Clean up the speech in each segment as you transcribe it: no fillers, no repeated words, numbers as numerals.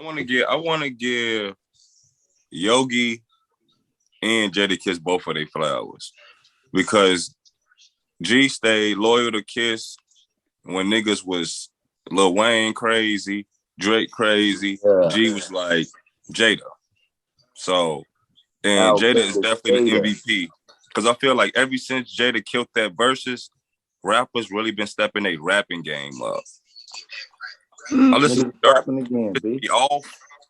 I want to give Yogi and Jadakiss both of their flowers because G stayed loyal to Kiss when niggas was Lil Wayne crazy, Drake crazy. Yeah. G was like Jada. So, and Jada is definitely the MVP because I feel like ever since Jada killed that versus, rappers really been stepping their rapping game up. I listen to Dirk again, be off,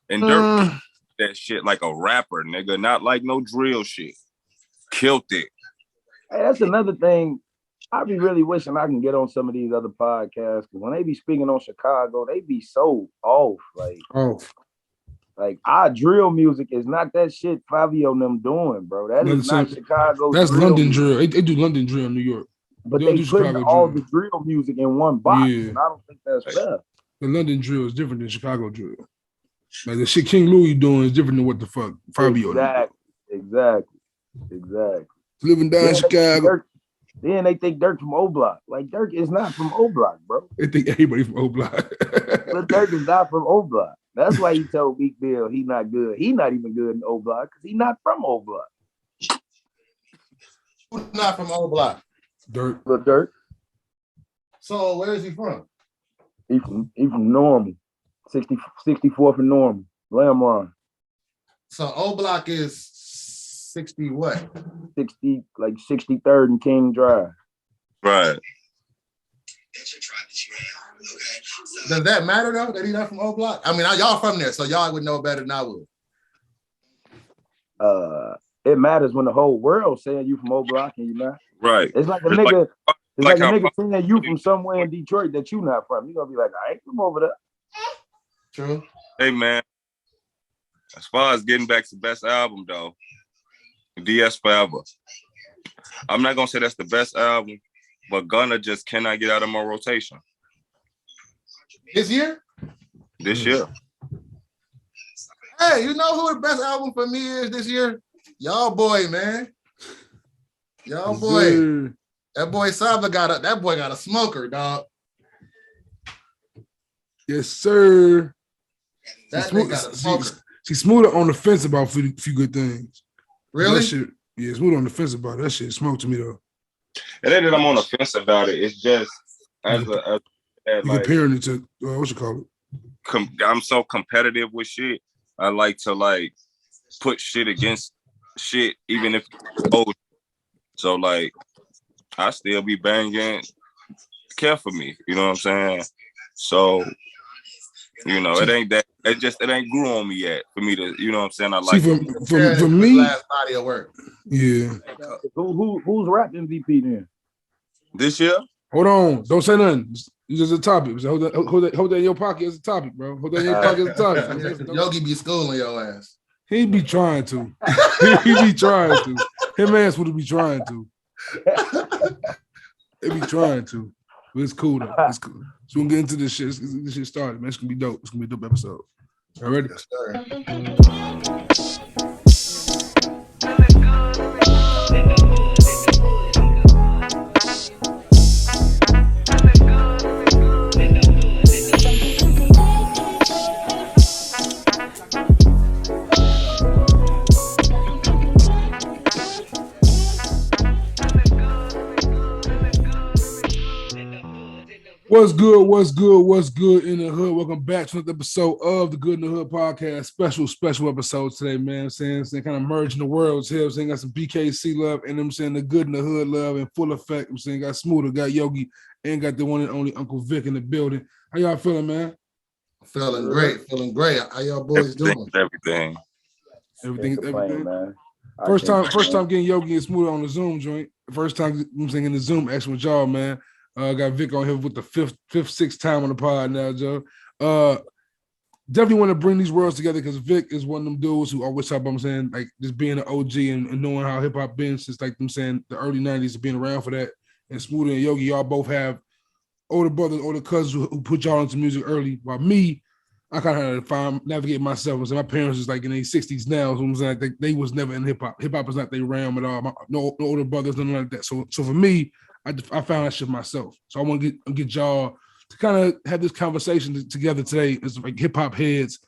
and Dirk that shit like a rapper, nigga, not like no drill shit. Killed it. Hey, that's another thing. I be really wishing I can get on some of these other podcasts because when they be speaking on Chicago, they be so off. Like our drill music is not that shit Fabio and them doing, bro. That is not Chicago. That's drill London music. Drill. They do London drill in New York. But they put all the drill music in one box. Yeah. And I don't think that's fair. The London drill is different than Chicago drill. Like the shit King Louis doing is different than what the fuck Fabio doing. Exactly. Living down in Chicago. Then they think Dirk from O Block. Like Dirk is not from O Block, bro. They think everybody from O Block. But Dirk is not from O Block. That's why he told Meek Mill he not good. He not even good in O Block because he not from O Block. Who's not from O Block? Dirk. But Dirk. So where is he from? He from Normal. 64 for Normal. Lamron. So O Block is 60 what? 63rd and King Drive. Right. Does that matter though? That he not from O Block? I mean, y'all from there, so y'all would know better than I would. It matters when the whole world saying you from O Block and you not. Right. It's like a nigga. It's like a nigga saying you from somewhere in Detroit that you not from. You gonna be like, I ain't from over there. True. Hey man, as far as getting back to best album though, DS Forever. I'm not gonna say that's the best album, but Gunna just cannot get out of my rotation. This year? This year. Hey, you know who the best album for me is this year? Y'all boy, man. Y'all boy. That boy Saba got a smoker, dog. Yes, sir. That nigga got a smoker. She's Smooda on the fence about a few good things. Really? That shit, yeah, Smooda on the fence about it. That shit smoked to me though. It ain't that I'm on the fence about it. It's just comparing it to what you call it. I'm so competitive with shit. I like to like put shit against shit, even if it's old. So like, I still be banging. Care for me, you know what I'm saying? So, you know, it ain't that. It ain't grew on me yet for me to, you know what I'm saying? I like for me. Last body of work. Yeah. Who's rap MVP then? This year? Hold on, don't say nothing. It's just a topic. Hold that in your pocket as a topic, bro. Hold that in your pocket as a topic. Yogi be schooling your ass. He be trying to. He be trying to. Him ass would be trying to. They be trying to. But it's cool though. It's cool. So we'll get into this shit. This shit started, man. It's gonna be dope. It's gonna be a dope episode. All ready? Yes, sir. What's good in the hood? Welcome back to another episode of the Good in the Hood podcast. Special episode today, man. I'm saying kind of merging the worlds here. I'm saying got some BKC love and I'm saying the Good in the Hood love in full effect. I'm saying got Smooda, got Yogi, and got the one and only Uncle Vick in the building. How y'all feeling, man? Feeling great. How y'all boys doing? Everything, man. First time getting Yogi and Smooda on the Zoom joint. First time I'm saying in the Zoom action with y'all, man. Got Vick on here with the sixth time on the pod now, Joe. Definitely want to bring these worlds together because Vick is one of them dudes who always talk about, I'm saying, like just being an OG and knowing how hip hop been since like I'm saying the early 90s, being around for that. And Smooda and Yogi, y'all both have older brothers, older cousins who put y'all into music early. While me, I kind of had to navigate myself. So my parents is like in their 60s now, so I'm saying like they was never in hip hop. Hip hop is not their realm at all. No older brothers, nothing like that. So for me, I found that shit myself. So I want to get y'all to kind of have this conversation together today as like hip hop heads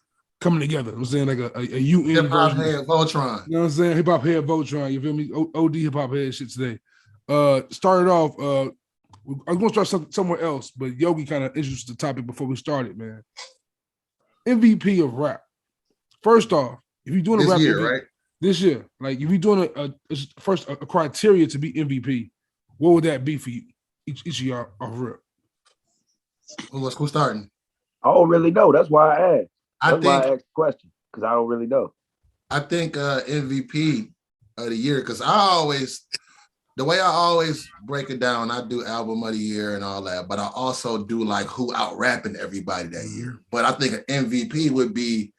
coming together. I'm saying like a UN Hip hop version. head Voltron. You know what I'm saying? Hip hop head Voltron. You feel me? OD hip hop head shit today. Started off. I was gonna start somewhere else, but Yogi kind of introduced the topic before we started, man. MVP of rap. First off, if you're doing a rap year, MVP, right? This year, like if you're doing a criteria to be MVP, what would that be for you? Each of y'all off rip. Who's starting? I don't really know. That's why I asked. I why I asked the question, because I don't really know. I think MVP of the year, because the way I always break it down, I do album of the year and all that, but I also do like who out rapping everybody that year. But I think an MVP would be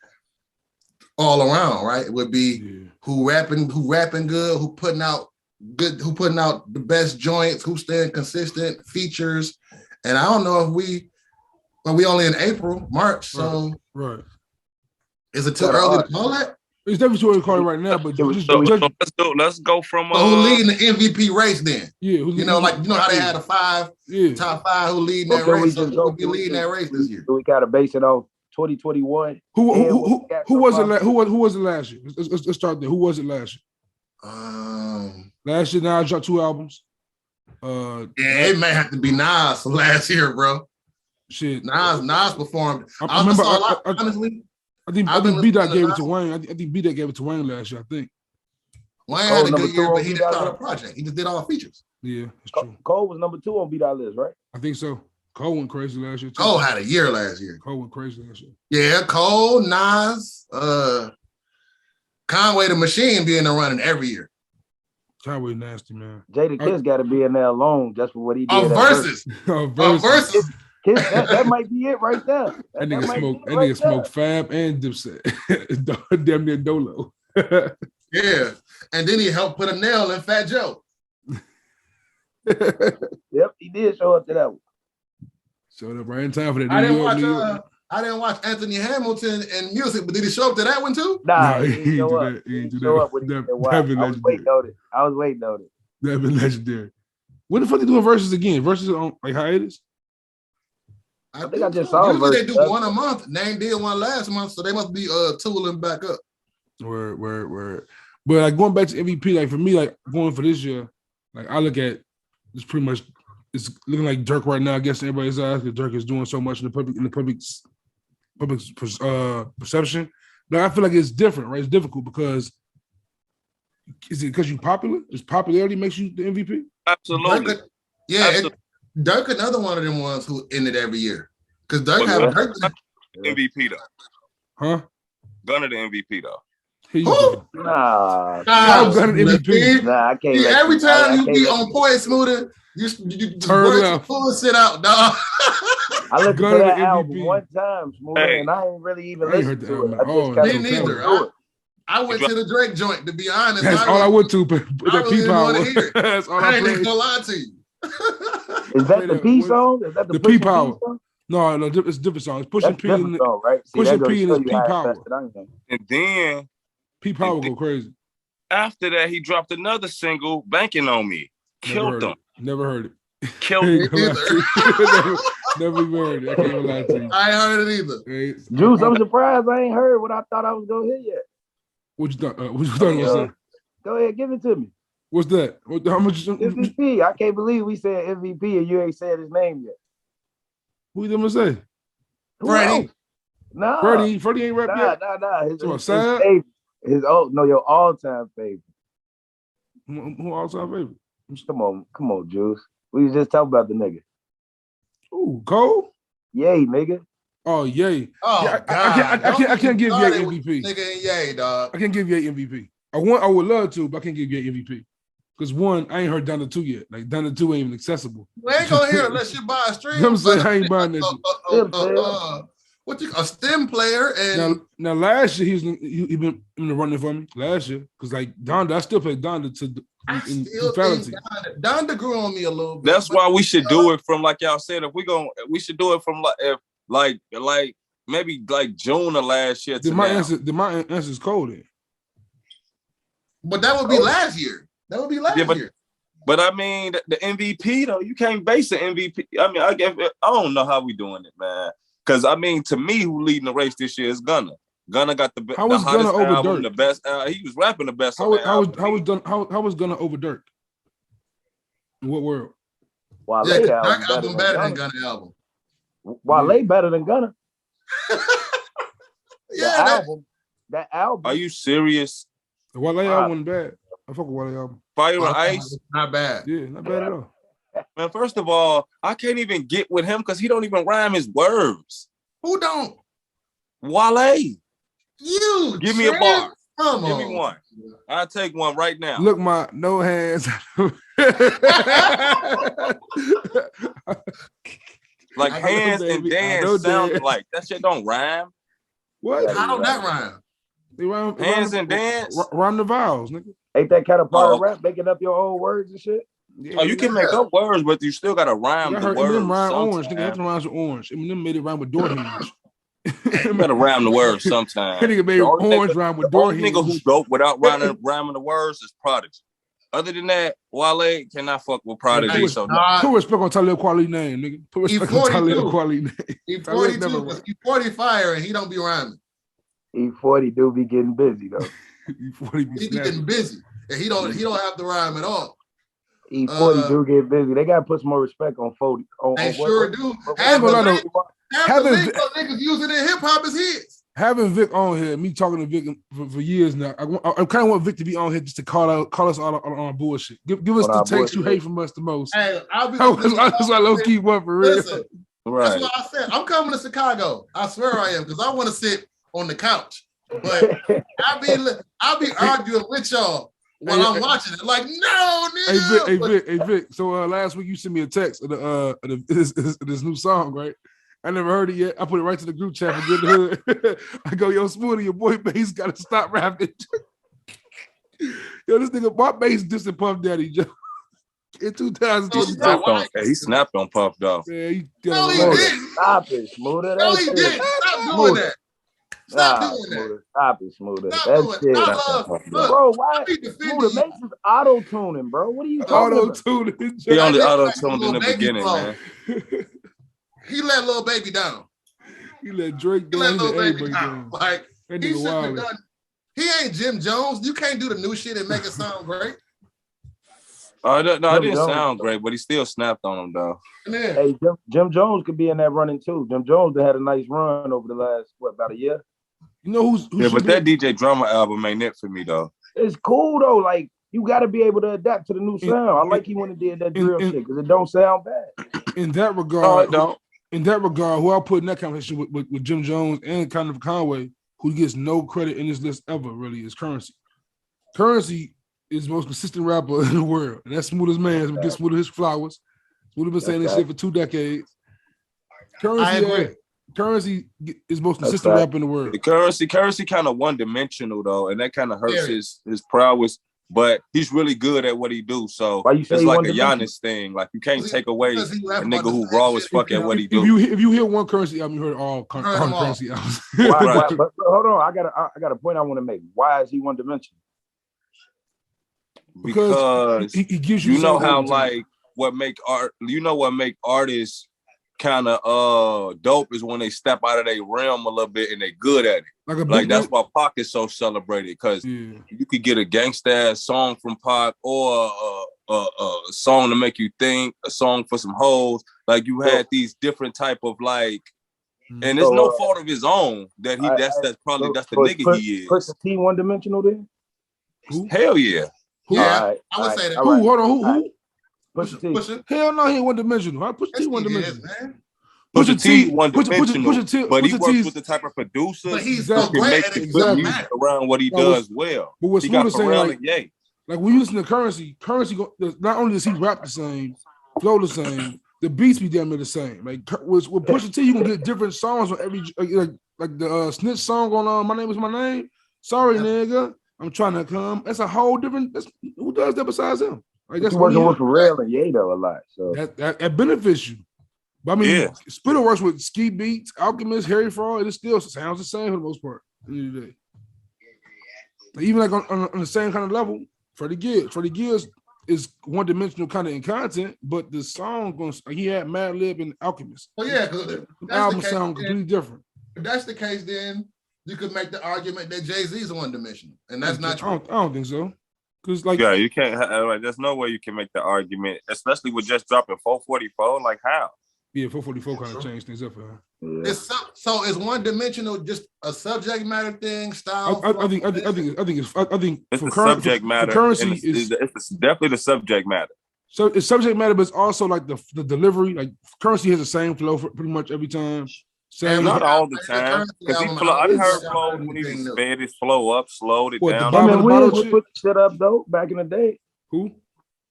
all around, right? It would be who rapping good, who putting out the best joints, who staying consistent, features. And I don't know if we only in April, March, so right. Is it too early to call that? It's definitely too early to call it right now, but let's go from who leading the MVP race then? Yeah, you know how they had a top five who leading that race. So who will be leading that race this year? So we gotta base it off 2021. Who was it? Who was it last year? Let's start there. Who was it last year? Last year, Nas dropped 2 albums. It may have to be Nas from last year, bro. Shit, Nas performed. Honestly, I think B-Dot gave it to Wayne. I think B-Dot gave it to Wayne last year. I think Wayne had a good year, but he didn't start a project. He just did all the features. Yeah, it's true. Cole was number 2 on B-Dot list, right? I think so. Cole went crazy last year too. Cole had a year last year. Cole went crazy last year. Yeah, Cole, Nas, Conway the Machine be in the running every year. Conway nasty, man. Jada Kiss got to be in there alone just for what he did. Oh, versus. Versus. That might be it right there. That nigga smoked Fab and Dipset. Damn near Dolo. Yeah. And then he helped put a nail in Fat Joe. Yep, he did show up to that one. Showed up right in time for that. I didn't watch Anthony Hamilton and music, but did he show up to that one too? Nah, he didn't show up. He didn't show up when he I was waiting on it. That been legendary. When the fuck they doing verses again? Verses on like hiatus? I think I just saw usually they do one a month. Name did one last month, so they must be tooling back up. Word. But like going back to MVP, like for me, like going for this year, like I look at it's pretty much it's looking like Dirk right now, I guess in everybody's eyes, because Dirk is doing so much in the public's perception. But I feel like it's different, right? It's difficult because is it because you're popular? Is popularity makes you the MVP? Absolutely. Dirk another one of them ones who ended every year. Because Dirk had MVP though. Huh? Gunna the MVP though. Nah, MVP. Nah, I can't. Every time you be on point, Smooda, you just pull shit out, dog. I listened to that album one time, Smooda, and I ain't really even listened to it. Me neither. I went to the Drake joint, to be honest. That's all I went to. That P Power. That's all I ain't even gonna lie to you. Is that the P song? Is that the P Power? No, it's a different song. It's Pushing P. Right? Pushing P and it's P Power. And then P Power go crazy. After that, he dropped another single, "Banking on Me." Killed them. Never heard it. Killed it. Never even heard it. I can't even lie to you. I ain't heard it either. Juice, I'm surprised I ain't heard what I thought I was gonna hear yet. What you thought? What you thought you was saying? Go ahead, give it to me. What's that? How much? MVP. I can't believe we said MVP and you ain't said his name yet. Who you gonna say? Freddie. Nah. Freddie ain't rap yet. Nah. Your all-time favorite. Who all-time favorite? Come on, Juice. We was just talking about the nigga. Ooh, Cole? Yay, nigga. Oh, Yay. Oh, yeah, God. I can't give Yay MVP. Nigga and Yay, dog. I can't give Yay MVP. I would love to, but I can't give Yay MVP. Because one, I ain't heard Donda 2 yet. Like Donda 2 ain't even accessible. We ain't gonna hear it unless you buy a stream. You know what I'm saying? I ain't buying that. A STEM player and now last year he been in the running for me last year because like Donda, I still play Donda in Fallacy. Donda grew on me a little bit. That's why we should do it from like y'all said. We should do it from like maybe like June of last year. My answer is Cole then. But that would be last year. That would be last year. But I mean, the MVP though, you can't base the MVP. I mean, I don't know how we doing it, man. Because I mean, to me, who leading the race this year is Gunna. Gunna got the How was hottest Gunna over album, Dirk? the best. He was rapping the best on that album. How was Gunna over Dirk? In what world? Wale Dirk album better than Gunna album. Wale better than Gunna. Yeah, that album. Are you serious? The Wale album wasn't bad. I fuck with Wale album. Fire and Ice, not bad. Yeah, not bad at all. Man, first of all, I can't even get with him because he don't even rhyme his words. Who don't? Wale. You give me a bar. Come Give on. me one. I'll take one right now. Look, my no hands. Like hands and dance sound like that shit don't rhyme. What? How don't that rhyme? They rhyme, hands and dance. Rhyme the vowels, nigga. Ain't that kind of part of rap, making up your own words and shit? Yeah, oh, you can make up words, but you still gotta rhyme the words. Eminem rhyme orange, nigga. That's rhymes with orange. Eminem made it rhyme with door hinge. You gotta rhyme the words sometimes. Nigga made orange rhyme with door hinge. Nigga who dope without rhyming the words is Prodigy. Other than that, Wale cannot fuck with Prodigy. Put respect on Talib Kweli name, nigga. Put respect on Talib Kweli name. He 42, he 40 fire and he don't be rhyming. He 40 do be getting busy though. He be getting busy. And he don't have to rhyme at all. He 40 do get busy. They gotta put some more respect on 40. They sure do. Having niggas using in hip hop is his. Having Vick on here, me talking to Vick for years now, I kind of want Vick to be on here just to call us all on our bullshit. Give us the takes you hate from us the most. Hey, that's why low key one for real. Listen, right. That's what I said. I'm coming to Chicago. I swear I am, because I want to sit on the couch. But I'll be arguing with y'all while I'm watching it. Like, no, nigga. Hey Vick. So last week you sent me a text of this new song, right? I never heard it yet. I put it right to the group chat for Good Hood. I go, yo, Smooda, your boy Bass got to stop rapping. Yo, this nigga, my Bass dissing Puff Daddy, Joe. In 2020. He snapped on Puff, though. Yeah, he didn't. Stop it, Smooda. No, he didn't. Stop doing that. Stop doing that. Stop it, Smooda. That's it. Bro, why? Smooda makes his auto-tuning, bro. What are you talking about? Auto-tuning. He only auto-tuned in the beginning, man. He let Lil Baby down. He let Drake down. He let Lil Baby down. Like, he shouldn't have done. He ain't Jim Jones. You can't do the new shit and make it sound great. No, it didn't sound great, but he still snapped on him, though. Yeah. Hey, Jim Jones could be in that running, too. Jim Jones had a nice run over the last, about a year? You know who's yeah, but that DJ Drama album ain't it for me, though. It's cool, though. Like, you got to be able to adapt to the new sound. I like he went and did that drill shit, because it don't sound bad. In that regard, no, it don't. In that regard, who I put in that conversation with Jim Jones and kind of Conway, who gets no credit in this list ever, really, is Currency. Currency is the most consistent rapper in the world. And that's Smooda's man. Get Smooda his flowers. Smooda been saying this shit for 2 decades. Currency is the most consistent rapper in the world. The Currency kind of one-dimensional, though, and that kind of hurts his prowess. But he's really good at what he do. So it's like a Giannis thing. Like you can't take away a nigga who raw as fuck at what he do. If you hear one Currency album, you heard all Currency albums. Why, but hold on, I got a point I want to make. Why is he one dimensional? Because he gives you know how like what make artists kind of dope is when they step out of their realm a little bit and they good at it. Like that's why Pac is so celebrated, because you could get a gangsta ass song from Pac or a song to make you think, a song for some hoes. Like you had these different type of like, and it's no fault of his own that that's the nigga he is. Pusha T one dimensional then? Hell yeah. Yeah, I would say that. Who? Hold on, who? Pusha T. Hell no, he ain't one dimensional. How Pusha T one dimensional? Pusha T one dimensional, but he works with the type of producer who can make the music around what he does well. But what Smooda saying, like when you listen to Currency not only does he rap the same, flow the same, the beats be damn near the same. Like with Pusha T, you can get different songs on every like the Snitch song on My Name Is My Name. Sorry, nigga, I'm trying to come. That's a whole different. Who does that besides him? Like that's working with Pharrell and Yedo a lot. So that benefits you. But I mean, Spitter works with Ski Beats, Alchemist, Harry Fraud. It still sounds the same for the most part. At the end of the day. Like, even like on the same kind of level, Freddie Gibbs is one dimensional kind of in content, but the song he had Mad Lib and Alchemist. Well, yeah, because the album sound completely different. If that's the case, then you could make the argument that Jay-Z is one-dimensional, and that's not true. I don't think so. Because you can't. Like, there's no way you can make the argument, especially with just dropping 444. Like how? Yeah, 444 kind of changed things up for her. Yeah. So is one-dimensional just a subject matter thing? Style? I think it's the subject matter. Currency it's definitely the subject matter. So it's subject matter, but it's also like the delivery. Like Currency has the same flow for pretty much every time. Same, not all the time. Because I heard Flow when he sped his flow up, slowed it down. Him and Wiz was putting shit up though back in the day. Who?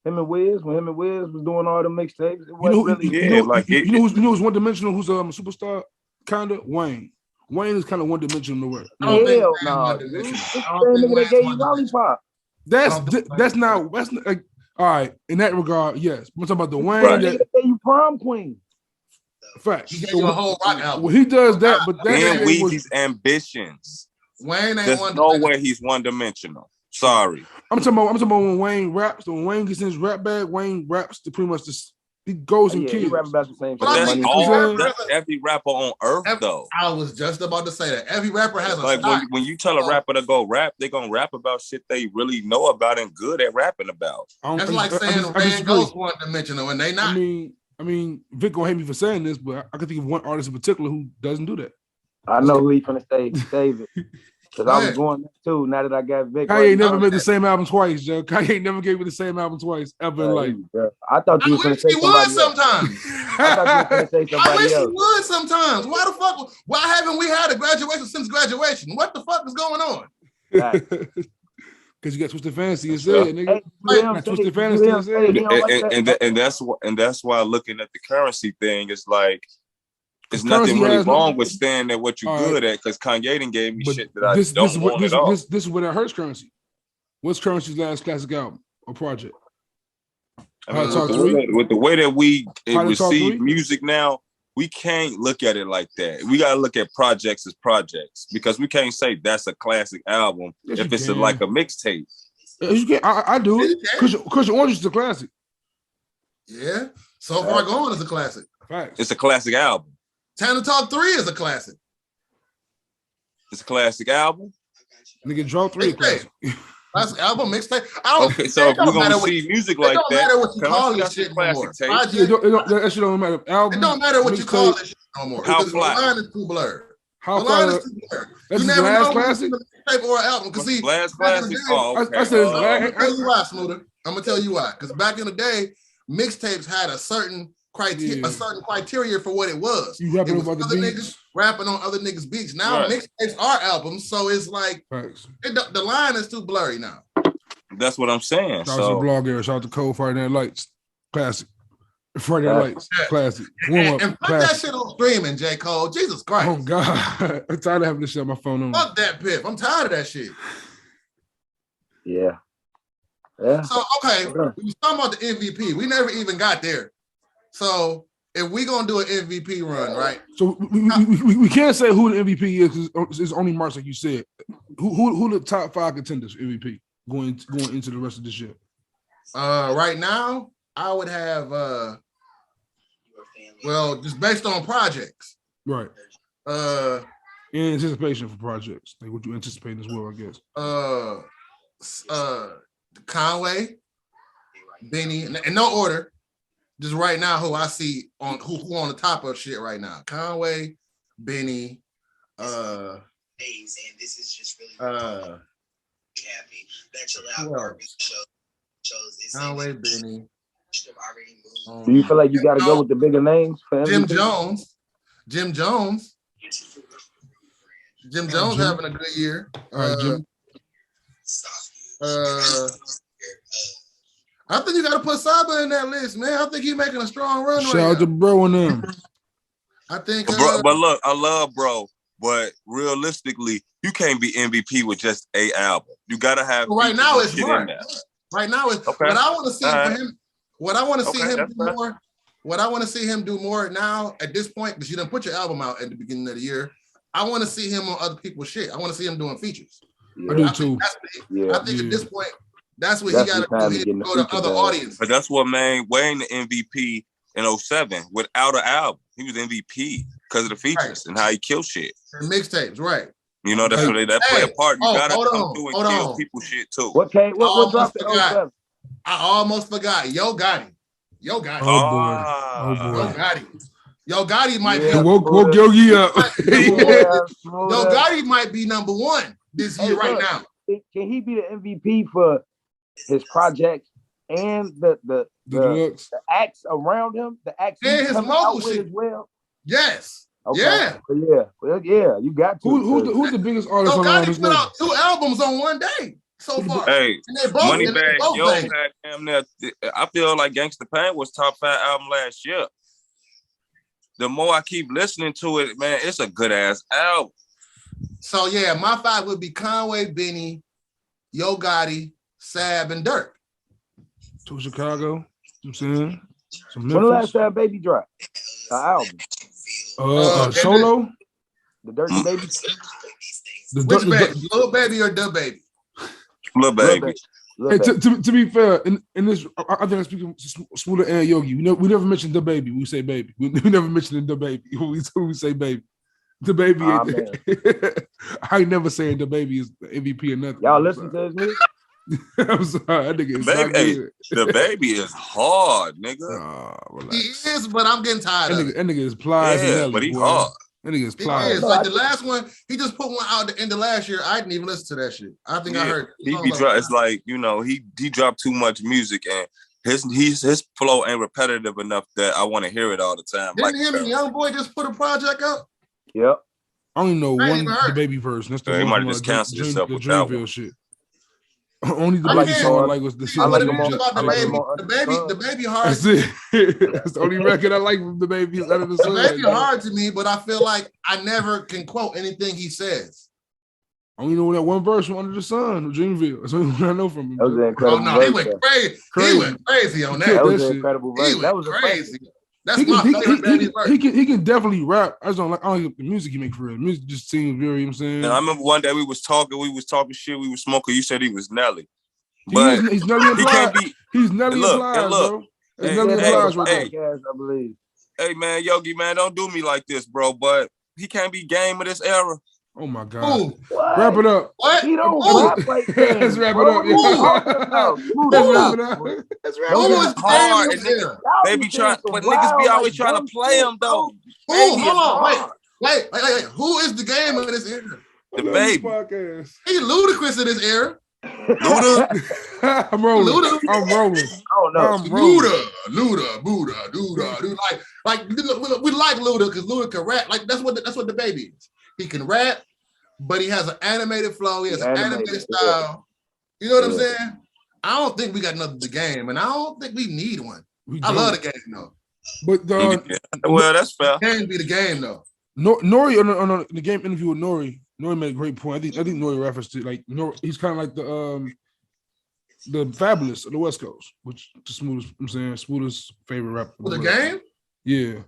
Him and Wiz, when him and Wiz was doing all the mixtapes, it wasn't you know who's one dimensional, who's a superstar? Kinda Wayne. Wayne is kind of one dimensional to work. Hell no. That gave you Lollipop. That's not like, all right. In that regard, yes. I'm talking about the Wayne that gave you Prom Queen. Facts. He gave you a whole rock album. Well, he does that, but that and Weezy's ambitions. Wayne ain't There's no way he's one dimensional. Sorry. I'm talking about when Wayne raps. When Wayne gets in his rap bag, Wayne raps to pretty much he goes and kills. He rap about the same thing. That's every rapper on earth, though. I was just about to say that. Every rapper has like when you tell a rapper to go rap, they're gonna rap about shit they really know about and good at rapping about. That's like saying Van Gogh's one dimensional and they not. I mean, Vick gonna hate me for saying this, but I can think of one artist in particular who doesn't do that. I know who he's gonna say, David. Because I was going too. Now that I got Vick, Kanye ain't never made the same album twice, Joe. Kanye ain't never gave me the same album twice ever in life. I thought you was gonna say somebody else. Sometimes. I wish he would sometimes. Why the fuck? Why haven't we had a graduation since graduation? What the fuck is going on? Because you got Twisted Fantasy instead, nigga. Twisted Fantasy instead. And that's why looking at the Currency thing is like, there's nothing really wrong with staying at what you're good at, because Kanye didn't gave me shit that I don't want at all. This is what it hurts Currency. What's Currency's last classic album or project? With the way that we receive music now, we can't look at it like that. We gotta look at projects as projects, because we can't say that's a classic album if it's like a mixtape. I do it. Cause Orange is a classic. Yeah, So Far Gone is a classic. Facts. It's a classic album. Time to Talk 3 is a classic. It's a classic album. Nigga, Draw 3 classic. Classic album, mixtape. Okay, so if we're gonna see music like that, it don't matter what you call this shit no more. That shit don't matter. It don't matter what you call this shit no more. How because fly? The line is too blurred. How fly? That's his last classic? Tape or album. Because see, last classic. I said I'm gonna tell you why, Smooda. I'm gonna tell you why. Because back in the day, mixtapes had a certain criteria for what it was. You rapping over other niggas rapping on other niggas' beats. Now mixtapes are albums, so it's like the line is too blurry now. That's what I'm saying. Shout out to Blog Era. Shout out to Cole Friday Night Lights. Classic. Friday Night Lights. Classic. And put that shit on streaming, J. Cole. Jesus Christ. Oh, God. I'm tired of having this shit on my phone. Fuck that piff. I'm tired of that shit. Yeah. So, okay. We was talking about the MVP. We never even got there. So, if we going to do an MVP run, right? So, we can't say who the MVP is because it's only March, like you said. Who the top 5 contenders for MVP going into the rest of this year? Right now, I would have, just based on projects. Right. In anticipation for projects. Like what you anticipate as well, I guess. Conway, Benny, in no order. Just right now, who I see on who on the top of shit right now. Conway, Benny, and this is just really happy that your loud shows Conway, Benny. Do you feel like you got to go with the bigger names for Jim Jones? Jim Jones having a good year. I think you got to put Saba in that list, man. I think he's making a strong run. Shout out to Bro and them. I think. But look, I love Bro, but realistically, you can't be MVP with just a album. You got to have. Right now, it's one. Right now, it's what I want to see for him. What I want to see him do more. What I want to see him do more now at this point, because you didn't put your album out at the beginning of the year. I want to see him on other people's shit. I want to see him doing features. I do too. I think at this point, that's what he got to do. He go to other audiences. But that's what made Wayne the MVP in 07 without an album. He was MVP because of the features and how he killed shit. And mixtapes, right? You know, that's where that play a part. You gotta come through and kill on. people shit too. What dropped in 07? I almost forgot. Yo Gotti. Oh boy. Yo Gotti might be woke Yogi up. Yo Gotti might be number one this year right now. Can he be the MVP for his projects and the acts around him? The acts and his mobile shit as well. Yes. Okay. Yeah. Yeah. You got to. Who's the biggest artist? Yo Gotti put out 2 albums on one day so far. Hey, Moneybag Yo had damn near. I feel like Gangsta Pain was top 5 album last year. The more I keep listening to it, man, it's a good ass album. So yeah, my 5 would be Conway, Benny, Yo Gotti, Sab, and Dirk. To Chicago, I'm saying. When the last time Baby dropped an album? Solo? The Dirty Baby? Which baby? Little Baby or Da Baby? Little Baby. Hey, to be fair, in this, I think I'm speaking Smooda and Yogi. We never mentioned Da Baby. We say Baby. We never mentioned Da Baby. We say Baby. The Baby. I ain't never saying Da Baby is the MVP or nothing. Y'all listen to his music? I'm sorry, that nigga is not good. The Baby is hard, nigga. He is, but I'm getting tired of it. That nigga is plies and Nelly, but he boy. hard. That nigga is plies. Like the last one, he just put one out at the end of last year. I didn't even listen to that shit. I think I heard. It's like, you know, he dropped too much music and his flow ain't repetitive enough that I want to hear it all the time. Didn't him and Young Boy just put a project up? Yep. I don't even know one The Baby person. That's the he one might have just canceled himself with that one. Shit. Only The Baby song I like was the shit. I like the Baby hard. That's it. That's the only record I like from The Baby. The Baby hard to me, but I feel like I never can quote anything he says. I only know that one verse from Under the Sun, Dreamville. That's the only one I know from him. That was an incredible verse. He went crazy. He went crazy on that. That was an incredible verse. That was crazy. That's my favorite Baby verse. He can definitely rap. I don't like the music he make for real. The music just seems very, you know what I'm saying? And I remember one day we was talking shit, we was smoking. You said he was Nelly. But he's Nelly and Plies. He's Nelly and Plies, bro. I believe. Hey, man, Yogi, man, don't do me like this, bro. But he can't be game of this era. Oh, my God. Wrap it up. What? He don't rap like that. Let's wrap it up. Let's wrap it up. Hard. They be trying, but niggas be always trying to play him, though. Hold on. Wait. Who is the game of this era? The Baby. He ludicrous in this era. Luda? I'm rolling. Oh no. Luda, Buddha. Like we like Luda because Luda can rap. Like that's what the Baby is. He can rap, but he has an animated flow. He has an animated style. You know what I'm saying? I don't think we got nothing to game, and I don't think we need one. I love the game though. But well, that's fair. Can be the game though. Nori on the game interview with Nori made a great point. I think Nori referenced it. Like he's kind of like the Fabulous of the West Coast, which to Smooda's favorite rapper. For the game? Yeah.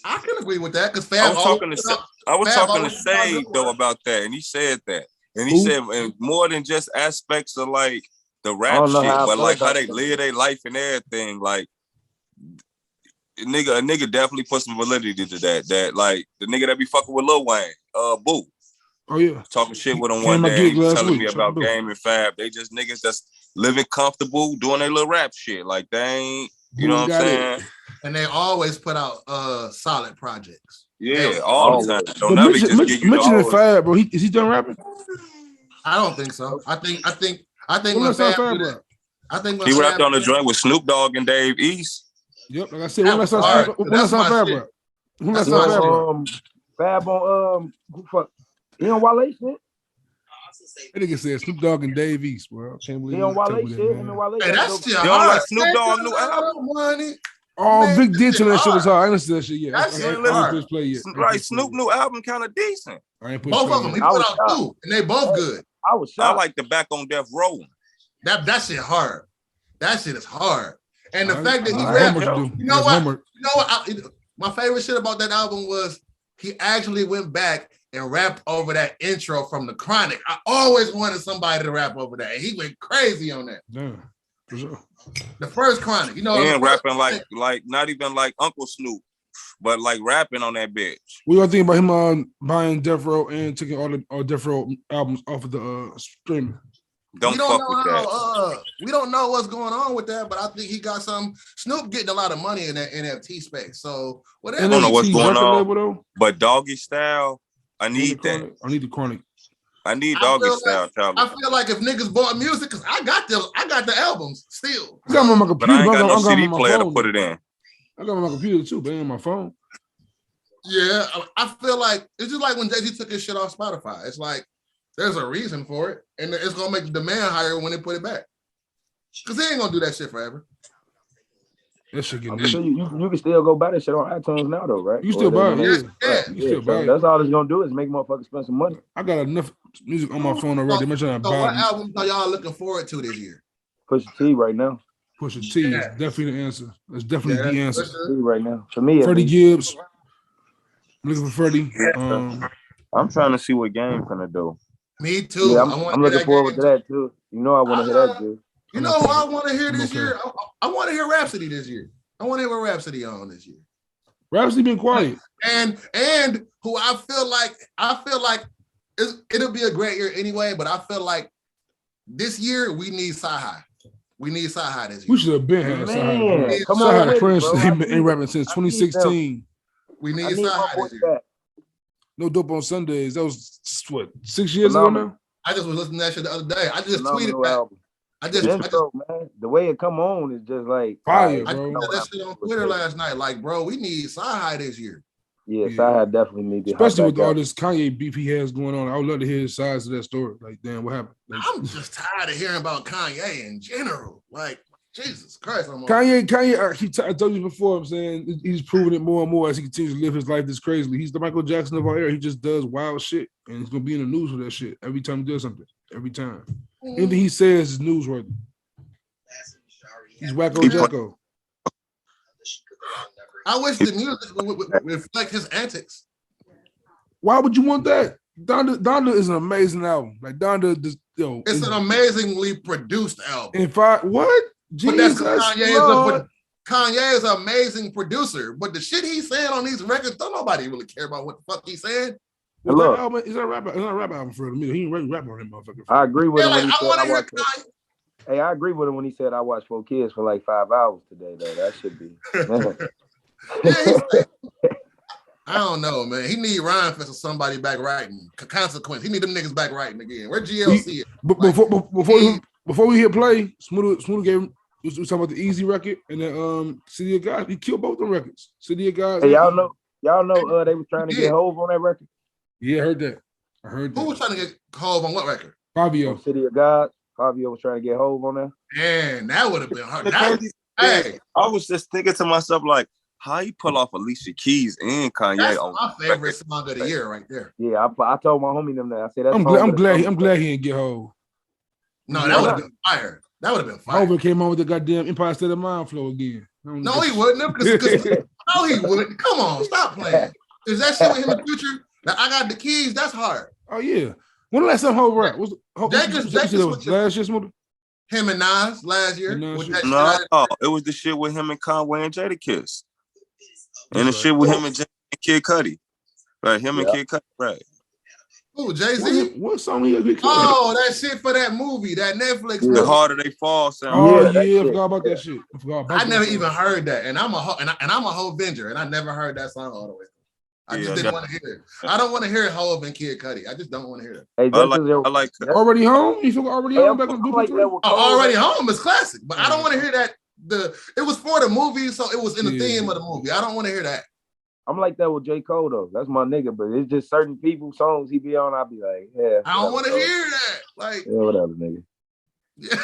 I can agree with that because I was talking to Sade though about that, and he said that. And he said and more than just aspects of like the rap shit, but like how they live their life and everything. Like a nigga definitely put some validity to that. That like the nigga that be fucking with Lil Wayne, Boo. Oh yeah. Talking shit with him one day, telling me about Game and Fab. They just niggas that's living comfortable, doing their little rap shit. Like they ain't, you know what I'm saying? And they always put out solid projects. Yeah, all the time. Don't never just give you mentioning Fab, bro. Is he done rapping? I don't think so. I think when Fab rap? I think he rapped on the joint with Snoop Dogg and Dave East. Yep, like I said, when last time Fab rap? When last time Fab rap? Fab on who fuck? He on Wale shit? That nigga said Snoop Dogg and Dave East, bro. I can't believe he on Wale shit. Him and Wale. Hey, that's still hard. You don't like Snoop Dogg new album? Oh, Vick did to that shit was hard. I didn't see that shit yet. That's right. Snoop new album kind of decent. Both of them. He put out 2, and they both good. I was shocked. I like the Back on Death Row. That shit hard. That shit is hard. And the fact that he rapped, you know what? My favorite shit about that album was he actually went back and rapped over that intro from The Chronic. I always wanted somebody to rap over that. And he went crazy on that. Yeah, for sure. The first Chronic, you know. And rapping like not even like Uncle Snoop. but like rapping on that bitch. What y'all think about him buying Death Row and taking all Death Row albums off of the streaming? We don't know what's going on with that, but I think he got some. Snoop getting a lot of money in that NFT space. So whatever. I don't know what's going on, but Doggy Style, I need that. I need the Chronic. I need Doggy Style. I feel like if niggas bought music, because I got the albums still. I got them on my computer, but I ain't got no CD player to put it in. I got them on my computer too, but ain't on my phone. Yeah, I feel like it's just like when Jay-Z took his shit off Spotify. It's like there's a reason for it, and it's gonna make the demand higher when they put it back. Because they ain't gonna do that shit forever. That shit get sure you can still go buy that shit on iTunes now, though, right? You still buy it, yeah. You still buy it. That's all it's gonna do is make motherfuckers spend some money. I got enough music on my phone already. So what albums are y'all looking forward to this year? Pusha T right now. Pusha T is definitely the answer. That's definitely the answer. Right now, for me, Freddie Gibbs. I'm looking for Freddie. I'm trying to see what Game gonna do. Me too. Yeah, I'm looking forward to that too. You know, I want to hear that too. You know who I want to hear this year? I want to hear Rhapsody this year. I want to hear what Rhapsody on this year. Rhapsody been quiet. And who I feel like it'll be a great year anyway, but I feel like this year we need Sci-Hi. We need Sci-Hi this year. We should have been had Sci-Hi. Come on, Sci-Hi Prince ain't rapping since 2016. We need Sci-Hi this year. No Dope on Sundays. That was what, 6 years ago now? I just was listening to that shit the other day. I just tweeted that. I just man, the way it come on is just like fire, bro. I did that shit on Twitter last night. Like, bro, we need Sci-Hi this year. Yeah, Sci-Hi definitely need to. Especially with all this Kanye beef he has going on. I would love to hear his sides of that story. Like, damn, what happened? Like, I'm just tired of hearing about Kanye in general. Like, Jesus Christ. Kanye, I told you before, I'm saying he's proving it more and more as he continues to live his life this crazily. He's the Michael Jackson of our era. He just does wild shit, and he's gonna be in the news for that shit every time he does something. Every time. Anything he says is newsworthy. He's Wacko Jacko. I wish the music would reflect his antics. Why would you want that? Donda is an amazing album. Like Donda, it's an amazingly produced album. In fact, what? Jesus, but Kanye is an amazing producer, but the shit he's saying on these records, don't nobody really care about what the fuck he's saying. Well, that album, it's not a rap album for me. He ain't really rapping on that motherfucker. I agree with him when he said Hey, I agree with him when he said I watched 4 Kids for like 5 hours today, though. That should be. I don't know, man. He need Rhyme Fest or somebody back writing. Consequence. He need them niggas back writing again. Where GLC is? Before we hit play, Smooda gave him. We was talking about the Easy record and the City of God. He killed both them records. City of God. Hey, y'all know they was trying to get Hove on that record. Yeah, I heard that. Who was trying to get Hove on what record? Fabio. City of God. Fabio was trying to get Hove on there. Man, that would have been hard. Hey, I was just thinking to myself, like, how you pull off Alicia Keys and Kanye? That's my favorite song of the year, right there. Yeah, I told my homie them that. I said that's. I'm glad he didn't get Hove. No, that would have been fire. That would have been fire. Hove came on with the goddamn Empire State of Mind flow again. No, he wouldn't. No, he wouldn't. Come on, stop playing. Is that shit with him in the future? Now, I got the keys. That's hard. Oh yeah. When the last time Hove rap? Jacobs last year, Smooda? Him and Nas last year. No, it was the shit with him and Conway and Jadakiss. And the shit with him and Kid Cudi. Right, him and Kid Cudi, right. Who, Jay-Z? What song he had? Oh, that shit for that movie, that Netflix movie. The Harder They Fall sound. Oh, yeah, I forgot about that shit. I never even heard that. And I'm a Hove Venger, and I never heard that song all the way. I just didn't want to hear it. I don't want to hear Hove and Kid Cudi. I just don't want to hear it. Hey, I like Already Home? You feel Already Home back on Blueprint 3? Already Home is classic, but I don't want to hear that. It was for the movie, so it was in the theme of the movie. I don't want to hear that. I'm like that with J. Cole though. That's my nigga, but it's just certain people songs he be on. I'll be like, yeah. I don't want to hear that. Like, yeah, whatever, nigga. Yeah.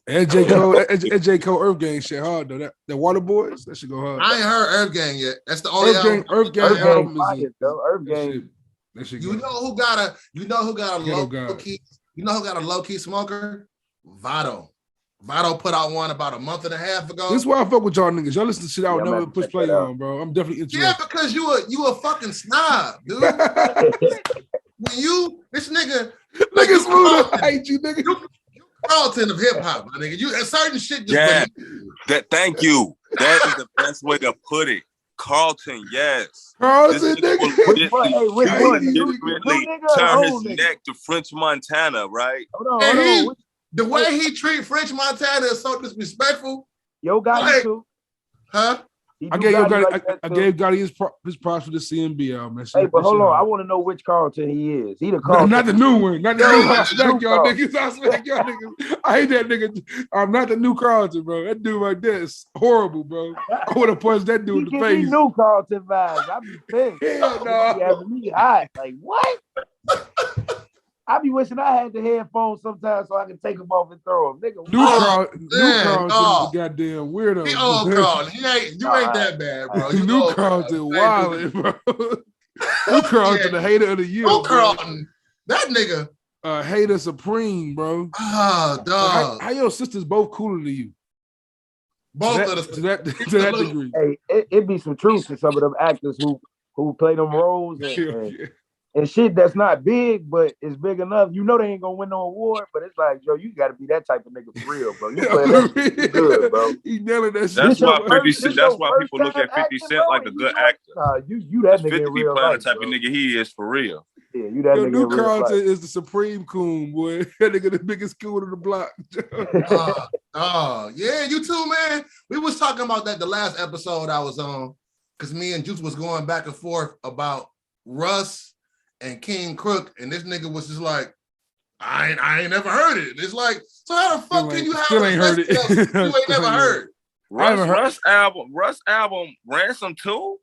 And J. Cole Earth Gang shit hard though. That Water Boys, that should go hard. I ain't heard Earth Gang yet. That's the only album. Earth Gang album is Earth Gang. You know who got a low key? You know who got a low key smoker? Vado. Vado put out one about a month and a half ago. This is why I fuck with y'all niggas. Y'all listen to shit I would never push play on, bro. I'm definitely interested. Yeah, because you a fucking snob, dude. When this nigga Smooda, I hate you, nigga. You Carlton of hip hop, my nigga. You certain shit. Thank you. That is the best way to put it. Carlton, yes. Carlton, nigga. Which one? The new nigga turn or his old nigga? neck to French Montana, right? Hold on. The way he treat French Montana is so disrespectful. Yo, Gotti too. Huh? I gave Gotti his props for the CMB album. Hey, but hold on. I want to know which Carlton he is. He the Carlton. Not the new one. Not the new one. I smack y'all niggas. I hate that nigga. I'm not the new Carlton, bro. That dude right there is horrible, bro. I would have punched that dude in the face. He new Carlton vibes. I be pissed. Hell no. He having me hot. Like, what? I be wishing I had the headphones sometimes so I can take them off and throw them. Nigga, new Carlton is the goddamn weirdo. He old Carlton. You ain't that bad, bro. You new Carlton wildin', bro. New Carlton, the hater of the year. New Carlton. That nigga. Hater supreme, bro. Oh, dog. How your sisters both cooler than you? Both of to that degree. Hey, it be some truth to some of them actors who play them roles and shit that's not big, but it's big enough. You know they ain't gonna win no award, but it's like, yo, you gotta be that type of nigga for real, bro. You play that good, bro. He nailing that shit. That's why people look at 50 Cent like a good actor. You that nigga 50 in real playing life, the type bro. of nigga he is for real. Yeah, you that nigga new in real Carlton life. is the supreme coon, boy. That nigga the biggest coon on the block. Yeah, you too, man. We was talking about that the last episode I was on, because me and Juice was going back and forth about Russ and King Crook, and this nigga was just like, I ain't never heard it. It's like, so how the fuck can you have still ain't heard it? You ain't never heard? Russ album, Ransom 2?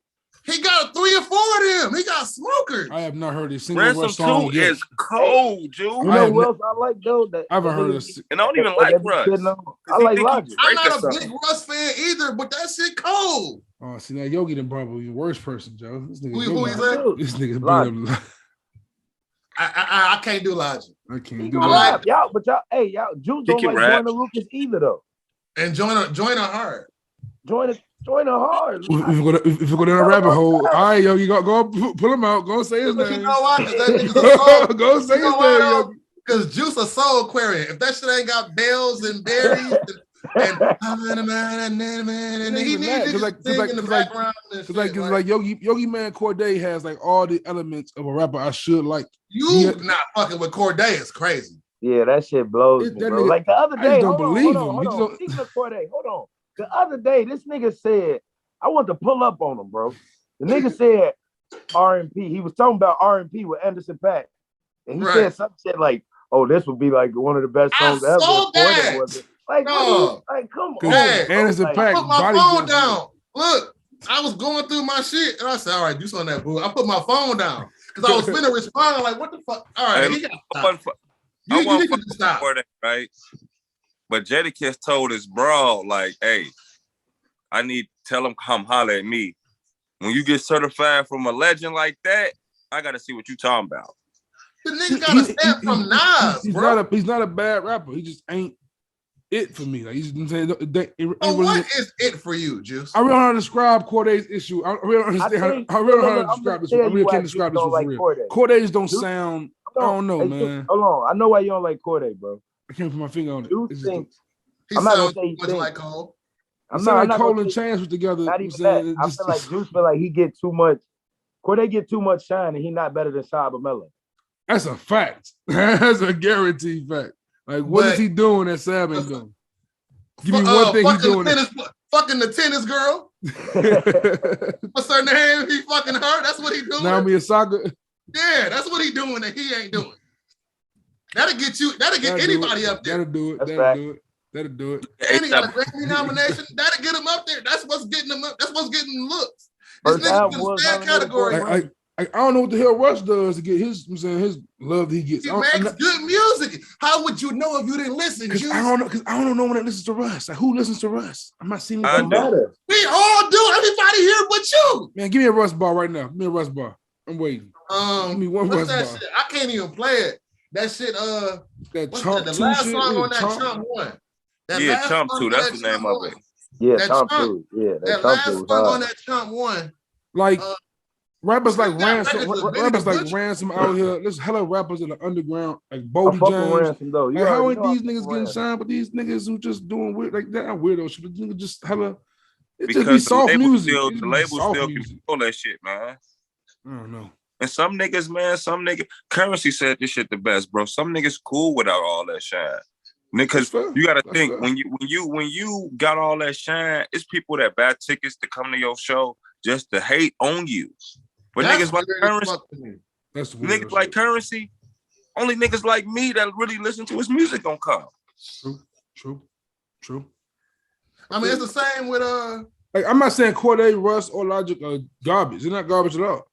He got 3 or 4 of them. He got smokers. I have not heard a single Ransom Russ song 2 yet. is cold, Jude. You know who else I like though? I haven't heard of. And I don't even like Russ. I like Logic. I'm not a big Russ fan either, but that shit cold. Oh, see now Yogi done probably the worst person, Joe. This nigga, who is that? This nigga Logic. I can't do Logic. I can't do Logic. Y'all, Juice don't like rap. Joyner Lucas either though. And join a hard. Join a hard. If you go down a rabbit hole, all right, Yogi, go pull him out. Go say his name. You know why? Because that nigga's go say his name, Yogi. Because Juice a soul aquarium. If that shit ain't got bells and berries and he needs to sing in the background. Like Yogi Man Corday has like all the elements of a rapper I should like. You not fucking with Corday is crazy. Yeah, that shit blows me, bro. Like the other day, hold on. Speaking of Corday, hold on. The other day, this nigga said, I want to pull up on him, bro. The nigga said R&P. He was talking about R&P with Anderson .Paak. And he said some shit like, oh, this would be like one of the best songs ever. Like, come on. Anderson .Paak. Put my phone down. Look, I was going through my shit, and I said, all right, do something that boo. I put my phone down because I was finna respond like, what the fuck? All right, he got to stop. You need to stop. Right? But Jadakiss told his bro, like, hey, tell him come holler at me. When you get certified from a legend like that, I got to see what you talking about. The nigga got a step from Nas, bro. He's not a bad rapper. He just ain't it for me. Like he's saying, what is it for you, Juice? I really don't know how to describe Corday's issue. I really don't understand. I really don't know how to describe this. I really can't describe this for real. Corday don't sound. I don't know, man. Hold on. I know why you don't like Corday, bro. I can't put my finger on it. He sounds much like Cole. I'm not like Cole and Chance was together. Not even that. I feel like Juice feel like he get too much. Corday get too much shine, and he not better than Saba Mello. That's a fact. That's a guaranteed fact. Like, what is he doing that Sab ain't doing? Give me one thing he's doing. Fucking the tennis girl. What's her name? He fucking her. That's what he doing. Naomi Osaka. Yeah, that's what he doing that he ain't doing. That'll get anybody up there. That'll do it. And he got a Grammy nomination. That'll get him up there. That's what's getting him up. That's what's getting looks. This nigga's in the bad category. I don't know what the hell Rush does to get his love that he gets. He makes good music. How would you know if you didn't listen? I don't know. Because I don't know when it listens to Russ. Like, who listens to Russ? I'm not seeing it. We all do. Everybody here but you. Man, give me a Russ bar right now. Give me a Russ bar. I'm waiting. Give me one Russ bar. Shit? I can't even play it. That shit. That Chomp the last song on that Chomp 1. Chomp 2. That's the name of it. Yeah, Chomp 2. Yeah, that last song on that Chomp 1. Like. Rappers like Ransom out here. There's hella rappers in the underground, like Bodie James. Ransom, though. Like, how ain't these niggas getting signed? But these niggas who just doing weird like that, weirdo shit. Niggas just hella It's just be soft music. The label still control that shit, man. I don't know. And some niggas, man, Currency said this shit the best, bro. Some niggas cool without all that shine. Because you gotta think when you got all that shine, it's people that buy tickets to come to your show just to hate on you. But niggas like Currency, only niggas like me that really listen to his music gonna come. True. I mean, it's the same with Like, I'm not saying Cordae, Russ, or Logic are garbage. They're not garbage at all.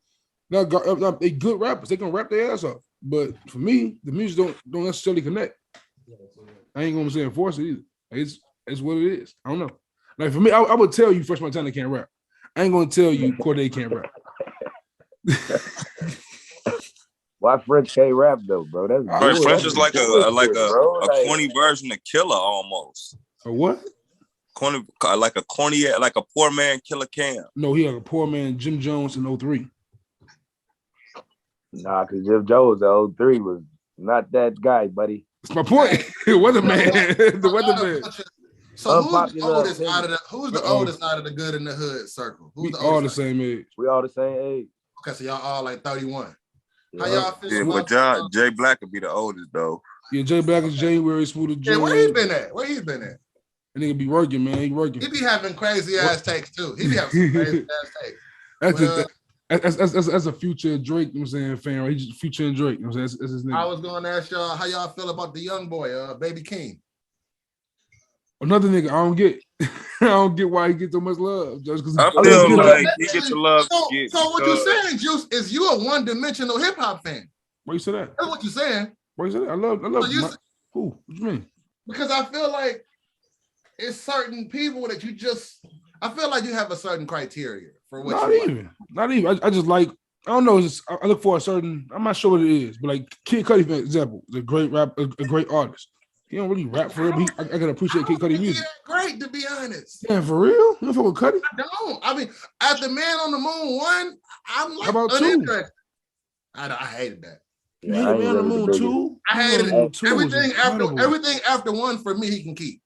They good rappers. They can rap their ass off. But for me, the music don't necessarily connect. I ain't gonna say enforce it either. It's what it is. I don't know. Like for me, I would tell you Fresh Montana can't rap. I ain't gonna tell you Cordae can't rap. Why French can't rap though, bro? That's right. French is like a corny version of Killer almost. A what? Corny, like a poor man Killer Cam. No, he like a poor man Jim Jones in 03. Nah, because Jim Jones in 03 was not that guy, buddy. That's my point. Weatherman. The Weatherman. So who's the oldest out of the good in the hood circle? We all the same age. We all the same age. Okay, so y'all all like 31. Yeah. How y'all feel? Yeah, but Jay Black would be the oldest though. Yeah, Jay Black is January, Smooda. Yeah, where he been at? And nigga be working, man. He working. He be having crazy ass takes too. He be having some crazy ass takes. That's a Future Drake, you know what I'm saying, fan, right? He's just Future and Drake, you know what I'm saying? That's his nigga. I was going to ask y'all how y'all feel about the young boy, Baby King. Another nigga I don't get. I don't get why he gets so much love. Just because I feel like he gets the love. So what you're saying, Juice, is you a one-dimensional hip-hop fan. Why you say that? That's what you're saying. Why you say that? I love who? What you mean? Because I feel like it's certain people that you just, I feel like you have a certain criteria for what Not even. I just like, I don't know. I look for a certain, I'm not sure what it is, but like Kid Cudi, for example, is a great rapper, a great artist. He don't really rap for him. I can appreciate Kid Cudi music. Great, to be honest. Yeah, for real? You don't fuck with Cudi? I don't. I mean, after Man on the Moon 1, I'm like, how about 2? I hated that. You hated Man on the Moon 2? I hated it. Everything after 1 for me, he can keep.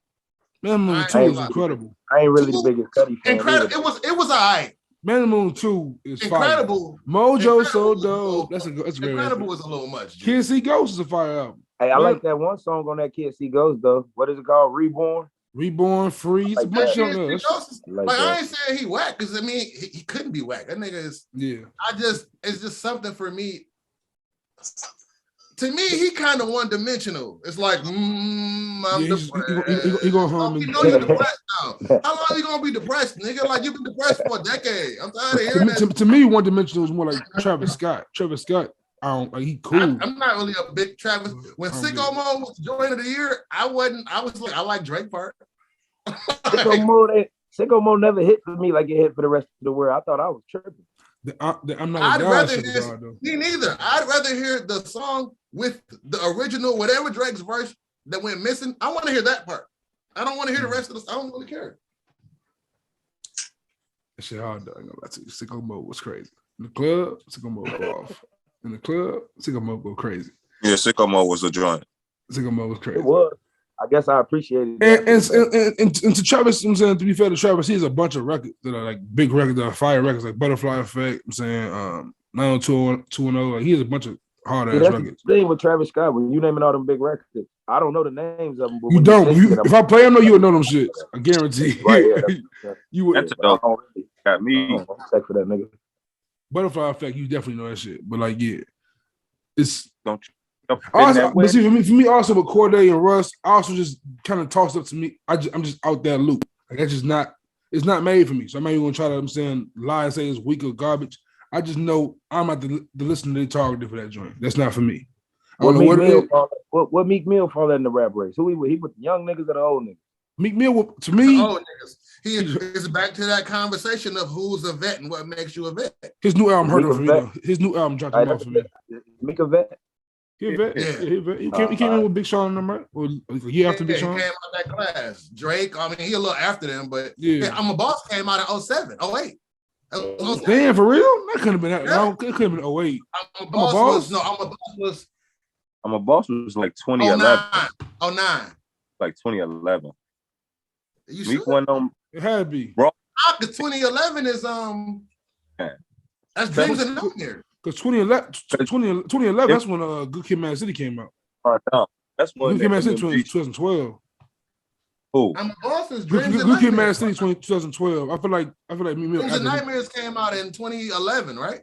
Man on the Moon 2 is incredible. I ain't really the biggest Cudi fan. Incredible. It was all right. Man on the Moon 2 is incredible. Fire. Mojo so dope. That's great. Incredible is a little much. Kid See Ghost is a fire album. Hey, I like that one song on that Kid See Ghost though. What is it called? Reborn, Freeze. Like I ain't saying he whack because I mean he couldn't be whack. That nigga is. Yeah. It's just something for me. To me, he kind of one-dimensional. It's like, I'm depressed. He go home. You know you're depressed now. How long are you gonna be depressed, nigga? Like you've been depressed for a decade. I'm tired of hearing that. To me, one-dimensional is more like Travis Scott. Travis Scott, I don't like. He cool. I'm not really a big Travis. When Sicko Mode was Joint of the Year, I was like, I like Drake part. Sicko Mode never hit for me like it hit for the rest of the world. I thought I was tripping. I'm not. I'd rather hear me neither. I'd rather hear the song with the original, whatever Drake's verse that went missing. I want to hear that part. I don't want to hear the rest of this. I don't really care. That shit hard, dog. Sicko Mode was crazy. In the club, Sicko Mode go off. In the club, Sicko Mode go crazy. Yeah, Sicko Mode was a joint. Sicko Mode was crazy. It was. I guess I appreciated it. And to Travis, I'm saying, to be fair to Travis, he has a bunch of records that are like big records that are fire records, like Butterfly Effect. I'm saying 90210. Like he has a bunch of hard ass records. The thing with Travis Scott, when you naming all them big records, I don't know the names of them. But you don't. If I play them, though, you would know them shits. I guarantee. Right, yeah, you would. That's a dope. Got me. Check for that nigga. Butterfly Effect, you definitely know that shit. But like, yeah, it's don't. Also, but see, for me, also with Cordae and Russ, I also just kind of tossed up to me. I'm just out that loop. Like that's just not. It's not made for me. So I'm not even gonna try to. I'm saying lie and say it's weak or garbage. I just know I'm at the listener they targeted for that joint. That's not for me. What Meek Mill fall in the rap race? Who he with the young niggas or the old niggas? Meek Mill, to me, the old niggas. He is back to that conversation of who's a vet and what makes you a vet. His new album hurt for me though. His new album dropped him off for me. Meek a vet. He a vet. Yeah. He came in with Big Sean and them, right? Or a year after Big Sean? He came out that class. Drake, I mean, he a little after them, but I'm a Boss came out in 07, 08. Damn, for real? That couldn't have been that. Yeah. It could have been 08. I'm a Boss was I'm a Boss was like 2011. 09. Like 2011. You sure? Went on, it had to be. Bro, Because 2011 is that's Dreams and Nightmares. Because 2011, that's when Good Kid, Mad City came out. No, that's when Good Kid, Mad City 2012. Who? I'm a boss is Good Dreams and Kid, Mad Nightmares. City 2012. I feel like Dreams and Nightmares came out in 2011, right?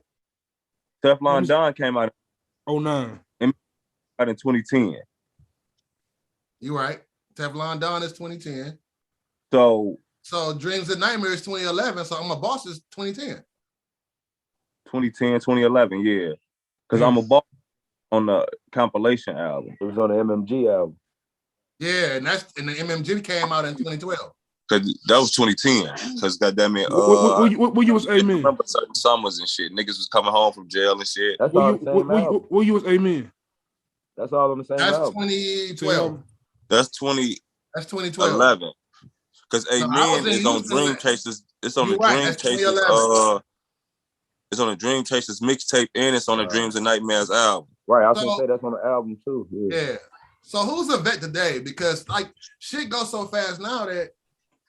Teflon Don came out 09. Out in 2010. You right. Teflon Don is 2010. So Dreams and Nightmares 2011. So I'm a boss is 2010. 2010, 2011, yeah. Because I'm a boss on the compilation album. It was on the MMG album. Yeah, and the MMG came out in 2012. Because that was 2010. Because goddamn it, what you was Amen? Remember certain summers and shit. Niggas was coming home from jail and shit. That's all the same album. What you was Amen? That's all on the same album. 2012. That's 2012. 11. Because Amen is on Dream Chasers. It's on the Dream Chasers. It's on the Dream Chasers mixtape and it's on the Dreams and Nightmares album. Right, I was gonna say that's on the album too. Yeah. So who's a vet today? Because like shit goes so fast now that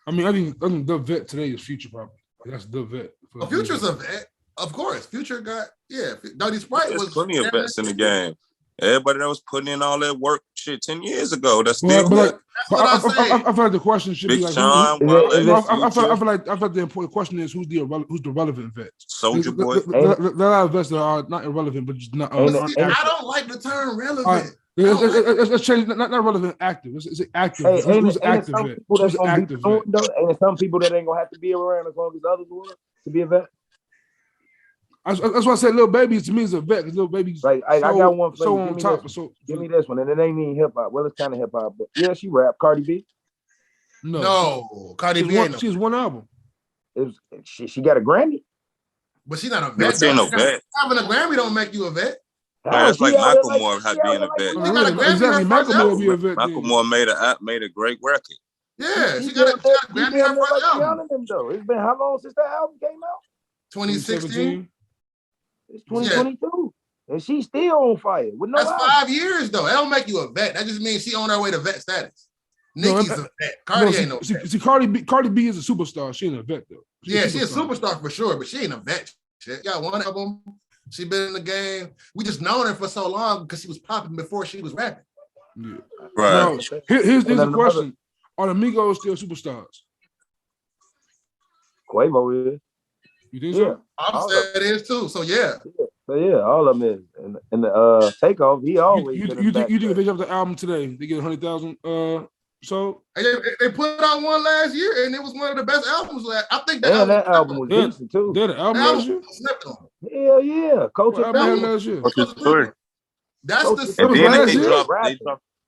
I think the vet today is Future probably. That's the vet. Future's a vet, of course. Future got Dirty Sprite There's was plenty of vets in the game. Everybody that was putting in all that work shit 10 years ago. That's still I feel like the question should be like, I feel like the important question is who's the relevant vet? Soldier Boy. There are a lot of vets that are not irrelevant, but just not. I don't like the term relevant. Let's change not relevant, active. It's active. Who's active vet? Who's active vet? Ain't some people that ain't gonna have to be around as long as others will to be a vet. That's why I said Lil Baby to me is a vet because Lil Baby's like I got one for so you. on top. Give me this one, and it ain't even hip hop. Well, it's kind of hip hop, but yeah, she rap. Cardi B. No, Cardi B. She's one album. She got a Grammy, but she's not a vet. She's no vet. Having a Grammy don't make you a vet. It's like Macklemore had being a vet. Exactly, Macklemore be a vet. Macklemore made a great record. Yeah, she got a Grammy her first album. It's been how long since that album came out? 2016. It's 2022, and she's still on fire with no. That's album. 5 years though. That don't make you a vet. That just means she on her way to vet status. Nicki's a vet. Cardi ain't no vet. See, Cardi B is a superstar. She ain't a vet though. She's a superstar for sure, but she ain't a vet. She got one album. She been in the game. We just known her for so long because she was popping before she was rapping. Yeah. Right. Now, here's the question: are the Migos still superstars? Quavo is. You think so? I'm saying it is too. So yeah. So yeah, all of them is. And the Takeoff, he always. You think if they drop the album today, they get 100,000? So they put out one last year, and it was one of the best albums. I think that album was decent too. Did the album last year? Hell yeah, Coach last year. That's the. And then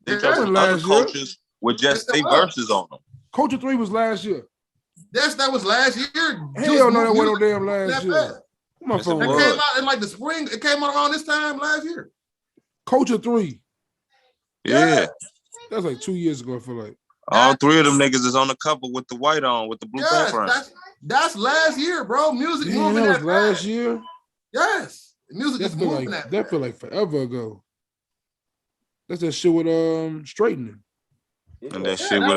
they dropped other coaches with just their verses on them. Culture 3 was last year. That was last year. Hell no, that wasn't no damn last year. My phone. It came out in like the spring. It came out around this time last year. Culture 3. Yeah. That was like 2 years ago, I feel like. All three of them niggas is on the cover with the white on, with the blue background. That's last year, bro. Music moving that last year? Yes. Music is moving that. That feel like forever ago. That's that shit with straightening. And that shit with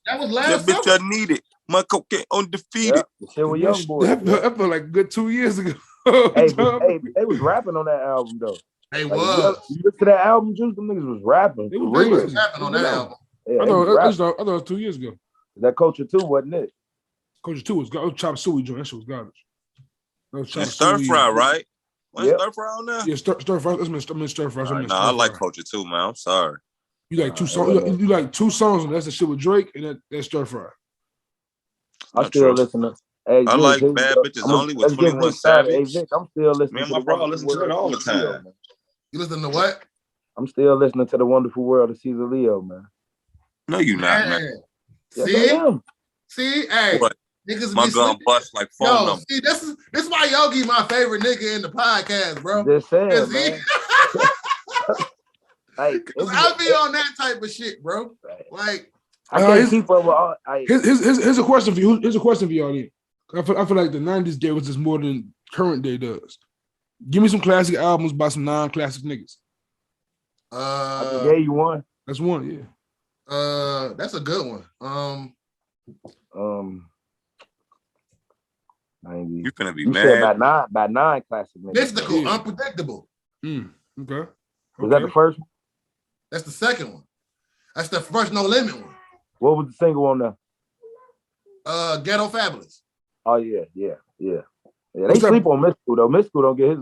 that was last bitch I need it. My cocaine undefeated. Shit with Young Boy. That felt like a good 2 years ago. They was rapping on that album though. They was. You look to that album, Juice, them niggas was rapping. They was rapping on that album. I thought it was 2 years ago. That Culture 2 wasn't it? Culture 2 was Chop Suey joint. That shit was garbage. And Stir Fry, right? Stir Fry on there? Yeah, Stir Fry. That's Stir Fry. I like Culture 2, man. I'm sorry. You like two songs. You like 2 songs, and that's the shit with Drake, and that's Stir Fry. I still listen to. Hey, I like Bad Bitches Only with 21 Savage. Hey, Vick, I'm still listening. Me and my bro listen to it all the time. You listen to what? I'm still listening to The Wonderful World of Caesar Leo, man. No, you not, man. See, hey, what? Niggas my gun bust like phone numbers. See, this is why Yogi my favorite nigga in the podcast, bro. Just saying, man. I be on that type of shit, bro. Like I can't keep up with all. Here's a question for you. Here's a question for y'all. I feel like the 90s gave us this more than current day does. Give me some classic albums by some non-classic niggas. I just gave you one. That's one, yeah. That's a good one. 90s. You finna be You mad. said by nine classic niggas. Mystical, Unpredictable. Okay. Was that the first one? That's the second one. That's the first No Limit one. What was the single on there? Ghetto Fabulous. Oh yeah. They sleep on Mystical though. Mystical don't get his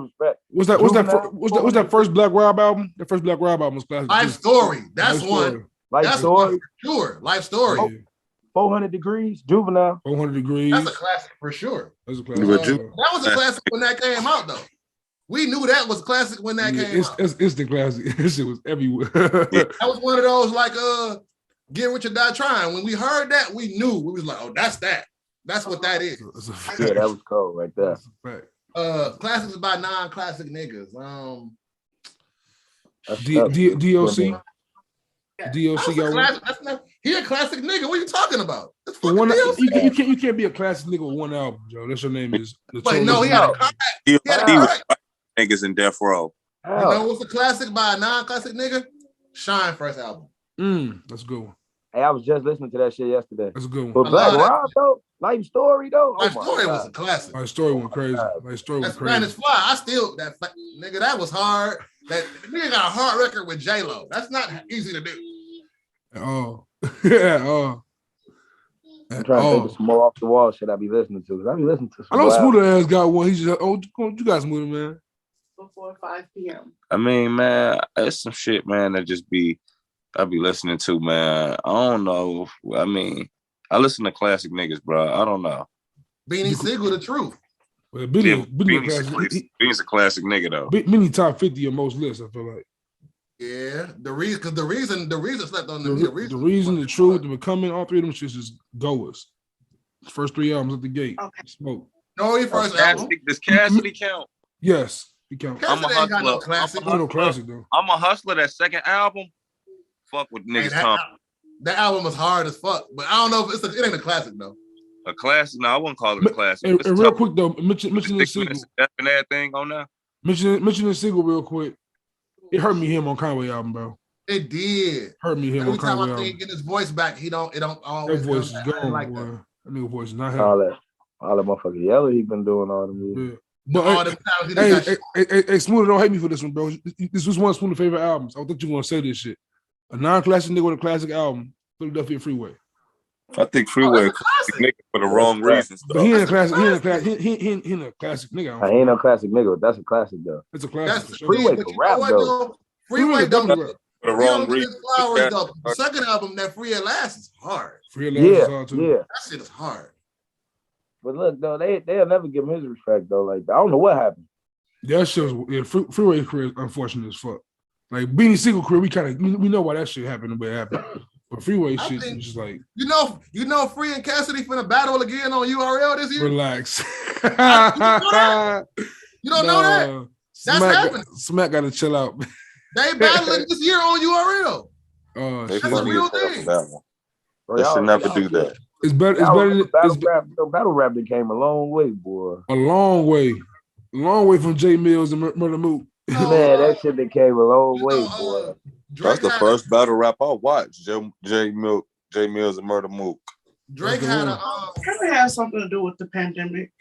respect. Was that first Black Rob album? The first Black Rob album was classic. Life Story. That's Life one. Story. Life Story. One for sure. Life Story. 400 Degrees, Juvenile. 400 Degrees. That's a classic for sure. That's a classic. That was a classic when that came out though. We knew that was classic when that came out. It's the classic. This shit was everywhere. That was one of those like Get Rich or Die Trying. When we heard that, we knew. We was like, oh, that's that. That's what that is. Yeah, that was cold right there. Classics by non-classic niggas. DOC. DOC got he a classic nigga. What are you talking about? You can't be a classic nigga with one album, Joe. That's your name is. But no, he had a comeback. He was niggas in Death Row. You know what's a classic by a non-classic nigga? Shine first album. That's a good one. Hey, I was just listening to that shit yesterday. That's a good one. But Black Rob though, Life Story though. Life Story was a classic. Life Story went crazy. Life Story was crazy. Spanish Fly. I still nigga, that was hard. That nigga got a hard record with J-Lo. That's not easy to do. Oh. I'm trying to think of some more off the wall shit I be listening to. I be listening to some. I know Smooda has got one. He's just you got Smooda, man. Before 5 p.m. I mean, man, it's some shit, man, that just I be listening to, man. I don't know. I mean, I listen to classic niggas, bro. I don't know. Beanie Siegel, the truth. Well, Beanie's a classic nigga though. Beanie top 50 on most lists, I feel like. Yeah, the reason slept on the reason, the truth, the becoming, all three of them shits is goers. First 3 albums at the gate. Okay. Smoke. No, he first album. Does Cassidy count? Yes, he counts. I'm a hustler. No classic. No classic though. I'm a hustler. That second album, fuck with niggas. That album was hard as fuck, but I don't know if it ain't a classic though. A classic? No, I wouldn't call it a classic. And real quick though, mention the single. And that thing on there. Mention the single real quick. It hurt me him on Conway album, bro. It did. Hurt me him Every on time Conway I album. think get his voice back, it don't always. That voice is gone, like boy. That nigga voice is not him. All that motherfucking yellow he been doing all the music. Yeah. But hey, Smooda, don't hate me for this one, bro. This was one of Smooda's favorite albums. I thought you were gonna say this shit. A non-classic nigga with a classic album, Philadelphia Freeway. I think Freeway is classic nigga for the wrong reasons. But he ain't a classic. He ain't a classic nigga. I ain't no classic nigga. But that's a classic though. It's a classic. That's Freeway for rap though. Freeway don't for the wrong reasons. The second album, that Free at Last, is hard. Free at Last is hard too. Yeah, that shit is hard. But look though, they'll never give him his respect though. Like I don't know what happened. That shit was Freeway's career is unfortunate as fuck. Like Beanie Siegel career, we know why that shit happened the way it happened. But Freeway shit is just like you know, Free and Cassidy finna battle again on URL this year. Relax. You don't know that? That's happening. Smack got to chill out. They battling this year on URL. That's a real thing. They should never do that. It's better. Battle rap that came a long way, boy. A long way from J Mills and Murder Mook. Man, that shit that came a long way, boy. That's the first battle rap I watched. J Mills and Murder Mook. Drake had probably has something to do with the pandemic.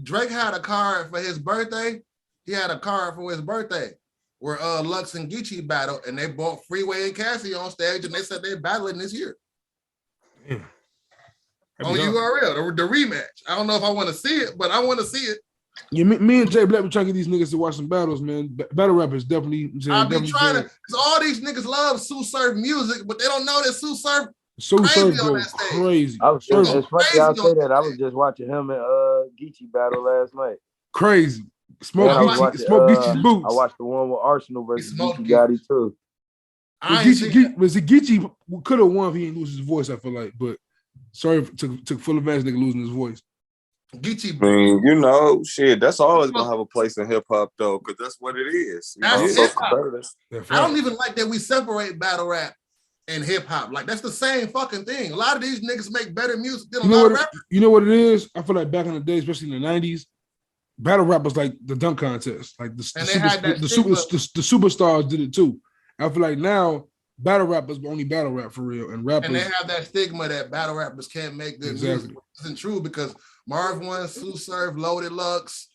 Drake had a card for his birthday. He had a card for his birthday where Lux and Geechee battled, and they brought Freeway and Cassie on stage, and they said they're battling this year. Damn. On URL, the rematch. I don't know if I want to see it, but I want to see it. Yeah, me and Jay Black, we trying to get these niggas to watch some battles, man. Battle rappers definitely. I've been trying to, because all these niggas love Sue Surf music, but they don't know that Sue Surf crazy. It's funny y'all say that. I was just watching him and Geechee battle last night. Crazy. Smoke Geechee's boots. I watched the one with Arsenal versus Geechee Gotti too. Geechee could have won if he didn't lose his voice, I feel like, but sorry took full advantage nigga losing his voice. Geechee, I mean, shit, that's always gonna have a place in hip hop though, because that's what it is. That's hip hop. I don't even like that we separate battle rap and hip hop. Like that's the same fucking thing. A lot of these niggas make better music than a lot of rappers. You know what it is? I feel like back in the day, especially in the 90s, battle rap was like the dunk contest. Like the superstars did it too. I feel like now battle rappers only battle rap for real, and rappers. And they have that stigma that battle rappers can't make good music. Which isn't true, because Marv One, Sue Surf, Loaded Lux.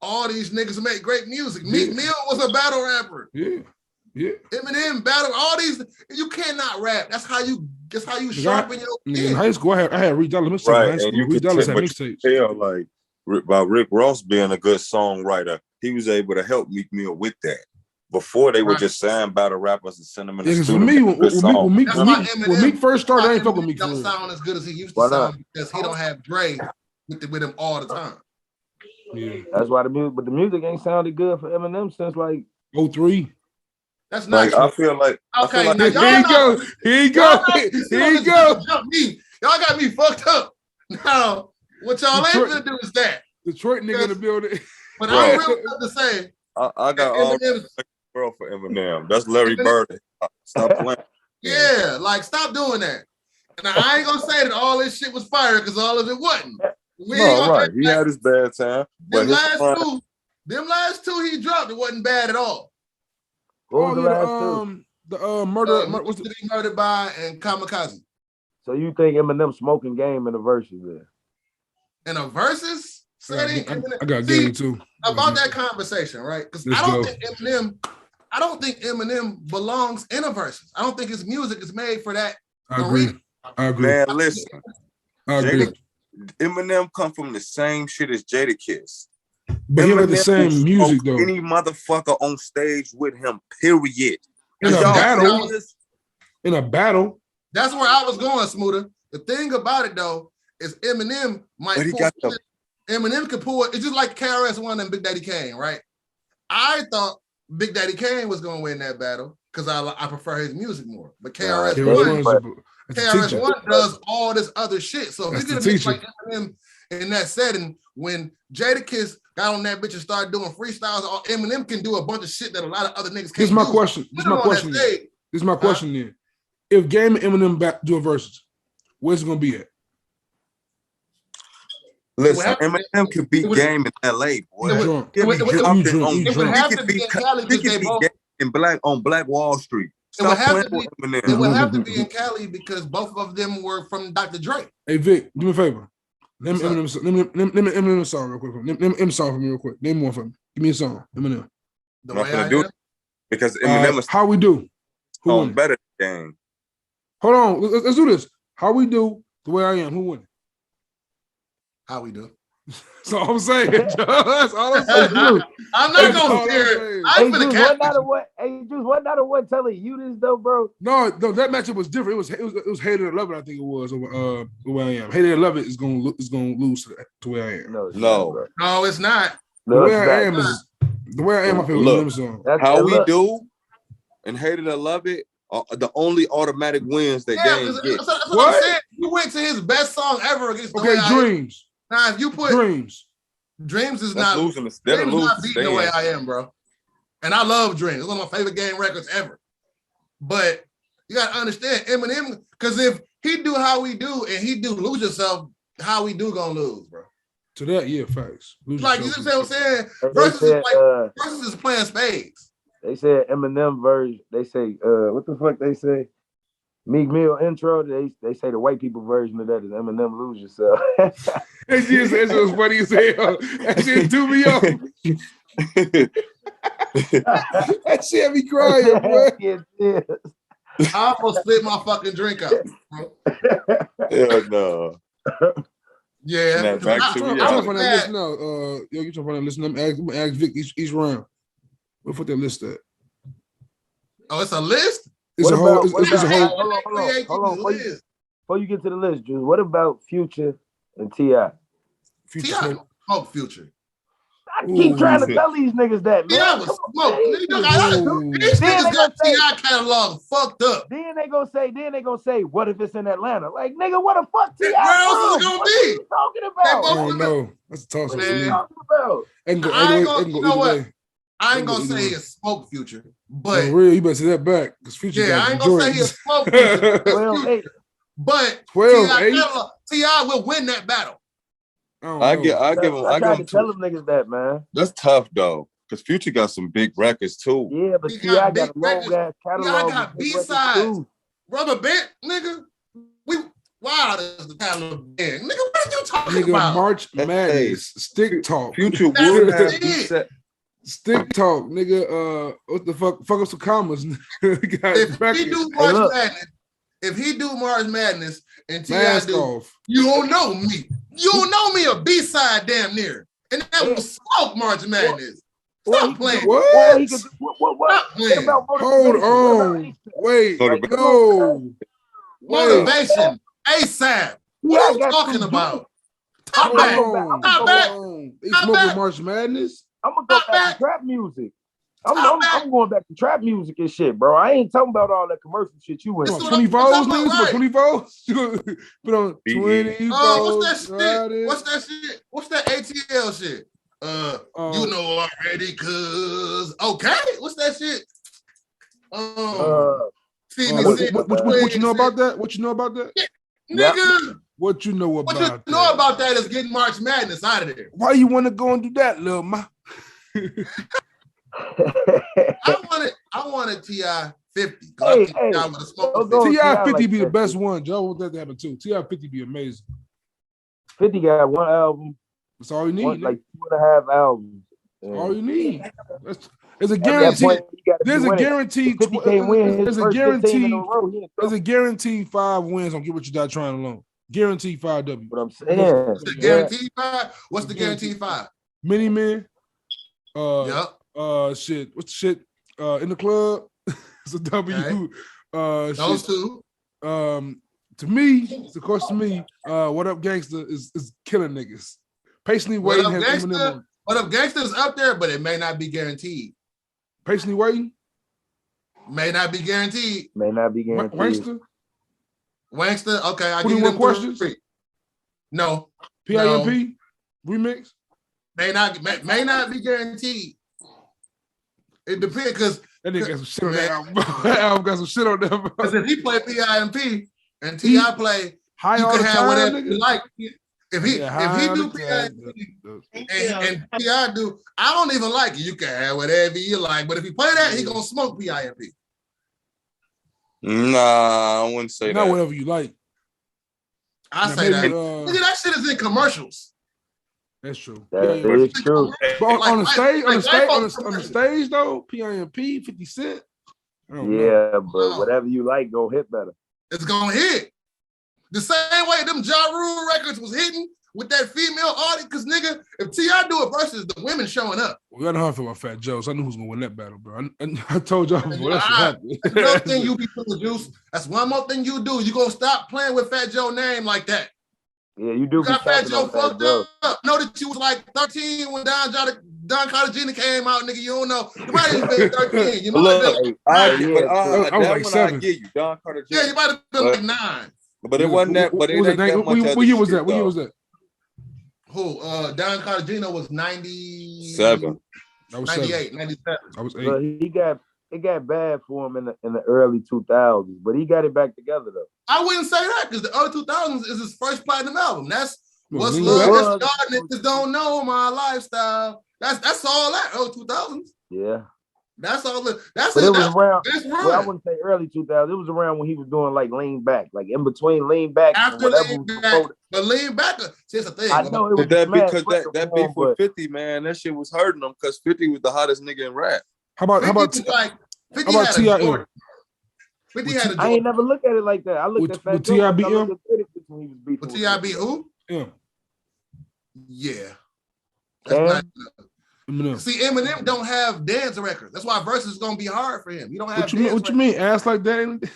All these niggas make great music. Meek Mill was a battle rapper. Yeah. Eminem battle. All these. You cannot rap. That's how you sharpen your pen. In high school, I had Reed Dallas mixtapes. Right, In high school, and you Reed could Dallas had mixtapes. tell like by Rick Ross being a good songwriter, he was able to help Meek Mill with that. Before they would just sign battle rappers and send them in the studio. For me, when Meek first started, I ain't fucking Meek. Don't sound as good as he used to sound because he don't have Dre with him all the time. Yeah, that's why the music ain't sounded good for Eminem since like 03. That's not true. I feel like okay. Here you go. Y'all got me fucked up. Now, what y'all ain't gonna do is that Detroit nigga in the building. But I really have to say, I got all the world for Eminem. That's Larry Bird. Stop playing. Yeah, like stop doing that. And I ain't gonna say that all this shit was fire because all of it wasn't. He had his bad time. Them last two he dropped, it wasn't bad at all. What was the last two? Murder. What's the Be Murdered By and Kamikaze. So you think Eminem smoking game in the verses there? In a verses setting? I got game too. About that conversation, right? Because I don't think Eminem belongs in a verses. I don't think his music is made for that. I agree. Man, listen. I agree. Eminem come from the same shit as Jadakiss. But he had the same music though. Any motherfucker on stage with him, period. In a battle. That's where I was going, Smooda. The thing about it though is Eminem Eminem could pull it. It's just like KRS-One and Big Daddy Kane, right? I thought Big Daddy Kane was going to win that battle because I prefer his music more. But KRS-One does all this other shit. So if you're going to like Eminem in that setting, when Jadakiss got on that bitch and started doing freestyles, Eminem can do a bunch of shit that a lot of other niggas can't do. This is my question then. If Game and Eminem do a versus, where's it going to be at? Listen, Eminem could beat Game in LA, boy. He could be in Black Wall Street. It would have to be in Cali because both of them were from Dr. Dre. Hey Vic, do me a favor. Name Eminem a song real quick. Name a song for me real quick. Name one for me. Give me a song. Eminem. The way I do it because Eminem is How We Do. Who won? Better game. Hold on. Let's do this. How We Do. The Way I Am. Who won? How We Do. That's all I'm saying. That's all I'm saying. I'm not gonna hear it. I'm gonna catch what not a what telling you this though, bro. No, that matchup was different. It was Hated or Love It, I think it was over The Way I Am. Hated or Love It is gonna lose to The Way I Am. No, it's not. The Way I Am is The Way I Am. I feel Eminem song. How We Do and Hated or Love It are the only automatic wins that game gets. That's what I'm saying. You went to his best song ever against Dreams. Now, if you put Dreams is not losing. Dreams is not beating The Way I Am, bro. And I love Dreams. It's one of my favorite game records ever. But you gotta understand Eminem, because if he do How We Do and he do Lose Yourself, How We Do gonna lose, bro. To that, yeah, facts. Like you see what I'm saying? Versus is playing spades. They said Eminem version. They say what the fuck they say? Meek Mill intro, they say the white people version of that is Eminem Lose Yourself. That shit was funny as hell. That shit threw me off. That shit had me crying, boy. I almost spit my fucking drink out. Hell no. Yeah. I'm trying to find that list now. You trying to find that list? I'm gonna ask Vic each round. Where put that list at? Oh, it's a list? It's a whole. Hold on. Before you get to the list, Drew, what about Future and T.I.? T.I. smoke Future. I keep trying to tell these niggas that, man. T.I. was smoke. These niggas got T.I. catalog fucked up. Then they gonna say, what if it's in Atlanta? Like, nigga, what the fuck T.I. Where else is it gonna be? What are you talking about? I don't know. That's a toss-up. What are you talking about? You know what? I ain't gonna say it's smoke Future, but real, you better say that back because Future. Yeah, I ain't gonna say it's smoke Future. But T.I. will win that battle. I give him. I try to tell them niggas that, man. That's tough though, because Future got some big records too. Yeah, but T.I. got a long ass catalog. T.I. got B-sides. Rubber Band, nigga. Wild is the catalog band. Nigga, what are you you talking about? March Madness, stick talk. Future would have set. Stick talk, nigga. What the fuck? Fuck up some commas. If he do March Madness and T.I. do, off. You don't know me. You don't know me a B-side damn near. And that was Smoke March Madness. Stop playing. What? Stop playing. Hold on. Wait. No. Motivation. ASAP. What are you talking about? Top back. Top back. They smoking March Madness? I'm gonna go back to trap music. I'm going back to trap music and shit, bro. I ain't talking about all that commercial shit you went. 20 volts, niggas. 20 volts. Put on 20 volts. What's that shit? What's that ATL shit? You know already, cause okay. What's that shit? What you know about that? What you know about that? Nigga. What you know about that? What you know about that is getting March Madness out of there. Why you want to go and do that, Lil Ma? I wanted T.I. 50. T.I. 50 be the best one. Joe want that to happen too. T.I. 50 be amazing. 50 got one album. That's all you need. Like 2.5 albums. All you need. There's a guarantee. There's a guaranteed. There's a guaranteed. There's a guaranteed 5 wins on Get What You Got Trying Alone. Guaranteed 5 W. What I'm saying. What's the guaranteed 5? What's the guaranteed 5? Mini Man. Yep. Shit. What's the shit? In the club. It's a W. Okay. Those two. To me, of course, to me, What Up Gangsta is killing niggas. Patiently Waiting has Eminem. What Up Gangsta's up there, but it may not be guaranteed. Patiently Waiting? May not be guaranteed. May not be guaranteed. Wankster? Okay, I give you them questions. 3. No. PIMP remix? May not be guaranteed. It depends because that nigga got some shit on that album. That album got some shit on that. Because if he play PIMP and T.I. play, high you all can the have time, whatever nigga. you like. If he do PIMP and T.I. do, I don't even like it. You can have whatever you like, but if he play that, he gonna smoke PIMP. Nah, I wouldn't say that. Not whatever you like. I say that. Nigga, that shit is in commercials. That's true. That is true. But on the stage though, PIMP, 50 Cent. Yeah, but whatever you like, go hit better. It's gonna hit. The same way them Ja Rule records was hitting with that female audience, because nigga, if T.I. do it versus the women showing up. We got a hard for my Fat Joe, so I knew who was gonna win that battle, bro. I told y'all before. That's what happened. That's another thing you be doing, Juice. That's one more thing you do. You gonna stop playing with Fat Joe name like that. Yeah, you do. You got Fat Joe fucked up. Know that you was like 13 when Don Cartagena came out, nigga. You don't know. You might have been 13. You might have been. I was like 7. I get you, Don Cartagena. Yeah, you might have been like 9. But it wasn't that. But it ain't that much. What year was that? What year was that? Who? Don Cartagena was 97. I was 98, 97. I was 8. But it got bad for him in the early 2000s, but he got it back together though. I wouldn't say that because the early 2000s is his first platinum album. That's What's Love. That's God niggas don't know my lifestyle. That's all that early 2000s. Yeah. That's all. That's but it. It was around. Well, I wouldn't say early 2000s. It was around when he was doing like Lean Back, like in between Lean Back. After Lean Back, but Lean Back. Here's the thing. I know it was that beef with 50, man, that shit was hurting him because 50 was the hottest nigga in rap. How about T.I.? 50 had a I ain't never looked at it like that. I looked at Fat Joe. T.I. beat him? Would T.I. beat who? Yeah. Yeah. That's not, see, Eminem don't have dance records. That's why verses is gonna be hard for him. You don't have. What you mean? Ass like that? Nobody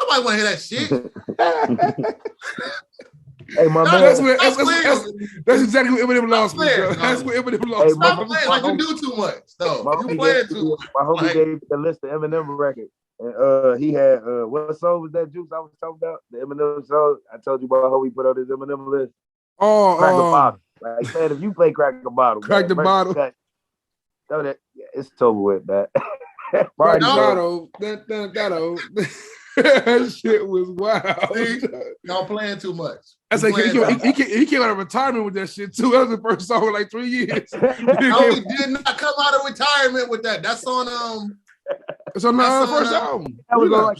want to hear that shit. Hey, my man. That's exactly what Eminem lost me. That's what Eminem lost me. Stop playing like you do too much. So you playing too much. My homie gave me the list of Eminem records. And he had what song was that, Juice, I was talking about? The Eminem song. I told you about how he put on his Eminem list. Crack a bottle. Like, man, if you play Crack the Bottle, Crack the Bottle. It's over with, man. Crack the Bottle. That shit was wild. See, y'all playing too much. That's like he came out of retirement with that shit too. That was the first song in like 3 years. No, he did not come out of retirement with that. That's on It's on the first album. That was on like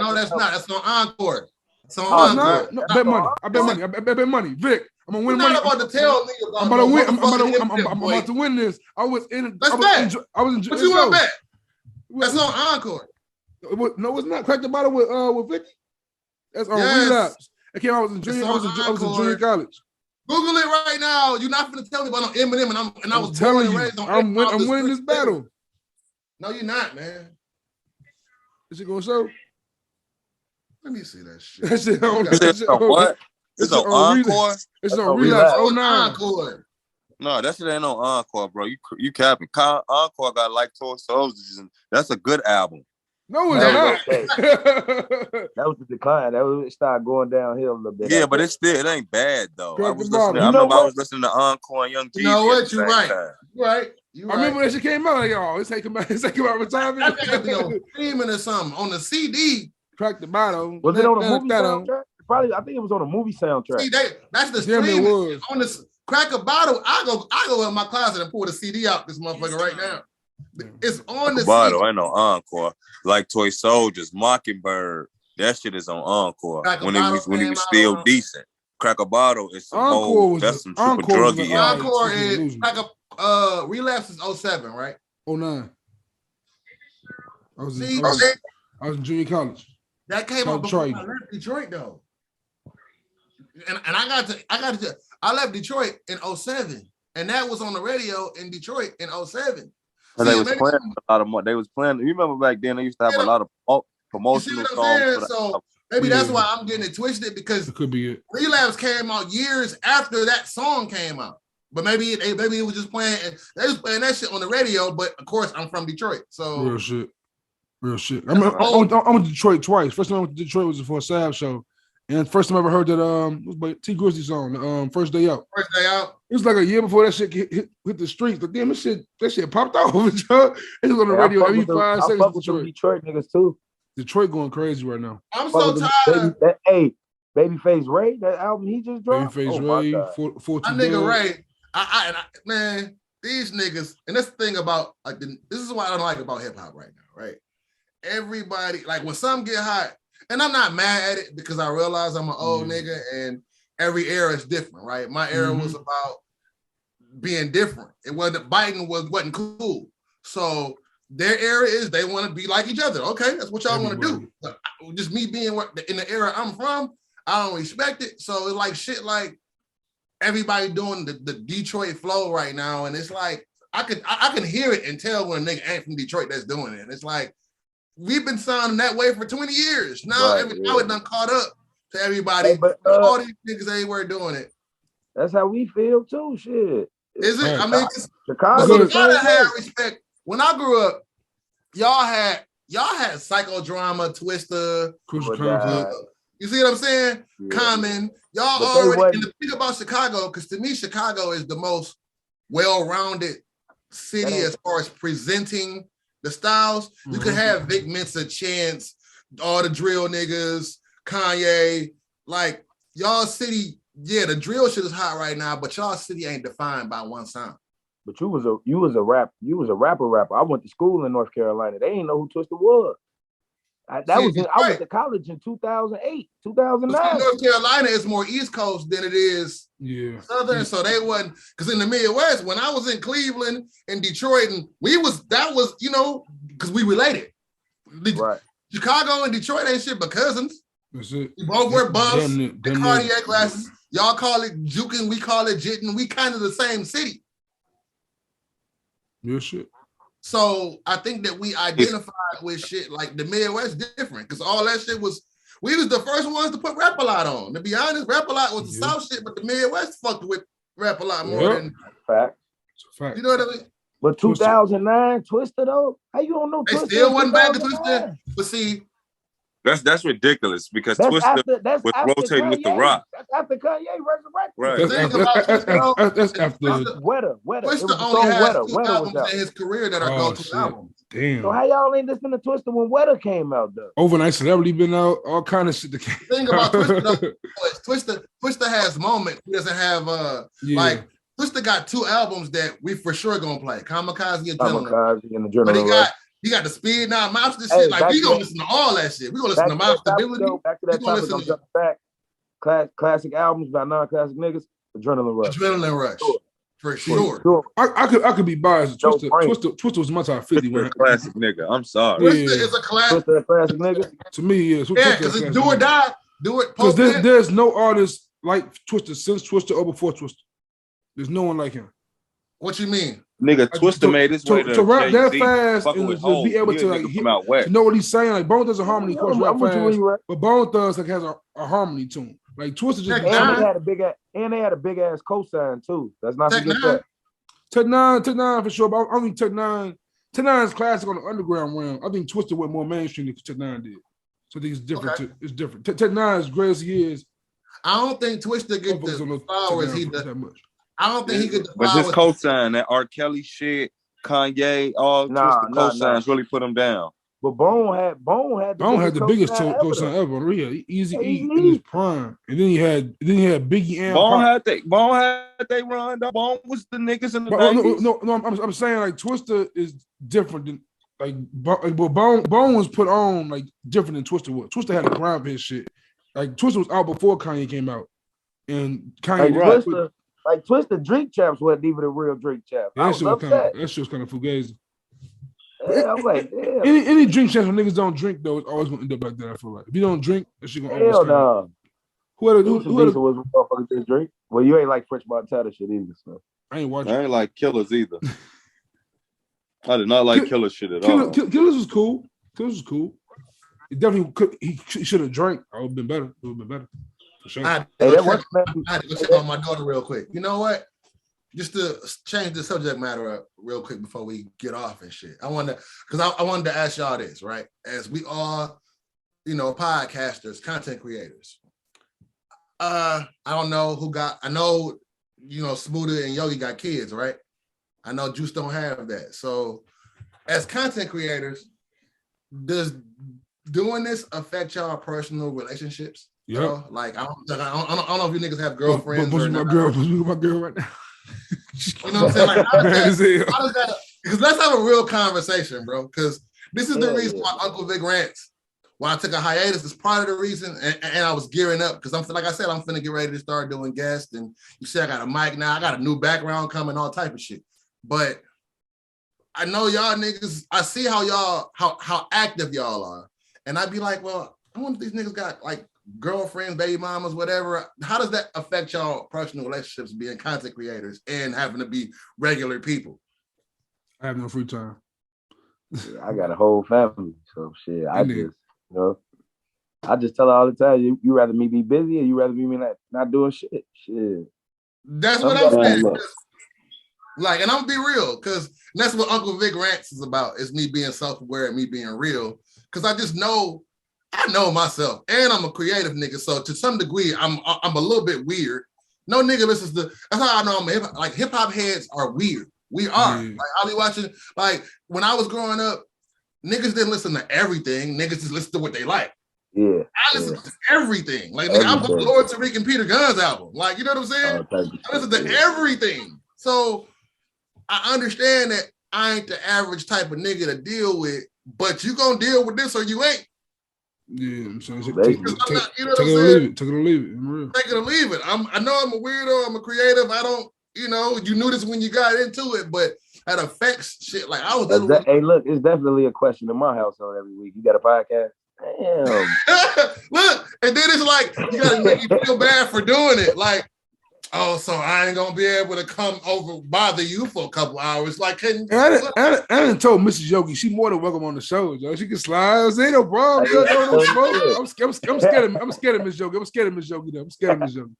no, that's not. That's on Encore. So Oh, no, I bet money. I bet money. Vic, I'm gonna win money. I'm about to tell niggas about I'm about to win this. I was in. Let's bet. I was enjoying. What you want to bet? That's on Encore. No, it's not. Crack the Bottle with Vicky. That's on Relapse. It came out. I was in junior college. Google it right now. You're not gonna tell me about no Eminem, and I was telling you, I'm winning this battle. No, you're not, man. Is it gonna show? Let me see that shit. It's on what? It's on Encore. It's on Relapse. Oh, no. Encore. No, that shit ain't on Encore, bro. You capping. Encore got like Toy Soldiers, and that's a good album. No, it's not. That was the decline. It started going downhill a little bit. Yeah, but it ain't bad though. I was listening to Encore and Young Jeezy. You know what? You're right. Right. I remember that shit came out. Like, oh, it's taking about retirement. I think it's on streaming or something on the CD. Crack the Bottle. Was it on a movie soundtrack? Probably. I think it was on a movie soundtrack. See, that's the streaming. On this Crack a Bottle, I go in my closet and pull the CD out. This motherfucker right now. It's on the Bottle. I know Encore. Like Toy Soldiers, Mockingbird. That shit is on Encore. When he was still decent. Crack a Bottle is some old. That's some super druggy. Encore is Relapse is 07, right? 09. I was in junior college. That came out before I left Detroit though. And I left Detroit in 07. And that was on the radio in Detroit in 07. They was playing a lot of money. They was playing. You remember back then they used to have a lot of promotional songs. So maybe that's why I'm getting it twisted, because it could be it. Relapse came out years after that song came out. But maybe it was just playing. They was playing that shit on the radio. But of course, I'm from Detroit, so real shit. I went to Detroit twice. First time I went to Detroit was for a Sav show, and first time I ever heard that T Grizzly song, First Day Out. First Day Out. It was like a year before that shit hit the streets. But damn, that shit popped off. It was on the radio every 5 seconds. I fuck with some Detroit niggas too. Detroit going crazy right now. I'm so tired. Babyface Ray, that album he just dropped. Babyface Ray, 14 My nigga Ray. Man, these niggas, and that's the thing about this is what I don't like about hip hop right now, right? Everybody, like when some get hot, and I'm not mad at it because I realize I'm an old nigga and every era is different, right? My era was about being different. It wasn't wasn't cool. So their era is they want to be like each other. Okay, that's what y'all want to do. But just me being in the era I'm from, I don't respect it. So it's like shit like everybody doing the Detroit flow right now, and it's like I can hear it and tell when a nigga ain't from Detroit that's doing it. And it's like we've been sounding that way for 20 years. Now now it done caught up to everybody. But all these niggas everywhere doing it. That's how we feel too. Shit. Is it? I mean, Chicago. You gotta have respect. When I grew up, y'all had Psychodrama, Twister, you see what I'm saying? Yeah. Common. Y'all already, and the thing about Chicago, because to me, Chicago is the most well-rounded city as far as presenting the styles. You could have Vick, Mensa, Chance, all the drill niggas, Kanye, like y'all city, the drill shit is hot right now, but y'all city ain't defined by one sound. But you was a rapper. I went to school in North Carolina. They ain't know who Twister was. I went to college in 2008, 2009. North Carolina is more East Coast than it is Southern. So they wasn't, because in the Midwest, when I was in Cleveland and Detroit, and because we related. Right. Chicago and Detroit ain't shit but cousins. That's it. We both wear buffs and cardiac glasses. Y'all call it juking, we call it jitting. We kind of the same city. Real shit. So I think that we identified with shit like the Midwest different, because all that shit we was the first ones to put Rap-A-Lot on. To be honest, Rap-A-Lot was the South shit, but the Midwest fucked with Rap-A-Lot more than fact. You know what I mean? But 2009 Twister though, how you don't know? They still wasn't back to Twister. But see, that's ridiculous because Twister was rotating with The Rock. That's after Kanye resurrected. Right. That's after Wetter. Twister only has two albums in his career that are go-to albums. Damn. So how y'all ain't listening to Twister when Wetter came out though? Overnight Celebrity been out, all kind of shit. The thing about Twister though, Twister has moments. He doesn't have like Twister got two albums that we for sure gonna play. Kamikaze and Adrenaline. But He got the speed now, mobster shit. Like we gonna listen to all that shit. We gonna listen to Mob Stability. Back to that topic, I'm jumping back. Classic albums by non-classic niggas. Adrenaline Rush. Adrenaline Rush. For sure. I could be biased. Twister was my top 50. Twister classic nigga. I'm sorry. Twister is a classic. Twister a classic nigga. To me, yeah. Yeah, because it's do or die. Do it. Because there's no artist like Twister since Twister or before Twister. There's no one like him. What you mean? Nigga, Twister made his way to rap that fast and to be able to like to know what he's saying. Like Bone does a harmony course rap fast, but Bone Thugs like has a harmony tune. Like Twister just and they had a big ass cosign too. That's not Tech forget that. Tech Nine for sure. But I think Tech Nine is classic on the underground realm. I think Twister went more mainstream than Tech Nine did. So I think it's different. Okay. It's different. Tech Nine, as great as he is, I don't think Twister gets the flowers he does. I don't think he could. But just cosign that R. Kelly shit, Kanye, all Twister cosigns really put him down. But Bone had the biggest cosign ever. Real Easy E in his prime, and then he had Biggie and Bone had they run. Bone was the niggas in the 90s. No, I'm saying like Twister is different than like Bone was put on like different than Twister was. Twister had a grind his shit. Like Twister was out before Kanye came out, and Kanye Twister Drink Champs wasn't even a real Drink Champ. That shit was kind of fugazi. Yeah, I'm like, damn. Any drink champs when niggas don't drink though, it's always gonna end up like that. I feel like if you don't drink, that shit gonna always no. Who was motherfuckers didn't drink? Well, you ain't like French Montana shit either, so I ain't watching. I ain't like Killers either. I did not like Killers shit at all. Killers was cool. He definitely could. He should have drank. I would have been better. It would have been better. For sure. I had to go check on my daughter real quick. You know what? Just to change the subject matter up real quick before we get off and shit. I wanted to ask y'all this, right? As we are, podcasters, content creators. I don't know I know, Smooda and Yogi got kids, right? I know Juice don't have that. So as content creators, does doing this affect y'all personal relationships? Yeah. Like I don't know if you niggas have girlfriends. My girl right now. You know what I'm saying? Like, because let's have a real conversation, bro. Because this is the reason why Uncle Vick rants. Why I took a hiatus is part of the reason, and I was gearing up because I'm finna get ready to start doing guests. And you see, I got a mic now. I got a new background coming, all type of shit. But I know y'all niggas. I see how active y'all are, and I'd be like, well, I wonder if these niggas got like girlfriends, baby mamas, whatever. How does that affect y'all personal relationships being content creators and having to be regular people? I have no free time. I got a whole family, so shit. I just tell her all the time, you rather me be busy or you rather me not doing shit. Shit. That's what I'm saying. Like, and I'm gonna be real, because that's what Uncle Vick rants is about, is me being self-aware and me being real. Because I know myself, and I'm a creative nigga. So to some degree, I'm a little bit weird. No nigga listens to. That's how I know I'm hip hop heads are weird. We are. Like I'll be watching. Like when I was growing up, niggas didn't listen to everything. Niggas just listen to what they like. Yeah. I listen to everything. Like nigga, I bought Lord Tariq and Peter Gunn's album. Like you know what I'm saying? I listen to everything. So I understand that I ain't the average type of nigga to deal with, but you gonna deal with this or you ain't. Yeah, I'm saying take it or leave it. Take it or leave it. I know I'm a weirdo. I'm a creative. I don't, you knew this when you got into it, but that affects shit. Like I was. Hey, look, it's definitely a question in my household every week. You got a podcast? Damn. Look, and then it's like you gotta make you feel bad for doing it. Like, oh, so I ain't gonna be able to come over bother you for a couple hours. Like, I done told Mrs. Yogi she more than welcome on the show, Joe. She can slide. Ain't no problem. No smoke. I'm scared of Miss Yogi. I'm scared of Miss Yogi though. I'm scared of Miss Yogi.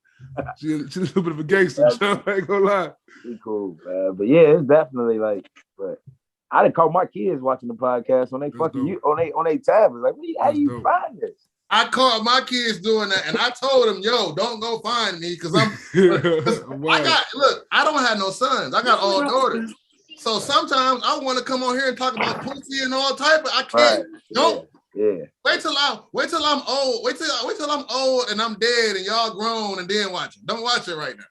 She's a little bit of a gangster. So I ain't gonna lie. She cool, man. But yeah, it's definitely like. But I done caught my kids watching the podcast on they fucking you on they tablets. Like, how do you find this? I caught my kids doing that, and I told them, "Yo, don't go find me because I'm." Wow. I don't have no sons. I got all daughters. So sometimes I want to come on here and talk about pussy and all type, but I can't. Right. Don't. Yeah. Wait till I'm old. Wait till I'm old and I'm dead and y'all grown and then watch it. Don't watch it right now.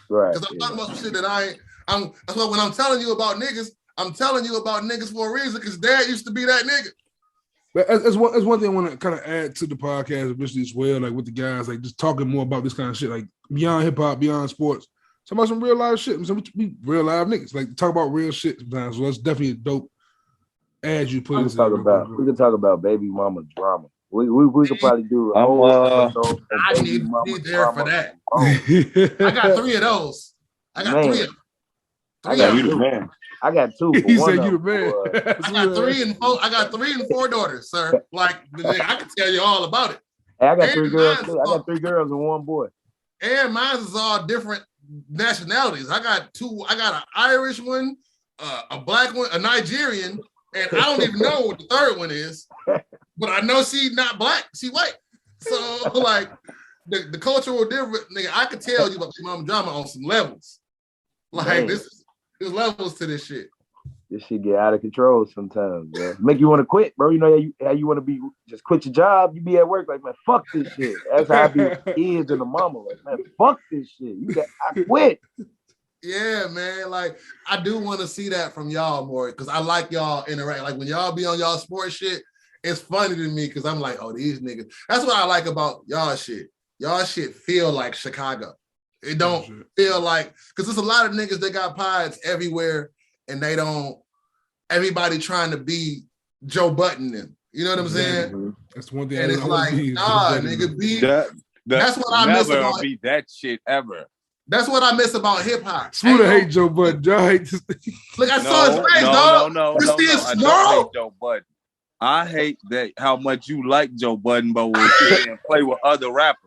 Right. Because I'm talking about some shit that that's why when I'm telling you about niggas, I'm telling you about niggas for a reason because dad used to be that nigga. But as one thing I want to kind of add to the podcast eventually as well, like with the guys, like just talking more about this kind of shit, like beyond hip hop, beyond sports, talk about some real life shit. So we real live niggas, like talk about real shit sometimes. So that's definitely a dope ad you put into we can talk about baby mama drama. We could probably do a whole episode. I need there for that. I got 3 of those. I got 3 of them. I got 2. He said you the man. I got 3 and 4. I got 3 and 4 daughters, sir. Like I can tell you all about it. Hey, I got 3 girls too. I got 3 girls and 1 boy. And mine is all different nationalities. I got 2. I got an Irish one, a black one, a Nigerian, and I don't even know what the third one is. But I know she not black. She white. So like the cultural difference, nigga. I could tell you about mama drama on some levels. Like there's levels to this shit. This shit get out of control sometimes, bro. Make you want to quit, bro. You know how you want to be, just quit your job. You be at work like, man, fuck this shit. That's how I be with kids and the mama. Like, man, fuck this shit. I quit. Yeah, man. Like, I do want to see that from y'all more because I like y'all interact. Like, when y'all be on y'all sports shit, it's funny to me because I'm like, oh, these niggas. That's what I like about y'all shit. Y'all shit feel like Chicago. It don't feel like, because there's a lot of niggas that got pods everywhere and they don't, everybody trying to be Joe Budden them. You know what I'm saying? That's one thing. And it's like, nah, nigga, that's what I miss about be that shit ever. That's what I miss about hip hop. Smooda hate Joe Budden. Look, I saw his face, dog. No. I don't hate Joe Budden. I hate that how much you like Joe Budden, but when you play with other rappers.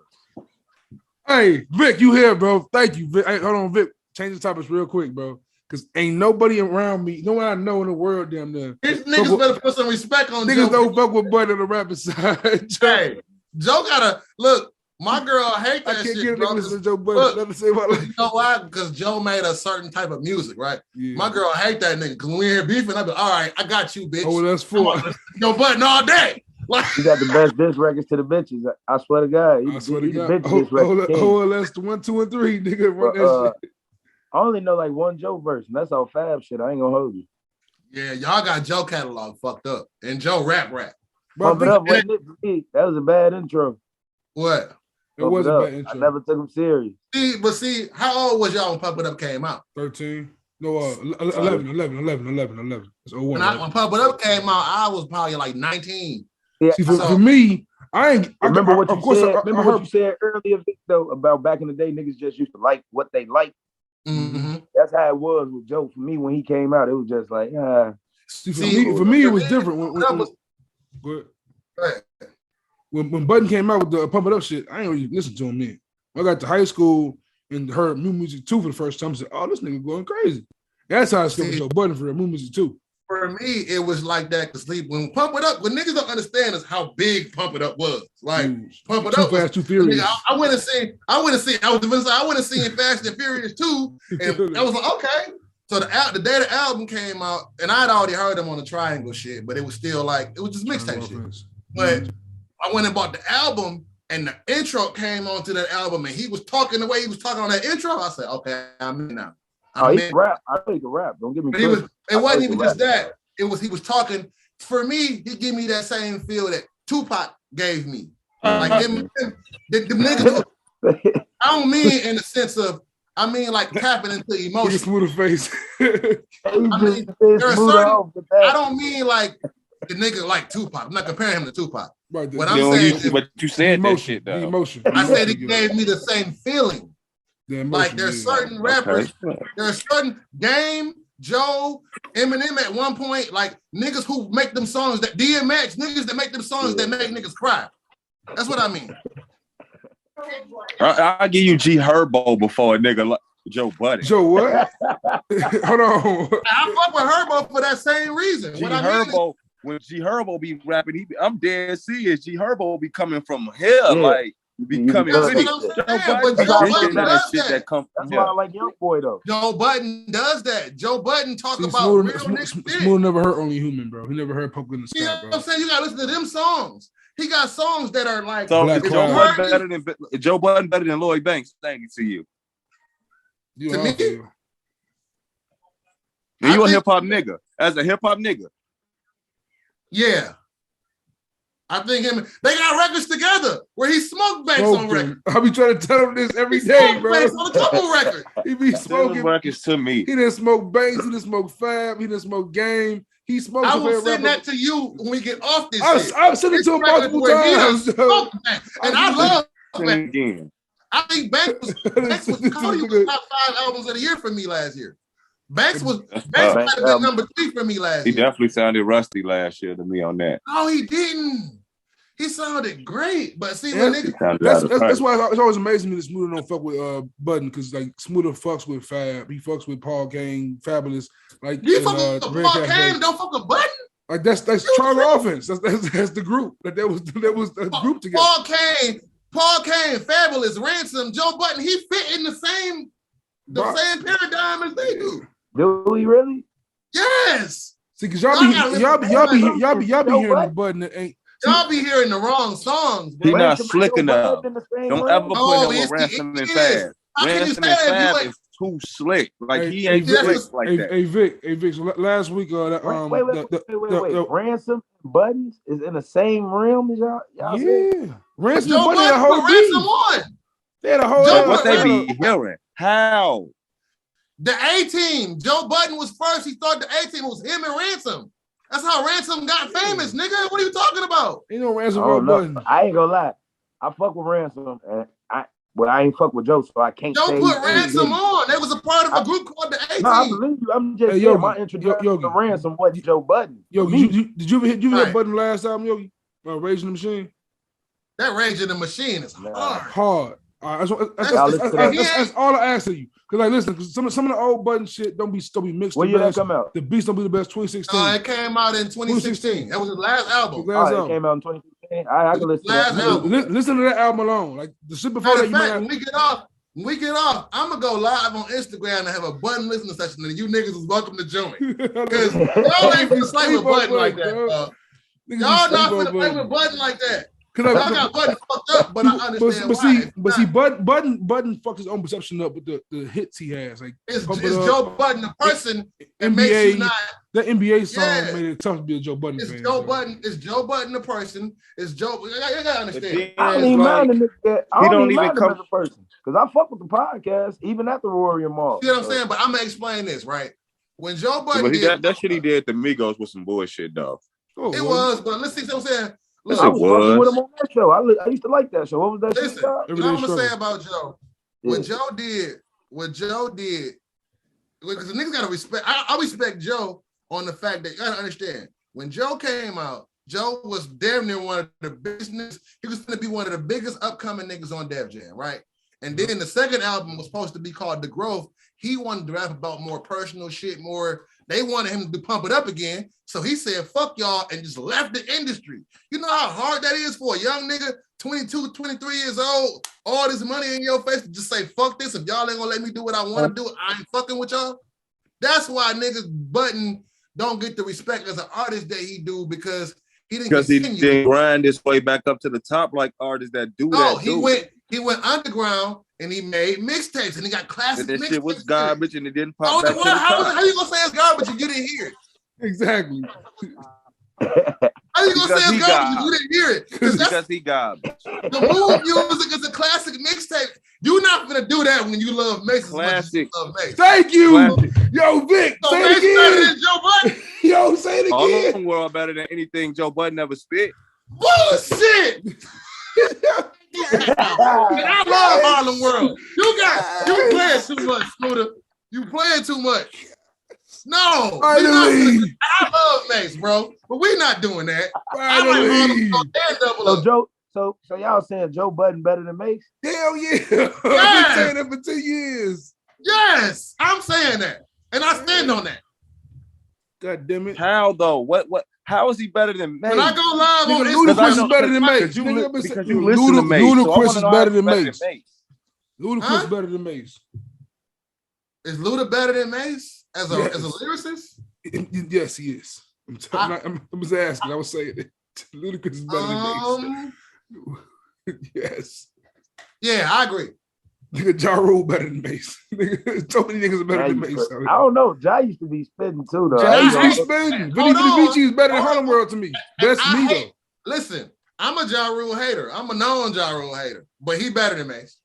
Hey, Vick, you here, bro? Thank you, Vick. Hey, hold on, Vick. Change the topics real quick, bro. Because ain't nobody around me, no one I know in the world, damn near. These niggas better put some respect on niggas Joe. Don't fuck with Budden on the rapper side. Hey, Joe gotta look. My girl hate that shit. I can't get a nigga listen to Joe Budden. Let me say what. You know why? Because Joe made a certain type of music, right? Yeah. My girl hate that nigga. Because when we hear beefing, I be all right, I got you, bitch. Oh, that's full. Joe Budden all day. Like, you got the best diss records to the bitches. I swear to God. I swear to God. Oh, that's the 1, 2, and 3, nigga. Run that shit. I only know like one Joe verse, and that's all Fab shit. I ain't gonna hold you. Yeah, y'all got Joe catalog fucked up, and Joe rap. Pump it up, wasn't it for me? That was a bad intro. What? It was a bad intro. I never took him serious. See, how old was y'all when Pump It Up came out? 13. No, 11. It's 01. When Pump It Up came out, I was probably like 19. Yeah. See, for me, I remember what you said earlier, Vic, though, about back in the day, niggas just used to like what they like. Mm-hmm. That's how it was with Joe. For me, when he came out, it was just like, for me, it was different. When Budden came out with the Pump It Up shit, I ain't really listen to him then. I got to high school and heard new music too for the first time. I said, oh, this nigga going crazy. That's how I started with Joe Budden for new music too. For me, it was like that to sleep. When Pump It Up, what niggas don't understand is how big Pump It Up was. Like Pump It Up, Fast, Too Furious. I went and seen Fast and Furious 2, and I was like, okay. So the day the album came out, and I'd already heard them on the Triangle shit, but it was still like it was just mixtape shit. But I went and bought the album, and the intro came onto that album, and he was talking the way he was talking on that intro. I said, okay, I'm in now. He can rap. I think he can rap. Don't get me wrong. It wasn't even just that. It was he was talking. For me, he gave me that same feel that Tupac gave me. Like them niggas. I don't mean in the sense of. I mean like tapping into emotion. Smooth face. I mean, there are certain. I don't mean like the nigga like Tupac. I'm not comparing him to Tupac. Right, what I'm saying, but you said that shit though. Emotion. I said he gave me the same feeling. Like there's certain rappers, there's certain Game, Joe, Eminem at one point, like niggas who make them songs that DMX, niggas that make them songs that make niggas cry. That's what I mean. I'll give you G Herbo before a nigga like Joe Budden. Joe what? Hold on. I fuck with Herbo for that same reason. G Herbo, when G Herbo be rapping, I'm dead serious. G Herbo be coming from hell, like becoming city. That's why I like Young Boy though. Joe Budden does that. Joe Budden talk about Smooda, real nigga shit. Smooda never heard Only Human, bro. He never heard Poker in the Sky, you know bro. what I'm saying? You gotta listen to them songs. He got songs that are like. So Joe Budden better than Lloyd Banks. Thank you to you. To me, And you a hip hop nigga. As a hip hop nigga. Yeah. I think they got records together where he smoked Banks on record. I be trying to tell him this every day, bro. Banks on a couple records. He be smoking records to me. He didn't smoke Banks, he didn't smoke Fab, he didn't smoke Game. He smoked. I will send that to you when we get off this. I've sent it to him multiple times. And I love Banks. Again. I think Banks was Cody was top 5 albums of the year for me last year. Banks might have been number 3 for me last year. He definitely sounded rusty last year to me on that. No, he didn't. He sounded great, but see, when niggas, that's why it's always amazing me that Smooda don't fuck with Budden, because like Smooda fucks with Fab, he fucks with Paul Kane, Fabulous. Like you fuck with Paul Kane, don't fuck with Budden. Like that's Charlie Offense. That's the group. That was a group together. Paul Kane, Fabulous, Ransom, Joe Budden. He fit in the same paradigm as they do. Do he really? Yes. See, because y'all be hearing the Budden that ain't. Y'all be hearing the wrong songs. He not slick enough. Don't ever put him with Ransom and Fab. Ransom and Fab is too slick. Like he ain't slick like that. Hey Vic. So last week, wait. Ransom and Budden is in the same realm as y'all. Yeah. Ransom and Budden had a whole Ransom won. They had a whole. What they be hearing? How? The A-Team. Joe Budden was first. He thought the A-Team was him and Ransom. That's how Ransom got famous, nigga. What are you talking about? You know Ransom Budden. I ain't gonna lie. I fuck with Ransom, and I ain't fuck with Joe, so I can't. Joe put Ransom on. They was a part of a group called the A-Team. No, I believe you. I'm just saying my introduction to Ransom wasn't Joe Budden. Yogi, did you hear Budden last time, Yogi? Rage in the Machine. That Rage in the Machine is hard. That's all I ask of you. Cause like listen, cause some of the old Budden shit don't be mixed. When did that come out? The Beats don't be the best. 2016. It came out in 2016. That was his last album. It came out in 2016. I can listen to that. Listen to that album alone. Like the shit before that. When we get off, I'm gonna go live on Instagram and have a Budden listening session, and you niggas is welcome to join. Because y'all ain't been slaying with Budden like that. Y'all not finna play with Budden like that. I got Budden fucked up, but I understand why. But see, Budden fucked his own perception up with the hits he has. Like it's Joe Budden, the person that makes you not. That NBA song made it tough to be a Joe Budden fan. It's Joe Budden, the person. It's Joe. You gotta understand. I don't even mind him as a person because I fuck with the podcast even at the Royal Mall. You know what I'm saying? But I'm gonna explain this right. When Joe Budden that shit he did at the Migos was some bullshit, though. It was, but let's see what I'm saying. Look, I was with him on that show. I used to like that show. What was that shit about? I'm gonna say about Joe. What Joe did, because the niggas gotta respect. I respect Joe on the fact that you gotta understand when Joe came out, Joe was damn near one of the business. He was gonna be one of the biggest upcoming niggas on Def Jam, right? And then the second album was supposed to be called The Growth. He wanted to rap about more personal shit, more. They wanted him to pump it up again. So he said, fuck y'all, and just left the industry. You know how hard that is for a young nigga, 22, 23 years old, all this money in your face to just say, fuck this. If y'all ain't gonna let me do what I want to do, I ain't fucking with y'all. That's why niggas Budden don't get the respect as an artist that he do because he didn't grind his way back up to the top like artists that do that. He went underground and he made mixtapes and he got classic mixtapes. That shit was garbage and it didn't pop back to the top. How you gonna say it's garbage and you didn't hear it? Exactly. How you gonna say it's garbage and you didn't hear it? Because he garbage. The Move music is a classic mixtape. You're not gonna do that when you love Mace. Classic. Love Mace. Thank you. Classic. Yo, Vic, so say Mace it again. Better than Joe Budden? Yo, say it again. Harlem World better than anything Joe Budden ever spit. Bullshit. I love Harlem World. You playing too much, Smooda. You playing too much. No, I love Mace, bro, but we're not doing that. I like Harlem World and Double Up. So y'all saying Joe Budden better than Mace? Hell yeah! I've been saying that for 2 years. Yes, I'm saying that, and I stand on that. God damn it! How though? What? How is he better than Mace? When I go live on Ludacris is better than Mace. Because you listen to Mace. Ludacris is better than Mace. Ludacris is better than Mace. Is Luda better than Mace as a lyricist? Yes, he is. I'm just asking. I was saying it. Ludacris is better than Mace. Yes. Yeah, I agree. Nigga, Ja Rule better than Mace. So many niggas are better than Mace. I don't know. Ja used to be spitting too, though. Ja used to be spitting. Vinny Vici is better than Harlem World to me. That's me, though. Listen, I'm a Ja Rule hater. I'm a known Ja Rule hater, but he better than Mace.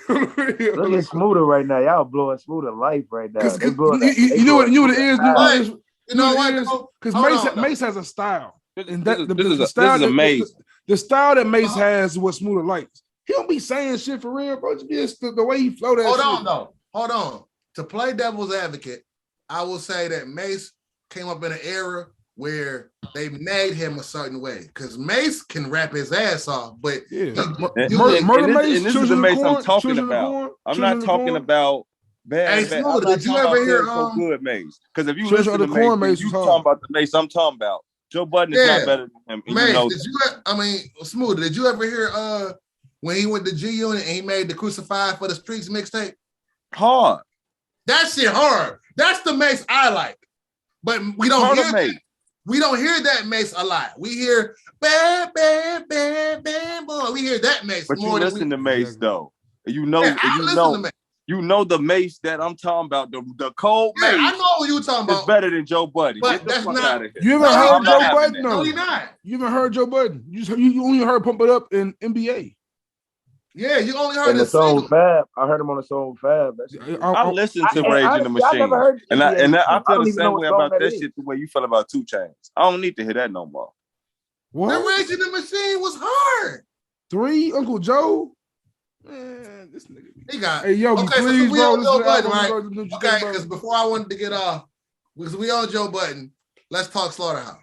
Look at Smooda right now. Y'all blowing Smooda life right now. You know what it is? You know what? Because Mace has a style. And that this is amazing. The style that Mace has is what Smooda likes. He don't be saying shit for real, bro. Just the way he flow that shit. Hold on. To play devil's advocate, I will say that Mace came up in an era where they made him a certain way. Because Mace can rap his ass off, but Murder Mace, this is the Mace I'm talking about. I'm not talking about bad. Hey, Smooda, did you ever hear so good Mace? Because if you listen to Mace, you talking about the Mace I'm talking about. Joe Budden is not better than him. Mace, Smooda, did you ever hear when he went to G Unit and he made the Crucified for the Streets mixtape? Hard. That shit hard. That's the Mace I like. But we don't hear Mace. We don't hear that Mace a lot. We hear bam, bam, bam, bam, boy. We hear that Mace. But more you listen to Mace though. You know, you know the Mace that I'm talking about. The cold Mace. I know what you talking about. It's better than Joe Budden. But that's not. You ever heard Joe Budden? No, he not. You ever heard Joe Budden? You only heard Pump It Up in NBA. Yeah, you only heard the song Fab. I heard him on the song Fab. I listened to Rage in the Machine, and I feel the same way about that shit the way you feel about 2 Chainz. I don't need to hear that no more. What? The Rage in the Machine was hard. 3, Uncle Joe. Man, this nigga. He got. Hey, Yogi, okay, please, so we bro. on Joe Budden, right? Okay, because before I wanted to get off, because we on Joe Budden, let's talk Slaughterhouse.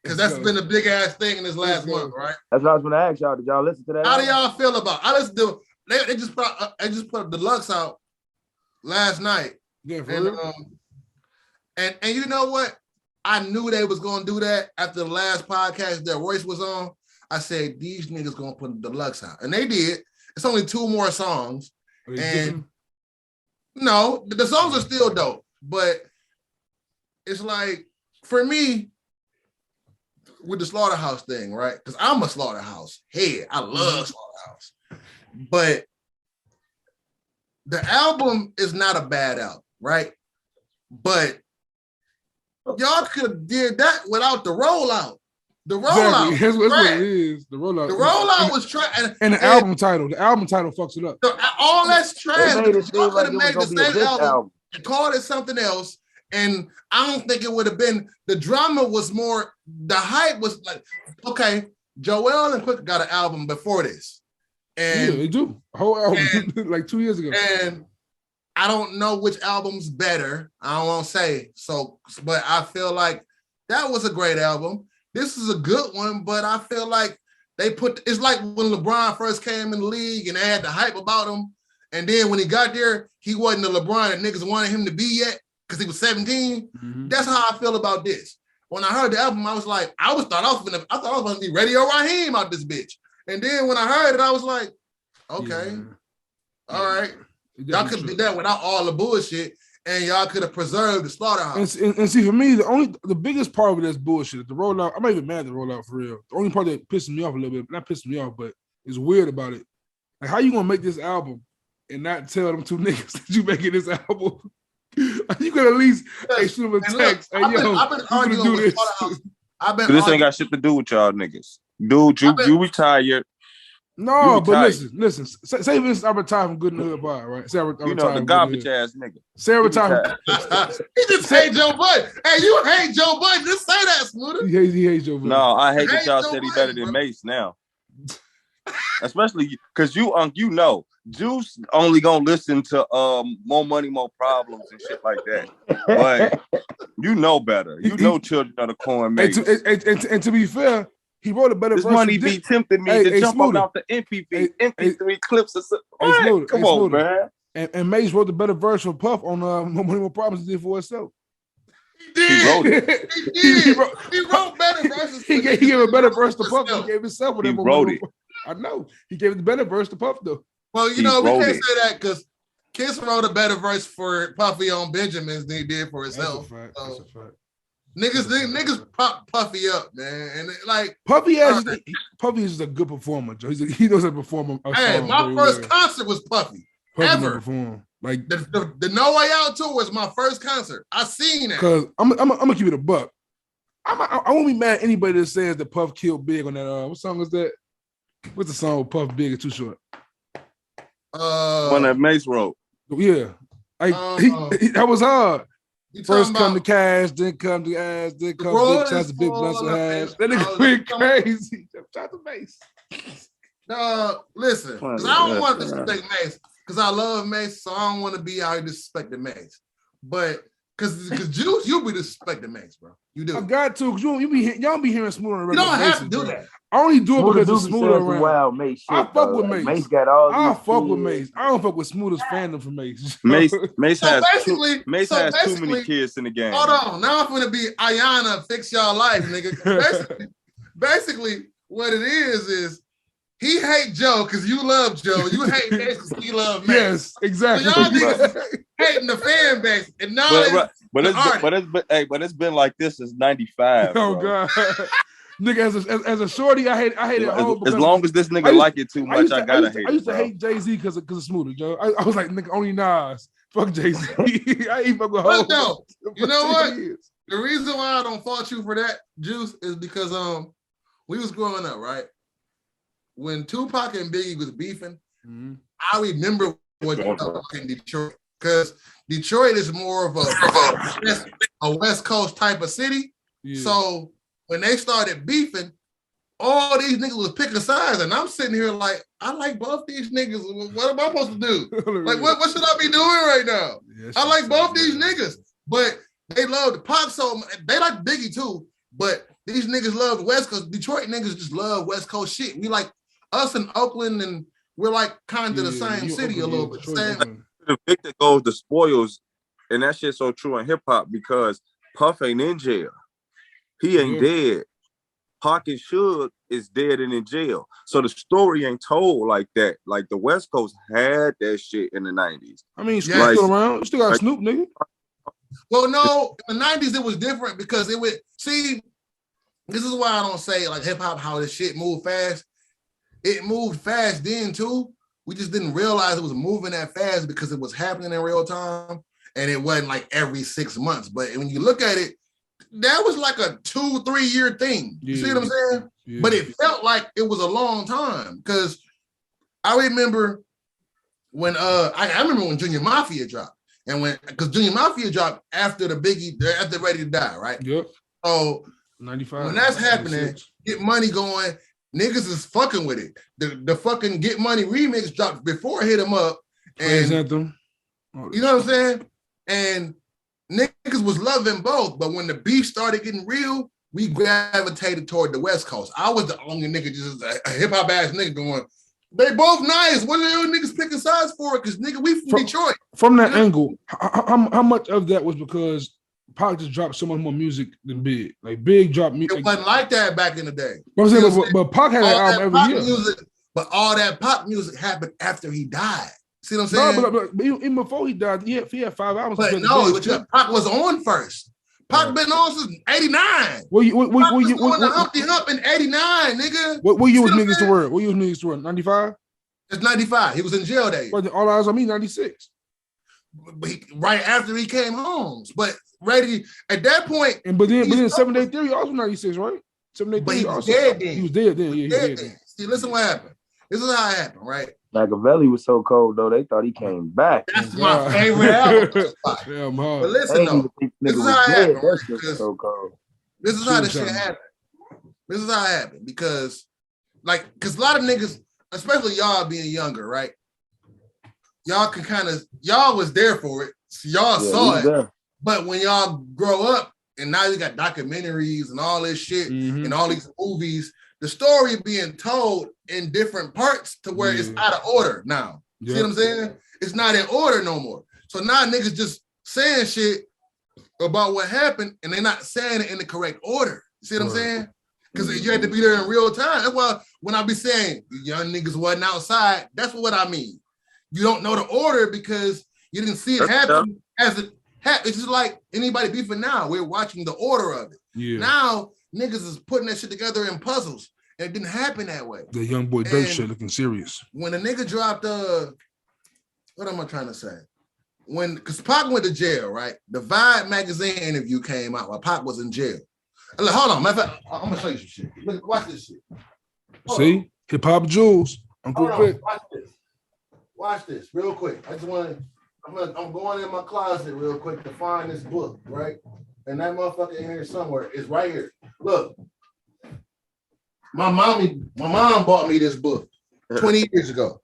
Because that's been a big ass thing in this last month, right? That's what I was going to ask y'all. Did y'all listen to that? How do y'all feel about? I listened to. They just put Deluxe out last night. Yeah, and you know what? I knew they was gonna do that after the last podcast that Royce was on. I said these niggas gonna put Deluxe out, and they did. It's only 2 more songs, and no, the songs are still dope, but it's like for me with the Slaughterhouse thing, right? Because I'm a Slaughterhouse head. I love Slaughterhouse. But the album is not a bad album, right? But y'all could have did that without the rollout. The rollout. That's what it is. The rollout. The rollout was trash. And the album title. The album title fucks it up. All that's trash. Y'all could have made the same album and called it something else. And I don't think it would have been. The drama was more. The hype was like, okay, Joel and Quick got an album before this. And they do. A whole album like 2 years ago. And I don't know which album's better. I don't want to say so, but I feel like that was a great album. This is a good one, but I feel like it's like when LeBron first came in the league and they had the hype about him. And then when he got there, he wasn't the LeBron that niggas wanted him to be yet because he was 17. Mm-hmm. That's how I feel about this. When I heard the album, I was like, I thought I was going to be Radio Raheem out this bitch. And then when I heard it, I was like, okay, all right. Y'all could have did that without all the bullshit, and y'all could have preserved the Slaughterhouse. And see, for me, the biggest part of it is bullshit. The rollout, I'm not even mad at the rollout for real. The only part that pissed me off a little bit, not pissing me off, but is weird about it. Like, how you gonna make this album and not tell them 2 niggas that you making this album? You could at least shoot them a text. Hey, I've been arguing with Slaughterhouse. This ain't got shit to do with y'all niggas. Dude, you retired. No, but listen. Say this, I retire from Good in the Hood Bar, right? Say you know, the garbage ass nigga. Say I retire. He just hate Joe Budden. Hey, you hate Joe Budden. Just say that, Smooda. He hates Joe Budden. No, I hate that y'all said he better than Mace now. Especially because you know, Juice only gonna listen to More Money, More Problems and shit like that. But you know better. You know Children of the Corn, Mace. And to be fair, he wrote a better verse. This money be tempting me to jump out the MP3 clips or something. Come on, man. And Mace wrote the better verse for Puff on More Money, More Problems than he did for himself. He did. He wrote it. He wrote better verses. He gave a better verse to Puff than he gave himself. He wrote it. I know. He gave the better verse to Puff, though. Well, you know, we can't say that because Kiss wrote a better verse for Puffy on Benjamin's than he did for himself. That's a fact. Niggas pop Puffy up, man, and like Puffy is a good performer, Joe. He knows how to perform. Hey, my first concert was Puffy. ever. Perform. Like the No Way Out tour was my first concert. I seen that. Because I'm gonna keep it a buck. I won't be mad at anybody that says that Puff killed Big on that. What song was that? What's the song with Puff Big is Too Short? One that Mace wrote. Yeah. That was hard. First come to cash, then come to ass, then come big shots to big blunts of hash. That nigga went crazy. Shout to Mace. Listen, because I don't want to disrespect Mace, because I love Mace, so I don't want to be out here disrespecting Mace. But because Juice, you be disrespecting Mace, bro. You do. I got to, because y'all be hearing Smooda on the You don't have to bro. do that. I only do it because of Smooda around. Wild Mace shit, I fuck with Mace. Mace got all I fuck with Mace. I don't fuck with Smooda's fandom for Mace. Mace has too basically, many kids in the game. Hold on. Now I'm going to be Ayana, fix y'all life, nigga. Basically, what it is he hate Joe because you love Joe. You hate Mace because you love Mace. Yes, exactly. So y'all niggas hating the fan base. And now but it's been like this since '95. Oh bro. God. Nigga, as a shorty, I hate it home. As long as this nigga like it too much, I gotta hate it. I used to hate Jay-Z because of Smooda, Joe. I was like, nigga, only Nas. Fuck Jay-Z. I ain't fuck with But no, you know what? The reason why I don't fault you for that, Juice, is because we was growing up, right? When Tupac and Biggie was beefing, I remember what in Detroit. Because Detroit is more of a West Coast type of city. Yeah. So when they started beefing, all these niggas was picking sides, and I'm sitting here like, I like both these niggas. What am I supposed to do? Like, what should I be doing right now? Yes, I like both these niggas, but they love the Pac so they like Biggie too. But these niggas love the West Coast. Detroit niggas just love West Coast shit. We like us in Oakland, and we're like kind of the same city a little bit. The Vick that goes the spoils, and that shit's so true in hip hop because Puff ain't in jail. He ain't dead. Pac and Suge is dead and in jail. So the story ain't told like that. Like the West Coast had that shit in the 90s. I mean, Snoop's still around. You still got Snoop, nigga. Well, no, in the 90s it was different because it would see. This is why I don't say like hip hop how this shit moved fast. It moved fast then too. We just didn't realize it was moving that fast because it was happening in real time, and it wasn't like every 6 months. But when you look at it, that was like a 2-3 year thing. You see what I'm saying? Yeah. But it felt like it was a long time because I remember when I remember when Junior Mafia dropped, and because Junior Mafia dropped after after Ready to Die, right? Yep. So 95. When that's happening, 96. Get Money going, niggas is fucking with it. The fucking Get Money remix dropped before Hit 'Em Up, and you know what I'm saying? And niggas was loving both, but when the beef started getting real, we gravitated toward the West Coast. I was the only nigga, just a hip-hop ass nigga going, they both nice. What are the other niggas picking sides for? Because nigga, we from Detroit. From that angle, how much of that was because Pac just dropped so much more music than Big? Like Big dropped music. It wasn't like that back in the day. But Pac had an album every year. But all that pop music happened after he died. See what I'm saying? No, but even before he died, he had 5 albums. But no, Pac was on first. Pac been on since '89. Pac was on the Humpty Hump in '89, nigga. What year was Niggas to World? What year was Niggas to World? 95? It's 95. He was in jail days. But all eyes on me, 96. Right after he came home. But ready at that point. But then 7 Day Theory also 96, right? 7 Day Theory. But he was dead then. He was dead then. Yeah, he was dead then. See, listen what happened. This is how it happened, right? Machiavelli was so cold though, they thought he came back. That's my favorite album. Yeah, I'm hard. But listen though, this is how it happened. Right? So cold. This is how this shit happened. This is how it happened because a lot of niggas, especially y'all being younger, right? Y'all was there for it. So y'all saw it. There. But when y'all grow up and now you got documentaries and all this shit and all these movies, the story being told in different parts to where it's out of order now. See what I'm saying? It's not in order no more. So now niggas just saying shit about what happened and they're not saying it in the correct order. See what I'm saying? Because you had to be there in real time. That's why when I be saying young niggas wasn't outside, that's what I mean. You don't know the order because you didn't see it happen as it happened. It's just like anybody beefing now. We're watching the order of it. Yeah. Now, niggas is putting that shit together in puzzles. And it didn't happen that way. The young boy Dirt shit looking serious. When a nigga dropped what am I trying to say? Because Pac went to jail, right? The Vibe magazine interview came out while Pac was in jail. Look, hold on, matter of fact, I'm gonna show you some shit. Look, watch this shit. See, hip hop jewels. Watch this. Watch this real quick. I just want to. I'm going in my closet real quick to find this book, right? And that motherfucker in here somewhere is right here. Look, my mom bought me this book 20 years ago.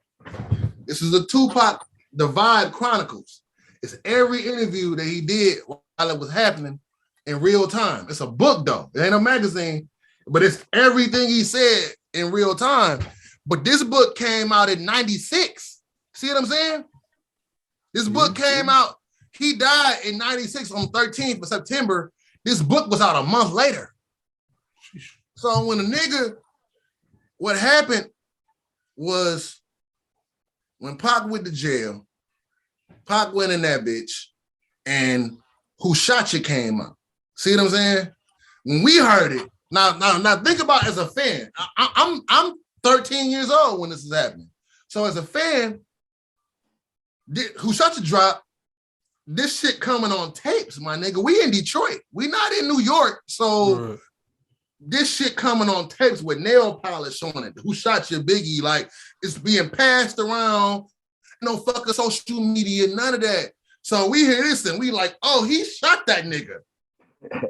This is a Tupac, The Vibe Chronicles. It's every interview that he did while it was happening in real time. It's a book though. It ain't a magazine, but it's everything he said in real time. But this book came out in 96. See what I'm saying? This book came out, he died in 96 on 13th of September. This book was out a month later. So when a nigga, what happened was when Pac went to jail, Pac went in that bitch, and Who Shot You came out. See what I'm saying? When we heard it, now think about it as a fan. I'm 13 years old when this is happening. So as a fan, Who Shot You drop, this shit coming on tapes, my nigga. We in Detroit. We not in New York. So this shit coming on tapes with nail polish on it. Who Shot You, Biggie? Like, it's being passed around. No fucking social media, none of that. So we hear this and we like, oh, he shot that nigga.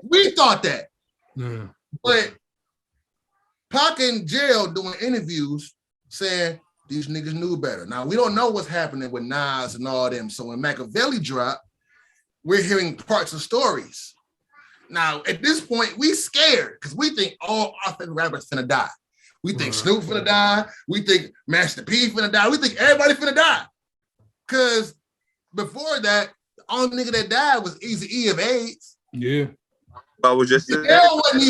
We thought that. Yeah. But Pac in jail doing interviews saying these niggas knew better. Now, we don't know what's happening with Nas and all them. So when Machiavelli dropped, we're hearing parts of stories. Now, at this point, we scared because we think all our favorite rappers finna die. We think Snoop finna die. We think Master P finna die. We think everybody finna die. Because before that, the only nigga that died was Eazy-E of AIDS. Yeah. I was just Big L wasn't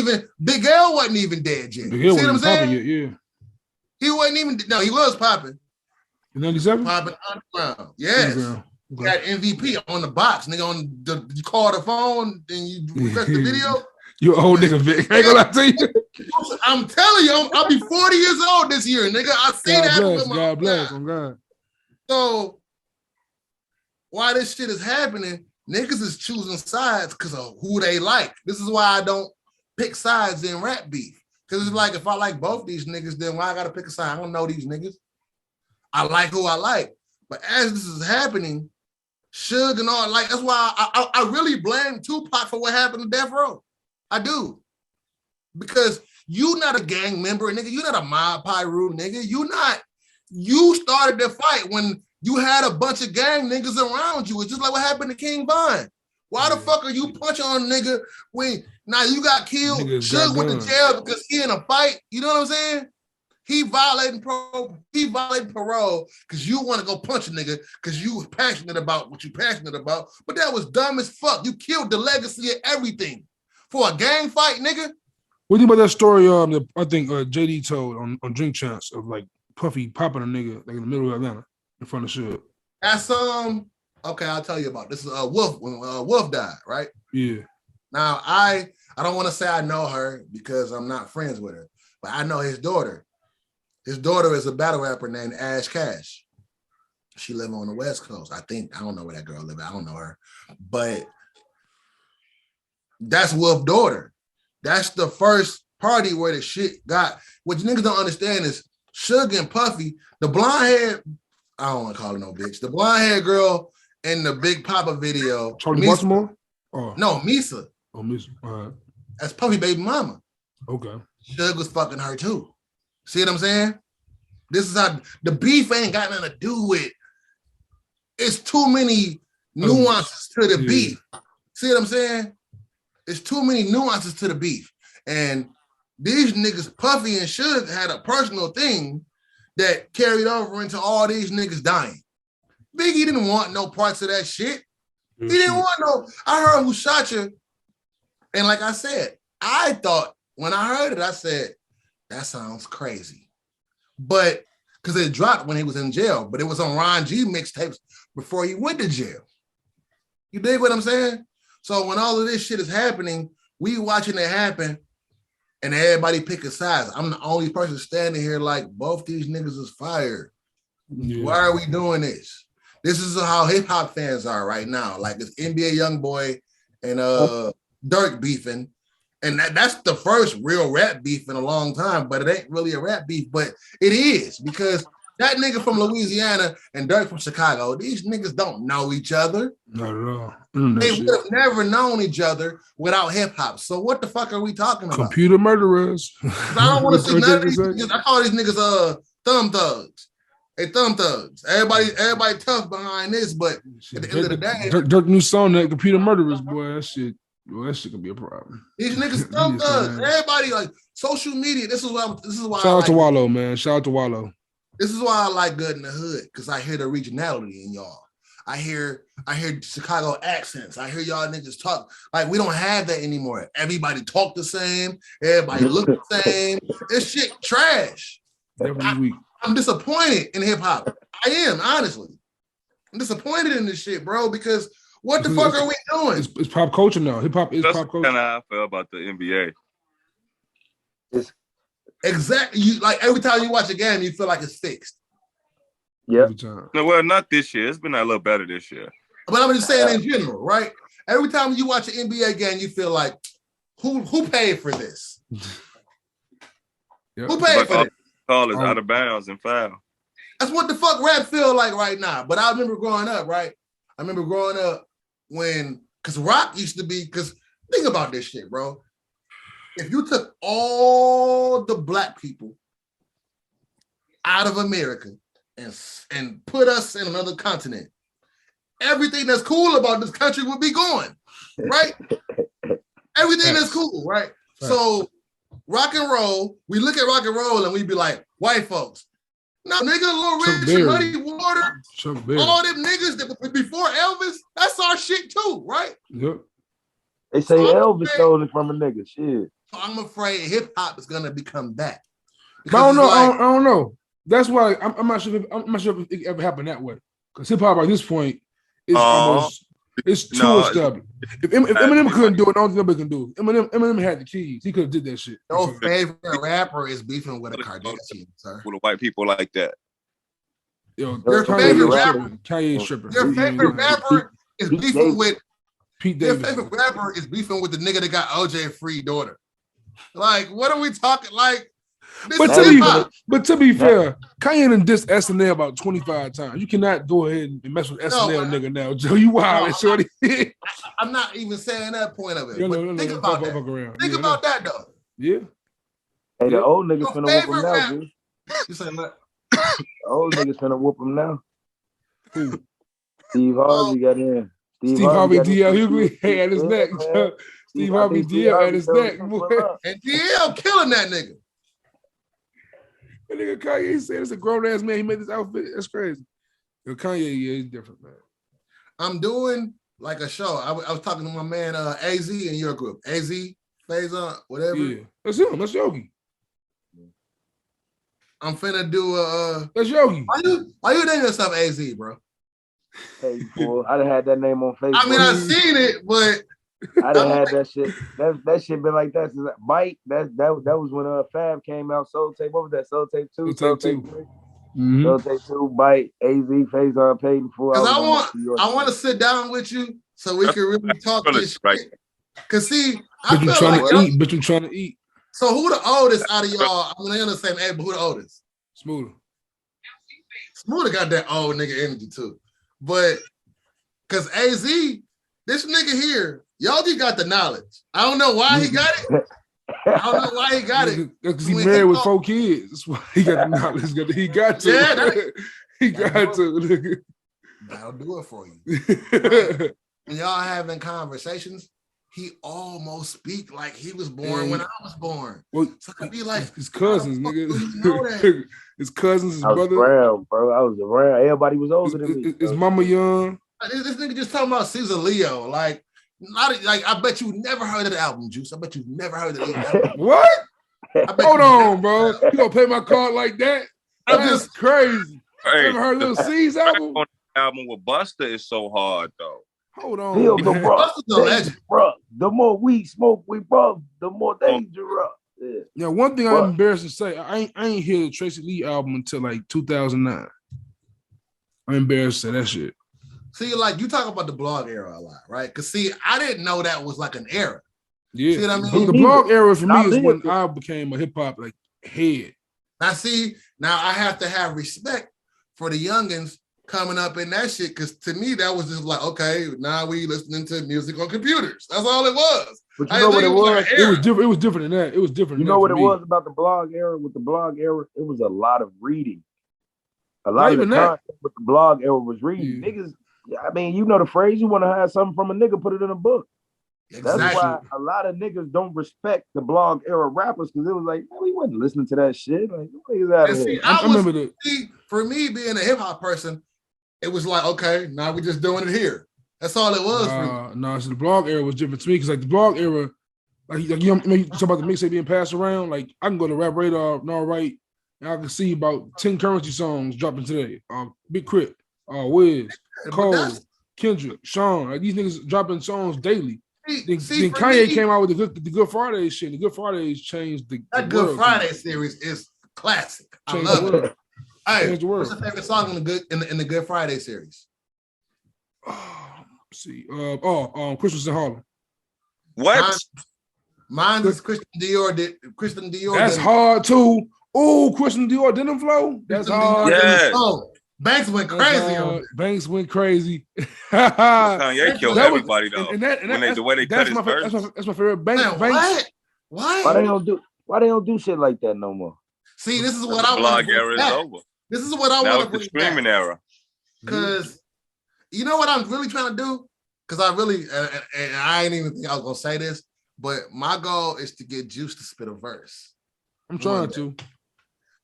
even dead yet. Big L See what I'm saying? Yet, yeah. He wasn't even, no, he was popping. In 97? Popping underground. Yes. Underground. Okay. Got MVP on the box, nigga. You call the phone and you request the video. You old nigga, Vick. I ain't gonna lie to you. I'm telling you, I'll be 40 years old this year, nigga. I see that. God bless. Oh God. So why this shit is happening, niggas is choosing sides because of who they like. This is why I don't pick sides in rap beef. Because it's like, if I like both these niggas, then why I gotta pick a side? I don't know these niggas. I like who I like. But as this is happening, Suge and all, like, that's why I really blame Tupac for what happened to Death Row. I do. Because you not a gang member, nigga. You not a Mob Pyru, nigga. You started the fight when you had a bunch of gang niggas around you. It's just like what happened to King Von. Why the fuck are you punching on a nigga when now you got killed? Suge went to jail because he in a fight. You know what I'm saying? He violating parole because you want to go punch a nigga because you was passionate about what you passionate about. But that was dumb as fuck. You killed the legacy of everything for a gang fight, nigga. What do you think about that story? That I think JD told on Drink Champs of like Puffy popping a nigga like in the middle of Atlanta in front of Suge. That's okay. I'll tell you about this. Is Wolf when Wolf died, right? Yeah. Now I don't want to say I know her because I'm not friends with her, but I know his daughter. His daughter is a battle rapper named Ash Cash. She live on the West Coast. I don't know where that girl live. I don't know her, but that's Wolf's daughter. That's the first party where the shit got. What you niggas don't understand is Suge and Puffy, the blonde hair, I don't want to call her no bitch. The blonde hair girl in the Big Papa video. Charlie Baltimore? Oh. No, Misa. Oh, Misa. All right. That's Puffy baby mama. Okay. Suge was fucking her too. See what I'm saying? This is how the beef ain't got nothing to do with. It's too many nuances to the beef. See what I'm saying? It's too many nuances to the beef. And these niggas, Puffy and Suge, had a personal thing that carried over into all these niggas dying. Biggie didn't want no parts of that shit. He didn't want no. I heard Who Shot You, and like I said, I thought when I heard it, I said, that sounds crazy. But because it dropped when he was in jail, but it was on Ron G mixtapes before he went to jail. You dig what I'm saying? So when all of this shit is happening, we watching it happen, and everybody picking sides. I'm the only person standing here like both these niggas is fired. Yeah. Why are we doing this? This is how hip hop fans are right now. Like it's NBA YoungBoy and Dirk beefing. And that's the first real rap beef in a long time, but it ain't really a rap beef, but it is because that nigga from Louisiana and Dirk from Chicago, these niggas don't know each other. Not at all. They would have never known each other without hip hop. So what the fuck are we talking about? Computer murderers. I don't want to see none of these niggas. I call these niggas thumb thugs. Hey, thumb thugs. Everybody tough behind this, but at the end of the day, Dirk new song that computer murderers, boy, that shit could be a problem. These niggas thumb thugs. Everybody like social media. This is why. Shout out to Wallow, man. Shout out to Wallow. This is why I like Good in the Hood, because I hear the regionality in y'all. I hear Chicago accents. I hear y'all niggas talk. Like, we don't have that anymore. Everybody talk the same. Everybody look the same. This shit trash. I'm disappointed in hip hop. I am, honestly. I'm disappointed in this shit, bro, because what the fuck are we doing? It's pop culture now. Hip hop is pop culture. That's kind of how I feel about the NBA. Exactly. You like every time you watch a game, you feel like it's fixed. Yeah. No, well, not this year. It's been a little better this year. But I'm just saying in general, right? Every time you watch an NBA game, you feel like, who paid for this? Who paid for this? Call is out of bounds and foul. That's what the fuck rap feel like right now. But I remember growing up, right? I remember growing up when, because rock used to be, because think about this shit, bro. If you took all the black people out of America and put us in another continent, everything that's cool about this country would be gone, right? Everything that's cool, right? So rock and roll, we look at rock and roll and we be like, white folks. No, nigga, Lil Rich and Muddy Water, all them niggas that before Elvis, that's our shit too, right? Yep. They say Elvis stole it from a nigga. Shit. I'm afraid hip hop is gonna become that. I don't know. I don't know. That's why I'm not sure. I'm not sure if it ever happened that way. Because hip hop at this point is almost too established. If Eminem couldn't do it, I don't think nobody can do it. Eminem had the keys. He could have did that shit. Your favorite rapper is beefing with a Kardashian, sir. With white people like that. Yo, your favorite rapper, Kanye stripping. Your favorite rapper is beefing with Pete Davidson. Your favorite rapper is beefing with the nigga that got OJ free daughter. Like, what are we talking? Like, but to be fair, Kanye done dissed SNL about 25 times. You cannot go ahead and mess with SNL nigga now, Joe. You wild, shorty. I'm not even saying that point of it. But think about that. Think about that though. Yeah. Hey, the old niggas finna whoop him now, dude. You saying that? The old niggas finna whoop him now. Steve Harvey got in. Steve Harvey, DL Hughley at his neck. Steve Harvey, DL at his neck. And DL killing that nigga. That nigga Kanye said it's a grown ass man. He made this outfit. That's crazy. Yo, Kanye, yeah, he's different, man. I'm doing like a show. I was talking to my man AZ in your group. AZ, Faison, whatever. Yeah, that's him. That's Yogi. I'm finna do that's Yogi. Why you naming yourself AZ, bro? Hey, boy, I done had that name on Facebook. I mean, I've seen it, but I done had that shit. That shit been like that since Bite. That was when Fab came out. Soul Tape. What was that? Soul Tape 2? Soul Tape 3? Mm-hmm. Soul Tape 2, Bite, AZ, Faison, paid in full. Because I want to sit down with you so we can really talk this shit. Because see, I feel Bitch, I'm trying to eat. So who the oldest out of y'all? I'm gonna the same age, but who the oldest? Smooda. Smooda got that old nigga energy too. But because AZ, this nigga here, Yogi got the knowledge. I don't know why he got it. I don't know why he got it. Because he married with 4 kids. That's why he got the knowledge. He got to. Yeah, he got to. That'll do it for you. When y'all having conversations, he almost speak like he was born when I was born. Well, so it could be like his cousins, nigga. His cousins, his brother. Around, bro. I was around. Everybody was older than me. His mama young. This nigga just talking about Caesar Leo. Like, I bet you never heard of the album, Juice. I bet you never heard of the album. What? Hold on, bro. You gonna play my card like that? That's just crazy. Hey, never heard Lil C's album? Album with Buster is so hard though. Hold on, bro. The more we smoke, we bro, the more dangerous. Yeah, one thing I'm embarrassed to say, I ain't hear the Tracy Lee album until like 2009. I'm embarrassed to say that shit. See, like you talk about the blog era a lot, right? Because see, I didn't know that was like an era. Yeah, see what I mean? The blog era for me is when I became a hip hop like head. Now, see, now I have to have respect for the youngins coming up in that shit, because to me that was just like, okay, now we listening to music on computers. That's all it was. But you know what it was? Like it was different. It was different than that. It was different. You know what it was about the blog era? With the blog era, it was a lot of reading. A lot of the content with the blog era was reading. Yeah. Niggas, I mean, you know the phrase, you want to have something from a nigga, put it in a book. Exactly. That's why a lot of niggas don't respect the blog era rappers, because it was like, man, we wasn't listening to that shit. Like, niggas out of here. I remember that. For me, being a hip hop person, it was like, okay, now we just doing it here. That's all it was for me. No, so the blog era was different to me, because like the blog era, like you talk about the mixtape being passed around. Like I can go to Rap Radar and all right, and I can see about 10 Currency songs dropping today. Big Crit, Wiz, Cole, Kendrick, Sean. Like these niggas dropping songs daily. Then Kanye came out with the Good Friday shit. The Good Fridays changed the Good Friday series is classic. I love it. Hey, what's your favorite song in the Good Friday series? Let's see. Christmas in Harlem. What? Mine is Christian Dior. That's hard too. Oh, Christian Dior Denim Flow. That's hard. Yeah. Oh, Banks went crazy. Banks went crazy. Kanye killed everybody though. The way they cut his verse. That's my favorite. Banks. What? Why they don't do shit like that no more? See, this is what I want. Blog era is over. This is what I want to bring back. The streaming era. Because you know what I'm really trying to do? Because I really, and I ain't even think I was gonna say this, but my goal is to get Juice to spit a verse. I'm trying to.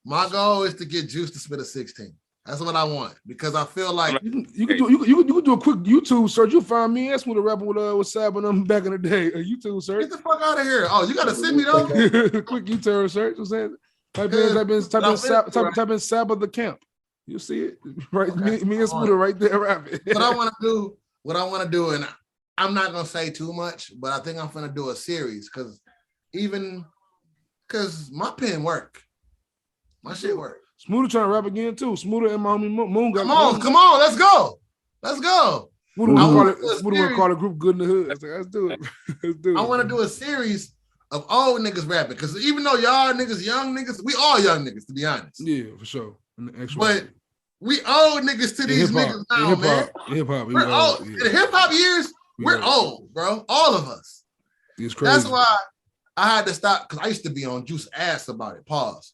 My goal is to get Juice to spit a 16. That's what I want, because I feel like you can do a quick YouTube search. You'll find me. That's what a rapper with Sab and them back in the day. A YouTube search. Get the fuck out of here! Oh, you gotta send me those. Quick YouTube search. I'm saying type in Sab of the Camp. You'll see it. Right, okay. me and Smooda right there rapping. What I want to do, and I'm not gonna say too much, but I think I'm gonna do a series, because my pen work, my shit work. Smooda trying to rap again too. Smooda and my homie Moon got. Come on, let's go. Smooda want to call the group Good in the Hood. Let's do it. I want to do a series of old niggas rapping, because even though y'all niggas, young niggas, we all young niggas, to be honest. Yeah, for sure. But we old niggas to these niggas now, man. Hip hop, we're old. In the hip hop years, we're old, bro. All of us. It's crazy. That's why I had to stop, because I used to be on Juice ass about it. Pause.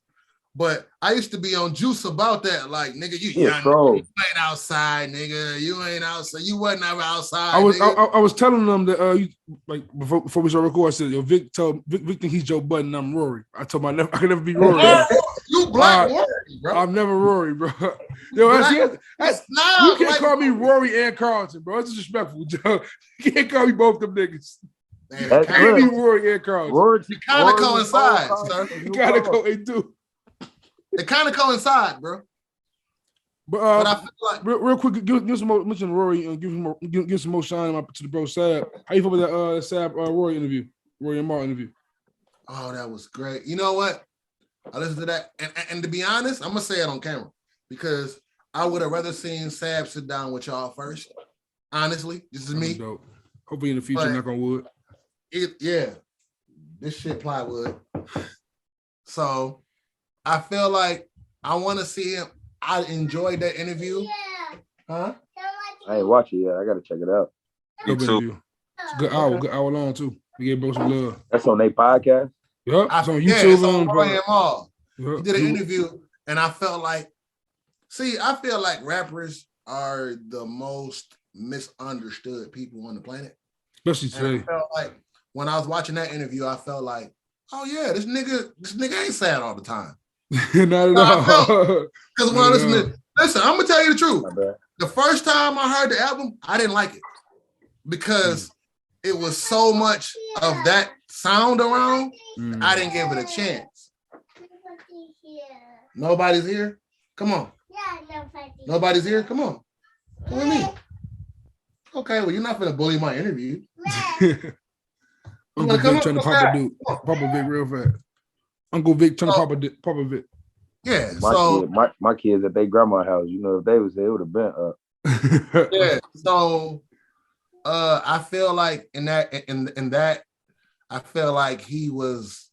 But I used to be on Juice about that. Like, nigga, you young, you ain't outside, nigga. You ain't outside. You wasn't ever outside. I was telling them that like before we started recording, I said, yo, Vick think he's Joe Budden, I'm Rory. I told him I can never be Rory. You black Rory, bro. I'm never Rory, bro. Yo, you can't call me Rory and Carlton, bro. It's disrespectful, Joe. You can't call me both them niggas. Man, can't be Rory and Carlton. It kind of coincides, sir. It kind of coincides. It kind of coincides, bro. But I feel like real quick, give some more mention Rory and give some more shine to the bro Sab. How you feel with that Sab Rory interview, Rory and Martin interview? Oh, that was great. You know what? I listened to that, and to be honest, I'm gonna say it on camera, because I would have rather seen Sab sit down with y'all first. Honestly, this is me. Dope. Hopefully in the future, knock on wood. This shit plywood. So I feel like I want to see him. I enjoyed that interview. Huh? I ain't watch it yet. I gotta check it out. Good interview. It's a good hour long too. We gave both some love. That's on their podcast. Yep, it's on YouTube. It's on Roy Mall. He did an interview, and I felt like, I feel like rappers are the most misunderstood people on the planet. Especially today. I felt like when I was watching that interview, I felt like, oh yeah, this nigga ain't sad all the time. Not at all. Because when I listen, I'm gonna tell you the truth. The first time I heard the album, I didn't like it, because it was so much of that sound around. I didn't give it a chance. Nobody's here? Come on. Nobody's here? Come on. Come with me. Okay, well, you're not gonna bully my interview. Uncle Vick trying to Papa Vick real fast. Uncle Vick trying to Papa Vick. Yeah. My kids at their grandma's house, you know, if they was there, it would have been up. Yeah. So I feel like in that I feel like he was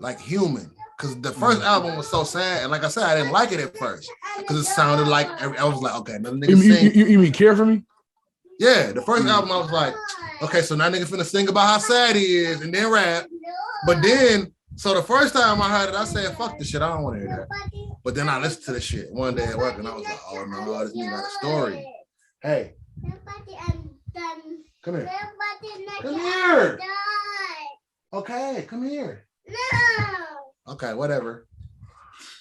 like human. Because the first album was so sad, and like I said, I didn't like it at first because it sounded like I was like, okay, another nigga sing. You mean Care for Me? Yeah, the first album I was like, okay, so now nigga finna sing about how sad he is and then rap. But then, so the first time I heard it, I said, fuck this shit, I don't want to hear that. But then I listened to the shit one day at work and I was like, oh no, this nigga got a story. Hey. Come here. Come here. Okay, come here. No. Okay, whatever.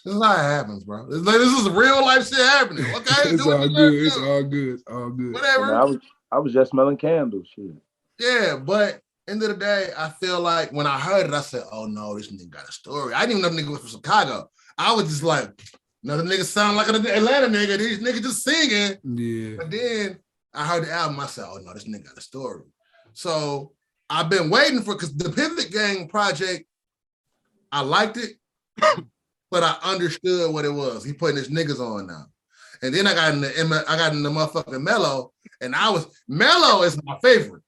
This is how it happens, bro. This is real life shit happening. Okay, it's all good. It's all good. It's all good. Whatever. I was just smelling candles. Shit. Yeah, but end of the day, I feel like when I heard it, I said, "Oh no, this nigga got a story." I didn't even know the nigga was from Chicago. I was just like, another nigga sound like an Atlanta nigga. These niggas just singing. Yeah. But then I heard the album. I said, "Oh no, this nigga got a story." So I've been waiting for because the Pivot Gang project. I liked it, but I understood what it was. He putting his niggas on now. And then I got in the motherfucking Mellow, and Mellow is my favorite.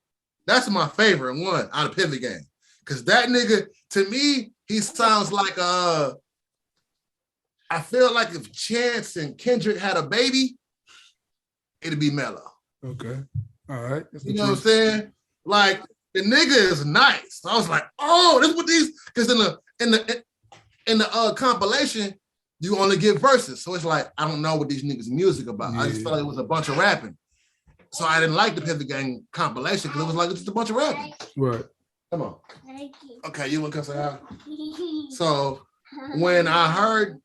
That's my favorite one out of Pivot Gang. Cause that nigga, to me, he sounds like I feel like if Chance and Kendrick had a baby, it'd be Mellow. Okay. All right. You know what I'm saying? Like the nigga is nice. So I was like, oh, this what these because in the compilation, you only get verses. So it's like, I don't know what these niggas' music about. Yeah. I just felt like it was a bunch of rapping. So I didn't like the Pivot Gang compilation because it was like, it's just a bunch of rapping. Right. Come on. Okay, you want to come say hi? So when I heard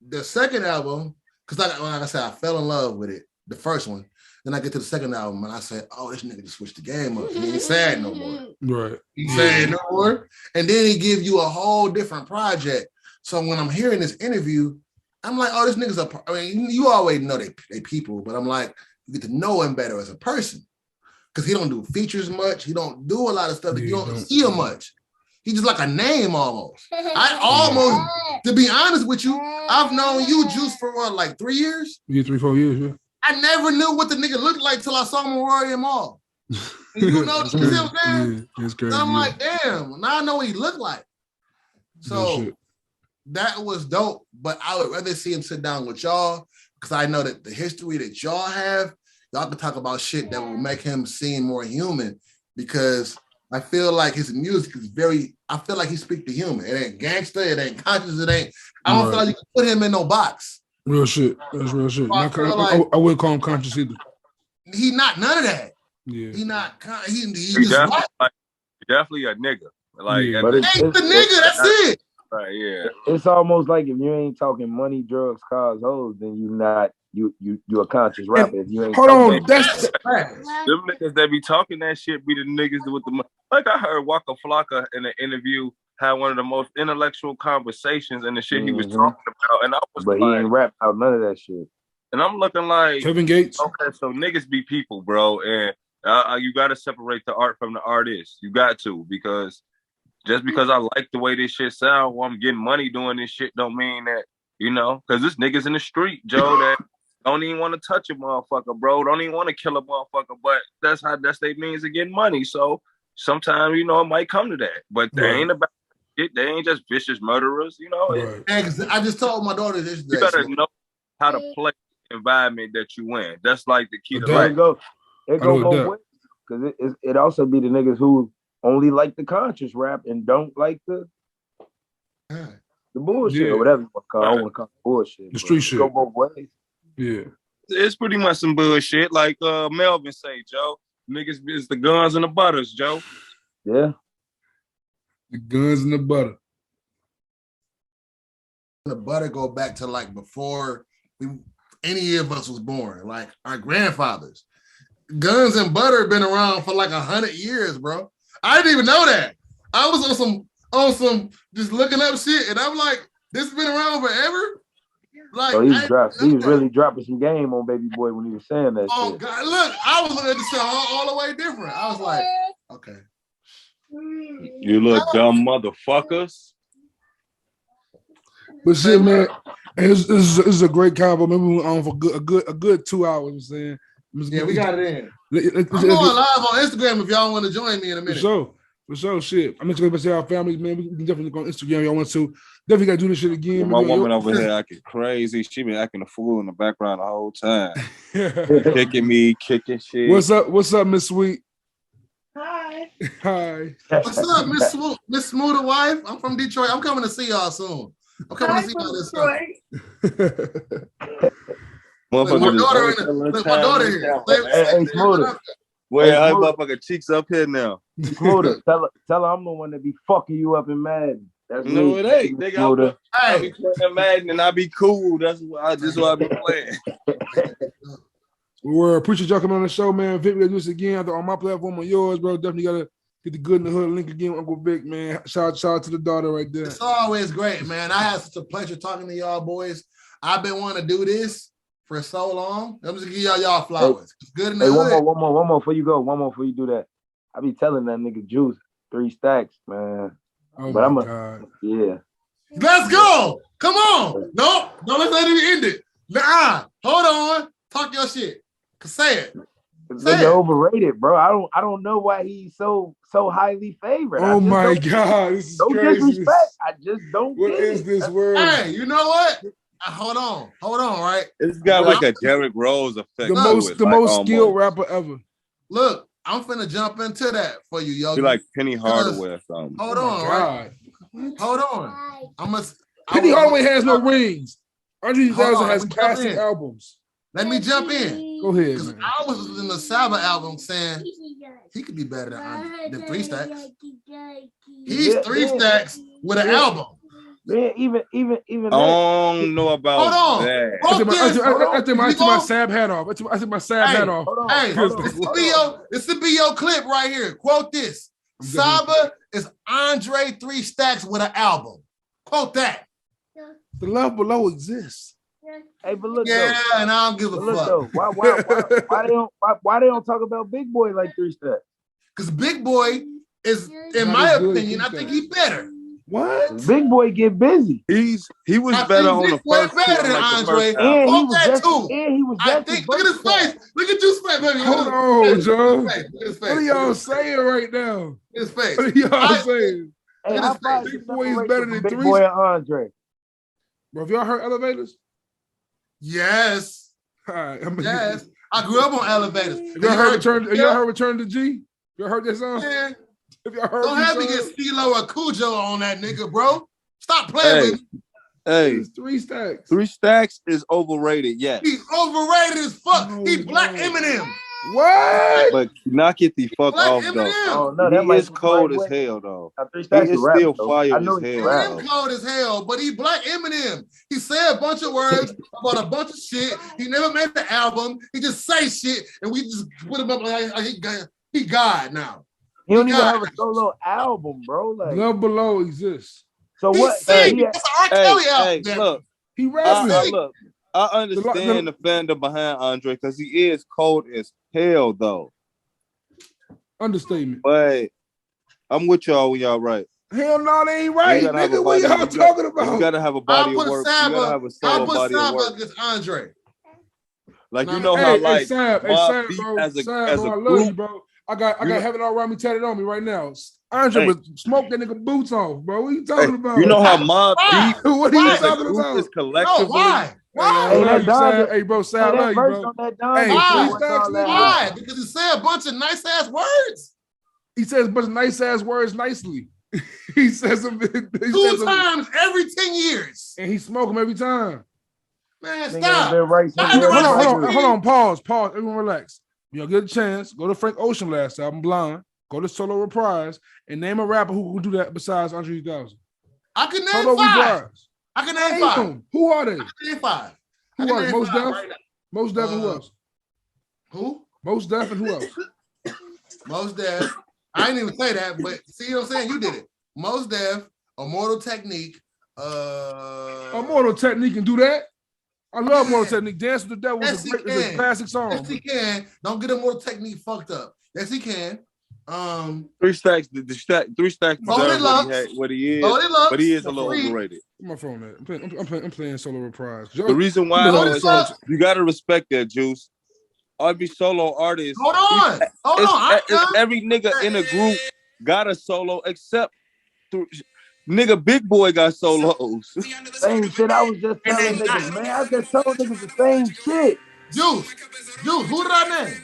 the second album, because like I said, I fell in love with it, the first one. Then I get to the second album and I said, oh, this nigga just switched the game up. He ain't sad no more. Right. He sad no more. And then he give you a whole different project. So when I'm hearing this interview, I'm like, oh, this nigga's I mean, you always know they people, but I'm like, you get to know him better as a person. Because he don't do features much. He don't do a lot of stuff that you don't see him much. He's just like a name almost. I almost, to be honest with you, I've known you, Juice, for what, like 3 years? Yeah, 3-4 years, yeah. I never knew what the nigga looked like till I saw him on Rory and Mall. You know, you see what I'm saying? Yeah, that's crazy. So I'm like, damn, now I know what he looked like. So that was dope, but I would rather see him sit down with y'all because I know that the history that y'all have, y'all can talk about shit that will make him seem more human because I feel like his music is I feel like he speaks to human. It ain't gangster, it ain't conscious, I don't feel like you can put him in no box. Real shit. That's real shit. I wouldn't call him conscious either. He not none of that. Yeah. He not. He definitely a nigga. Like, yeah, but it's the nigga. That's it. Right. Yeah. It's almost like if you ain't talking money, drugs, cars, hoes, then you a conscious rapper. If you ain't hold on, that's them niggas that be talking that shit be the niggas with the money. Like I heard Waka Flocka in an interview had one of the most intellectual conversations and the shit he was talking about, and I was but he ain't rap out none of that shit. And I'm looking like Kevin Gates. Okay, so niggas be people, bro, and you got to separate the art from the artist. You got to, because just because I like the way this shit sound, well, I'm getting money doing this shit, don't mean that, you know, because this niggas in the street, Joe, that don't even want to touch a motherfucker, bro. Don't even want to kill a motherfucker, but that's their means of getting money. So sometimes, you know, it might come to that, but they ain't about it. They ain't just vicious murderers, you know. Right. I just told my daughter this day. You gotta know how to play the environment that you in. That's like the key to life. It go both ways, because it also be the niggas who only like the conscious rap and don't like the bullshit or whatever you want to call it. I don't want to call it bullshit. The street shit. Go both ways. Yeah. It's pretty much some bullshit. Like Melvin say, Joe. Niggas is the guns and the butters, Joe. Yeah. The guns and the butter. The butter go back to like before any of us was born, like our grandfathers. Guns and butter been around for like 100 years, bro. I didn't even know that. I was on some just looking up shit, and I'm like, this has been around forever. Like, he was really dropping some game on Baby Boy when he was saying that shit. Oh God, look, I was looking at the shit all the way different. I was like, okay. You little dumb motherfuckers. But shit, man, this is a great combo. Maybe we went on for a good 2 hours. I'm saying, yeah, we got it in. I'm going live on Instagram if y'all want to join me in a minute. For sure, shit. I'm going to say our families, man. We can definitely go on Instagram if y'all want to. Definitely got to do this shit again. My woman over here acting crazy. She been acting a fool in the background the whole time. Kicking me, kicking shit. What's up, Miss Sweet? Hi. Hi. What's up, Miss Smooda wife? I'm from Detroit. I'm coming to see y'all soon. I'm coming to see y'all this summer. My daughter here. Hey, Smooda. Where her motherfucking cheeks up here now. Smooda, tell her I'm the one that be fucking you up in Madden. That's no, me. it ain't. Nigga, I be playing Madden and I be cool. That's why I be playing. We appreciate y'all coming on the show, man. Vick, we'll do this again. Either on my platform or yours, bro. Definitely gotta get the Good in the Hood link again with Uncle Vick, man. Shout out to the daughter right there. It's always great, man. I had such a pleasure talking to y'all boys. I've been wanting to do this for so long. I'm just gonna give y'all flowers. It's Good in the Hood. One more before you go. One more before you do that. I be telling that nigga Juice 3 stacks, man. Oh but my God. Yeah. Let's go. Come on. No, let's let it end it. Nah, hold on. Talk your shit. Say it. Nigga overrated, bro. I don't know why he's so highly favored. Oh my God, this is crazy. Disrespect. I just don't. What is this word? Hey, you know what? Hold on, right? It's got like a Derrick Rose effect. The most skilled rapper ever. Look, I'm finna jump into that for you, Yogi. Be like Penny Hardaway or something. Hold on, right? Hold on. Penny Hardaway has no rings. Andre 3000 has classic albums. Let me jump in. Go ahead. Because I was in the Saba album saying he could be better than 3 stacks. He's 3 stacks with an album. Man, even I don't know about that. I took my Sab hat off. I took my Sab hat off. Hey, this will be your clip right here. Quote this. Saba is Andre 3 stacks with an album. Quote that. The love below exists. Hey, but look, and I don't give a fuck. Though, why they don't talk about Big Boy like 3 stacks? Because Big Boy is, in my opinion, I think he's better. What? Big Boy get busy. He was better on the first. Better than Andre. And he was just too. Look at his face. Look at your face, baby. Hold on, Joe. What are y'all saying right now? His face. What are y'all saying? Hey, Big Boy is better than 3. Big Boy and Andre. Bro, have y'all heard Elevators? Yes. All right. Yes. I grew up on Elevators. Y'all heard Return to G? Y'all heard that song? Yeah. Have y'all heard Don't have me get CeeLo or Cujo on that nigga, bro. Stop playing with me. Hey, it's 3 stacks. 3 stacks is overrated, yes. He's overrated as fuck. He Black Eminem. What? But knock it the fuck Black off, Eminem. though. Oh, no, he is cold as hell, though. He is still fire as hell. Eminem cold as hell, but he Black Eminem. He said a bunch of words about a bunch of shit. He never made the album. He just say shit, and we just put him up like he God now. He don't even have a solo album, bro. Like Love Below exists. So what? That's an R. Kelly album. Hey, look. He rapping. Look. I understand the fandom behind Andre because he is cold as hell, though. Understatement. But I'm with y'all when y'all right. Hell no, they ain't right, nigga. What y'all talking about? You gotta have a body of work. You gotta have a solo body of work. Against Andre. Like you know how like Sam, bro, as a I love group, you, bro. I got Heaven All Around Me tatted on me right now. Andre would smoke that nigga boots off, bro. What are you talking about? You know how Mob Deep what are you talking about? Is collectively. No, why? Hey, bro, Sal, I love you, bro. Why? Because he said a bunch of nice ass words. He says a bunch of nice ass words nicely. He says them 2 times every 10 years. And he smoke them every time. Man, stop. Hold on, pause. Everyone relax. You'll get a chance. Go to Frank Ocean last album, Blind. Go to Solo Reprise and name a rapper who do that besides Andre 3000. I can name 5. I can name 5. Who are they? I can name 5. Who are they? Most Def? Most Def and who else? Who? Most Def and who else? Most Def. I didn't even say that, but see what I'm saying? You did it. Most Def, Immortal Technique. Immortal Technique can do that. I love Immortal Technique. Dance with the Devil is a classic song. Yes, he can. Don't get Immortal Technique fucked up. Yes, he can. Three Stacks. Three Stacks deserves what he is, but he is a little overrated. My phone, man. I'm playing Solo Reprise. The reason why you got to respect that, Juice. Every solo artist. Hold on. Every nigga in a group got a solo except nigga Big Boy got solos. Same shit I was just telling niggas, man. I just told niggas the same shit. Juice, who did I name?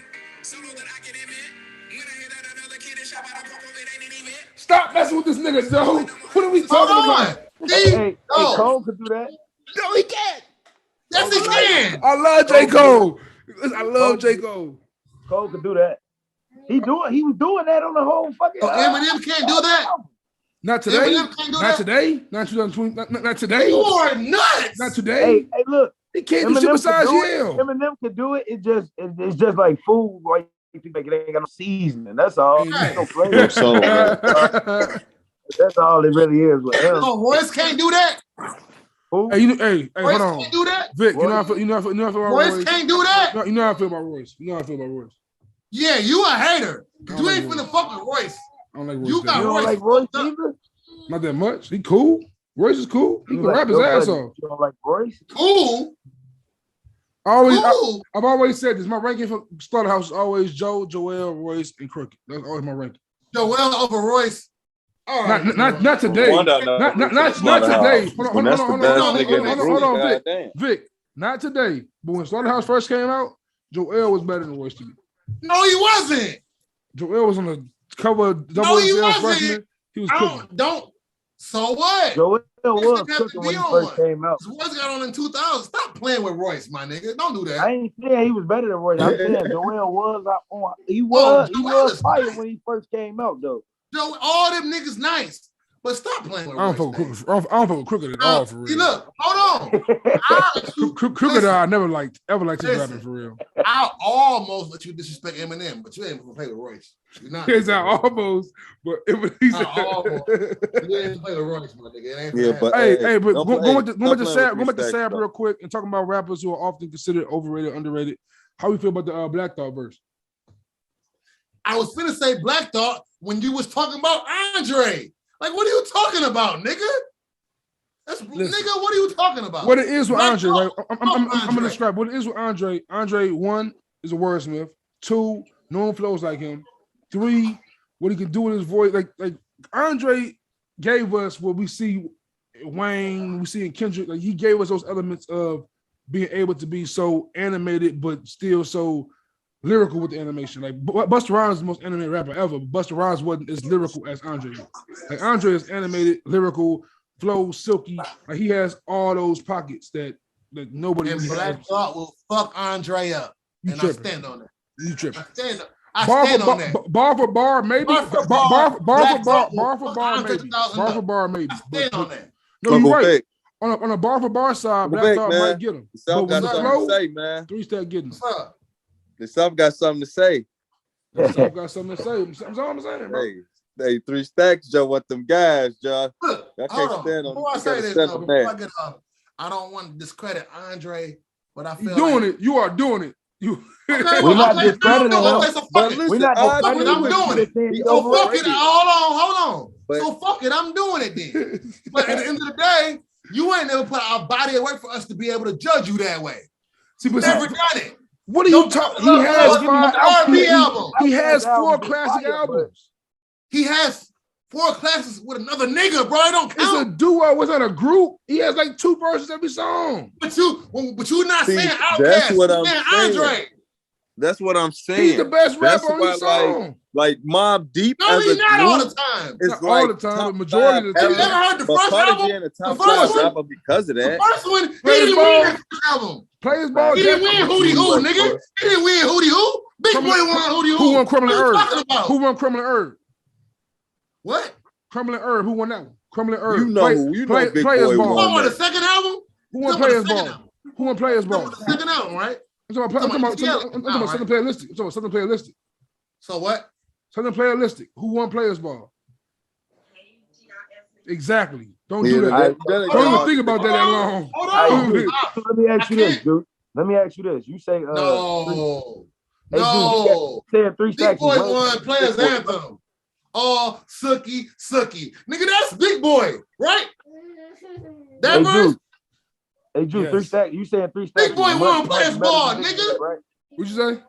Stop messing with this nigga, Joe. What are we talking about? Hey, Cole could do that. No, he can't. Yes, he can. I love J. Cole. I love J. Cole. Cole could do that. He was doing that on the whole fucking. Eminem can't do that. Not today. Not today. Not 2020. Not today. You are nuts. Not today. Hey, look. He can't do shit besides Yale. Eminem could do it. It's just like food. Like people make it ain't got no seasoning. That's all. Right. No flavor. That's all it really is with him. Oh, Royce can't do that. Hey, Royce hold on. Can't do that. Vic, you know how I feel about Royce. Royce can't do that. You know how I feel about Royce. Yeah, you a hater. You ain't finna fuck with Royce. I don't like Royce. You don't like Royce either? Not that much. He cool. Royce is cool. He can rap his ass off. You don't like Royce? Cool. I've always said this. My ranking for Slaughterhouse is always Joe, Joel, Royce, and Crooked. That's always my ranking. Joel over Royce. Not today. Not today. Hold on, Vic. Vic, not today. But when Slaughterhouse first came out, Joel was better than Royce to me. No, he wasn't. Joel was on the cover of Double XL freshman. He was cooking. So what? Joel was cooking when he first came out. Royce got on in 2000. Stop playing with Royce, my nigga. Don't do that. I ain't saying he was better than Royce. I'm saying Joel was on. He was fire when he first came out, though. Joe, all them niggas nice, but stop playing with Royce. I don't fuck with Crooked at all, for real. See, look, hold on. Crooked, I ever liked his rapping, for real. I almost let you disrespect Eminem, but you ain't gonna play with Royce. You're not. It's almost, but it was. You ain't play with Royce, my nigga. Yeah, but but going to Sab real quick and talking about rappers who are often considered overrated, underrated. How we feel about the Black Thought verse? I was finna say Black Thought when you was talking about Andre. Like, what are you talking about, nigga? Nigga, what are you talking about? What it is with Black Andre, right? I'm gonna describe what it is with Andre. Andre, 1, is a wordsmith. 2, no one flows like him. 3, what he can do with his voice. Like Andre gave us what we see in Wayne, we see in Kendrick. Like, he gave us those elements of being able to be so animated, but still so lyrical with the animation. Like, Busta Rhymes is the most animated rapper ever, but Busta Rhymes wasn't as lyrical as Andre. Like, Andre is animated, lyrical, flow, silky. Like, he has all those pockets that nobody. And Black Thought will fuck Andre up. I stand on that. You tripping? I stand on that. Bar for bar, maybe. Bar for bar, maybe. Bar for bar, maybe. I stand on that. No, you're right. On a bar for bar side, Black Thought might get him. But when the flow, say, man. 3 Stack getting him. The South got something to say. South got something to say. That's all I'm saying, bro. Hey, 3 Stacks, Joe, what them guys, Joe. Look, I can't stand on. Before I say this, before I get up, I don't want to discredit Andre, but I feel doing it. You are doing it. We're not discrediting him. We're not discrediting him. I'm doing it. So fuck it. Hold on. So fuck it. I'm doing it then. But at the end of the day, you ain't never put our body away for us to be able to judge you that way. Never done it. What are you talking? He has 5 R&B albums. He has 4 classic albums. He has 4 classes with another nigga, bro. I don't count. It's a duo. It's not a group. He has like 2 verses every song. But you're not saying Outkast. That's what I'm saying. Andre. That's what I'm saying. He's the best rapper on the song. Like Mobb Deep. No, he's not all the time. It's not all the time, but majority of the time. Have you ever heard the first album? The first one, because of that. The first one, he didn't win that first album. Players Ball. He didn't win Hootie Hoo, nigga. He didn't win Hootie Hoo. Big Boy won Hootie Hoo. Who won Criminal Herb? Who won Criminal Herb? What? Criminal Herb. Who won that one? Criminal Herb. You know Big Boy won. Who won the second album? Who won Players Ball? Who won Players Ball? The second album, right? I'm talking about something playalistic. I'm talking about something playalistic. So what? Something playalistic. Who won Players Ball? Exactly. Don't do that. Don't even think about that long. Hold on. Let me ask you this, dude. Let me ask you this. You say no. No. Saying 3 Big Stacks. Boy won Players Anthem. Oh, Sookie. Nigga, that's Big Boy, right? That verse? Hey, Drew, yes. 3 Stacks. You saying 3 Stacks? Big Boy won Players Ball, nigga. Right? What'd you say?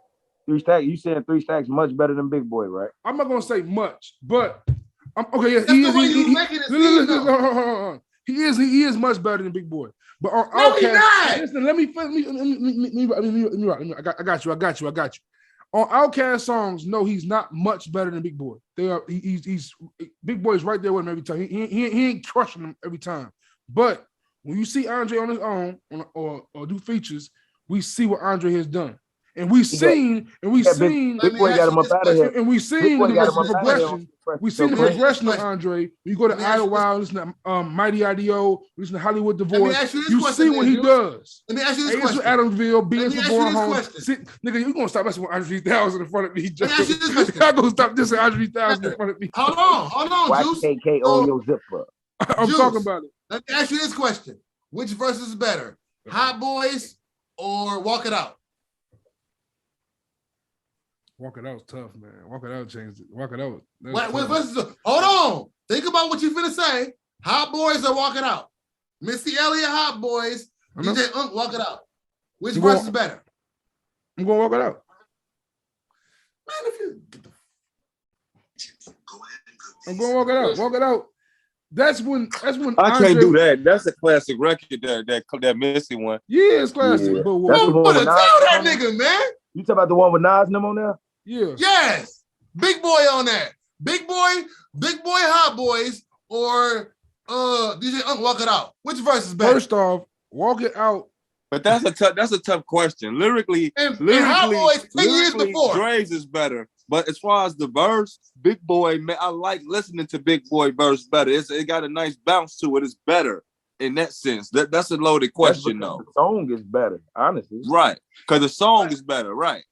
3 Stacks. You saying 3 Stacks much better than Big Boy, right? I'm not gonna say much, but okay. Yeah, that's the way you making it. He is much better than Big Boy. But on Outkast, listen, let me. I got you. On Outkast songs, no, he's not much better than Big Boy. He's Big Boy's right there with him every time. He ain't crushing him every time. But when you see Andre on his own or do features, we see what Andre has done. And we seen Big Boy got him up out of here. And we seen the progression. We seen the progression of Andre. You go to Idlewild, listen to Mighty IDO, listen to Hollywood Divorce. You see what he does. Let me ask you this question. Adamsville, being from Born Home. Nigga, you gonna stop messing with Andre 3000 in front of me? Let me ask you this question. I'm gonna stop dissing Andre 3000 in front of me. Hold on, Juice. KK on your zipper. I'm talking about it. Let me ask you this question. Which verse is better? Hot Boys or Walk It Out? Walk It Out's tough, man. Walk It Out changed it. Walk It Out. Hold on. Think about what you finna say. Hot Boys or Walk It Out? Missy Elliott, Hot Boys. DJ Unk, Walk It Out. Which verse is better? I'm going to Walk It Out. Man, if you get the... I'm going to Walk It Out. Walk It Out. That's when I can't do that. That's a classic record there. That Missy one. Yeah, it's classic. Yeah. But That's the one with tell that nigga, man. You talking about the one with Nas and them on there? Yeah. Yes. Big Boy on that. Big Boy, Hot Boys, or DJ Unk, Walk It Out. Which verse is better? First off, Walk It Out. But that's a tough question. Lyrically, Hot Boys 10 years before. Dre's is better. But as far as the verse, Big Boy, man, I like listening to Big Boy verse better. It got a nice bounce to it. It's better in that sense. That's a loaded question, though. The song is better, honestly. Right. Because the song is better, right.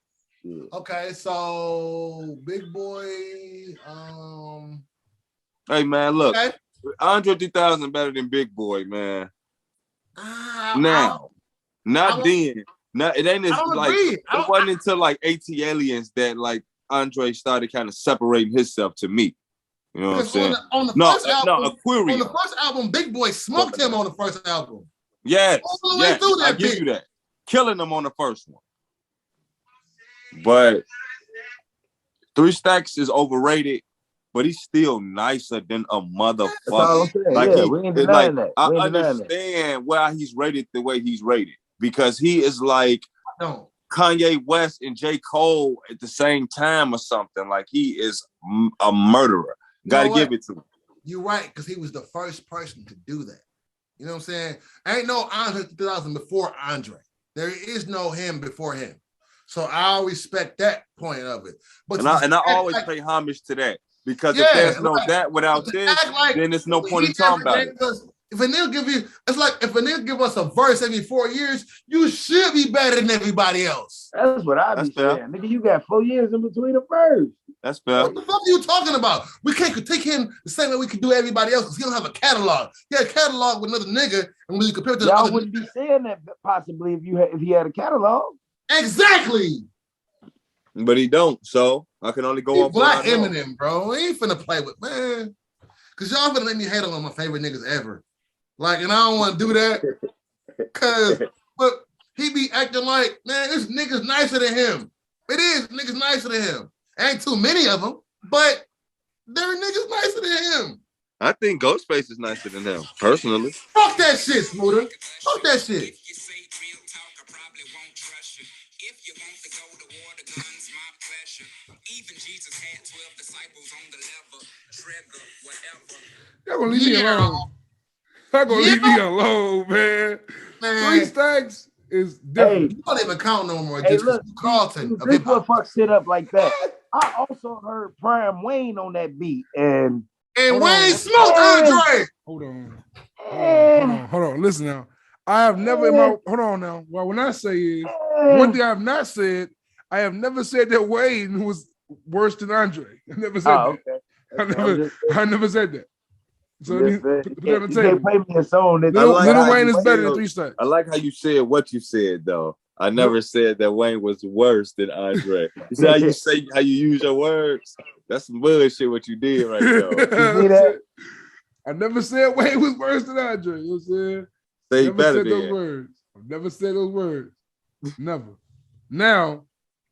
Yeah. Okay, so Big Boy. Hey, man, look. Okay. Andre 3000 better than Big Boy, man. Now. Not then. Now, it ain't as like it wasn't until like AT Aliens that like Andre started kind of separating himself to me. You know what I'm saying? On the first album, Aquarium. On the first album, Big Boy smoked him on the first album. Yes. All the way through that, I give you that. Killing him on the first one. But 3 Stacks is overrated, but he's still nicer than a motherfucker. We ain't denying that. I understand why he's rated the way he's rated. Because he is like Kanye West and J. Cole at the same time or something. Like he is a murderer. Gotta give it to him. You're right, because he was the first person to do that. You know what I'm saying? Ain't no Andre 3000 before Andre. There is no him before him. So I respect that point of it. But I always pay homage to that. Because if there's no that without this, then there's no point in talking about it. If a nigga give you, it's like if a nigga give us a verse every 4 years, you should be better than everybody else. That's what I be saying. Nigga, you got 4 years in between the verse. That's fair. What the fuck are you talking about? We can't take him the same way we can do everybody else because he don't have a catalog. He had a catalog with another nigga, and when you compare it to the other, wouldn't be saying that possibly if he had a catalog. Exactly. But he don't, so I can only go off. Black Eminem, bro. He ain't finna play with, man. Because y'all finna let me hate on one of my favorite niggas ever. Like, and I don't want to do that. But he be acting like, man, this nigga's nicer than him. It is, niggas nicer than him. Ain't too many of them, but there are niggas nicer than him. I think Ghostface is nicer than him, personally. Fuck that shit, Smooda. Fuck that shit. Y'all gonna leave me alone. Y'all gonna leave me alone, man. 3 Stacks is different. You don't even count no more. Just look, Carlton. This what fuck shit up like that. I also heard Prime Wayne on that beat, and Wayne smoked Andre. Hold on. Listen now. I have never hold on now. Well, when I say is one thing I have not said, I have never said that Wayne was worse than Andre. I never said that. Okay. I never said that. So put that on the you table. can't play me a song that Lil Wayne is better than 3 Stacks. I like how you said what you said though. I never said that Wayne was worse than Andre. You see how you use your words? That's some bullshit what you did right now. You see that? I never said Wayne was worse than Andre. You know what I'm saying? Say never better said than. those words. I've never said those words. Never. Now,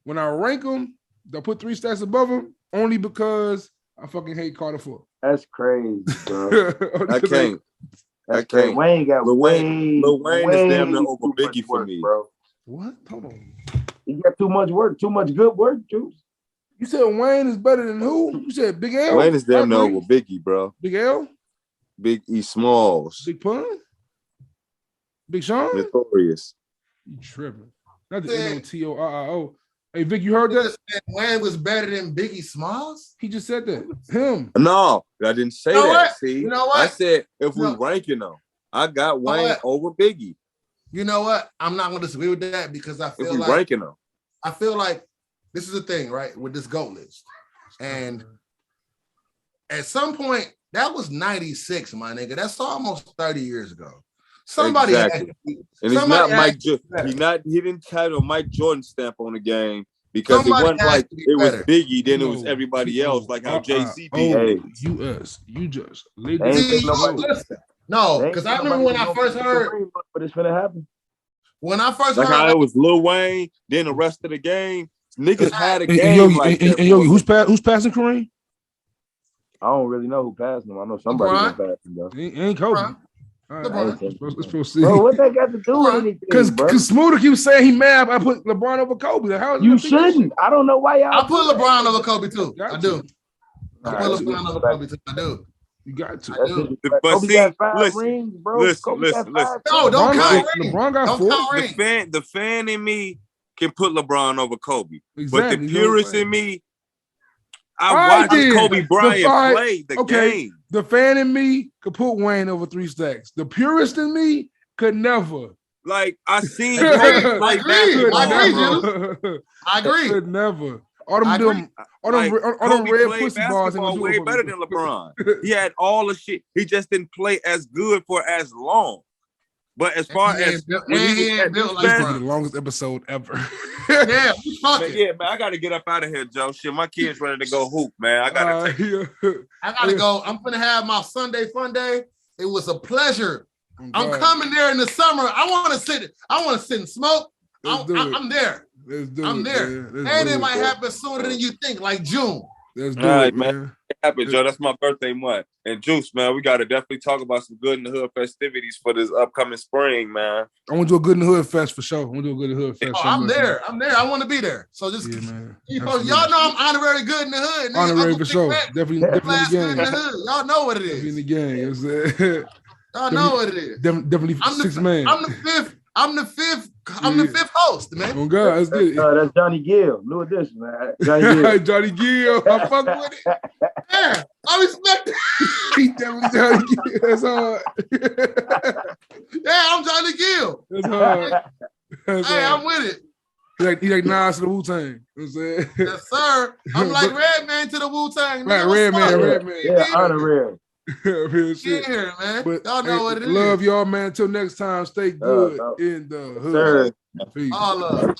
when I rank them, they'll put 3 Stacks above them only because I fucking hate Carter 4. That's crazy, bro. I can't. Wayne got Lil Wayne is damn near over Biggie for me, bro. What? Hold on. He got too much work, too much good work, Juice. You said Wayne is better than who? You said Big L? Wayne is damn near over Biggie, bro. Big L? Big E Smalls. Big Pun? Big Sean? Notorious. You tripping. Not the N-O-T-O-R-I-O. Hey, Vic, you heard that? Wayne was better than Biggie Smalls? He just said that. Him. No, I didn't say that. What? See, you know what? I said if we ranking them, I got Wayne over Biggie. You know what? I'm not going to disagree with that because I feel like ranking them. I feel like this is the thing, right? With this GOAT list. And at some point, that was 96, my nigga. That's almost 30 years ago. Somebody exactly. And it's not Mike Jordan. He didn't have a Mike Jordan stamp on the game because it wasn't like it was Biggie, then it was everybody else, like how JC did. US, you just no, because I remember when I first heard but it's gonna happen. When I first like heard how it was Lil Wayne, then the rest of the game, niggas had a game like that. And Yogi, who's passing Kareem? I don't really know who passed him. I know somebody passed him though. Ain't Kobe. Let's proceed. Bro, what that got to do with anything? Because Smooda keeps saying he mad. I put LeBron over Kobe. You shouldn't. I don't know why y'all. I put LeBron over Kobe too. I do. I put LeBron over Kobe too. I do. You got to. But Kobe see, got 5 rings, bro. listen. No, don't count rings. LeBron got 4. The fan in me can put LeBron over Kobe. Exactly. But the purist in me, I watched Kobe Bryant play the game. The fan in me could put Wayne over 3 Stacks. The purist in me could never. Like, I seen Kobe play basketball. I agree. Could never. All them red pussy balls way better than LeBron. He had all the shit. He just didn't play as good for as long. But as far as the longest episode ever. Yeah, man, I gotta get up out of here, Joe. Shit, my kids ready to go hoop, man. I gotta go. I'm gonna have my Sunday fun day. It was a pleasure. I'm coming there in the summer. I want to sit and smoke. I'm there. I'm there. And it might happen sooner than you think, like June. Let's do it, man. It happened, Joe. That's my birthday month. And Juice, man, we got to definitely talk about some Good in the Hood festivities for this upcoming spring, man. I want to do a Good in the Hood fest for sure. I want to do a Good in the Hood fest. I'm there. I want to be there. So just, y'all know I'm honorary Good in the Hood. Honorary for sure. Definitely in the game. Good in the hood. Y'all know what it is. Definitely in the game. You know y'all know what it is. Definitely 6 man. I'm the fifth host, man. Oh God, that's good. That's Johnny Gill. New edition, man. Johnny Gill. I fuck with it. Yeah, I respect it. He definitely Johnny Gill. That's hard. Yeah, I'm Johnny Gill. That's hard. I'm with it. He like Nas to the Wu-Tang. You know what I'm saying? Yes, sir. I'm like Redman to the Wu-Tang. Right, Redman. Yeah, honorary. Real shit. Here, man. But, y'all know what it is. Love y'all, man. Until next time, stay good in the hood. Sir. Peace. All love.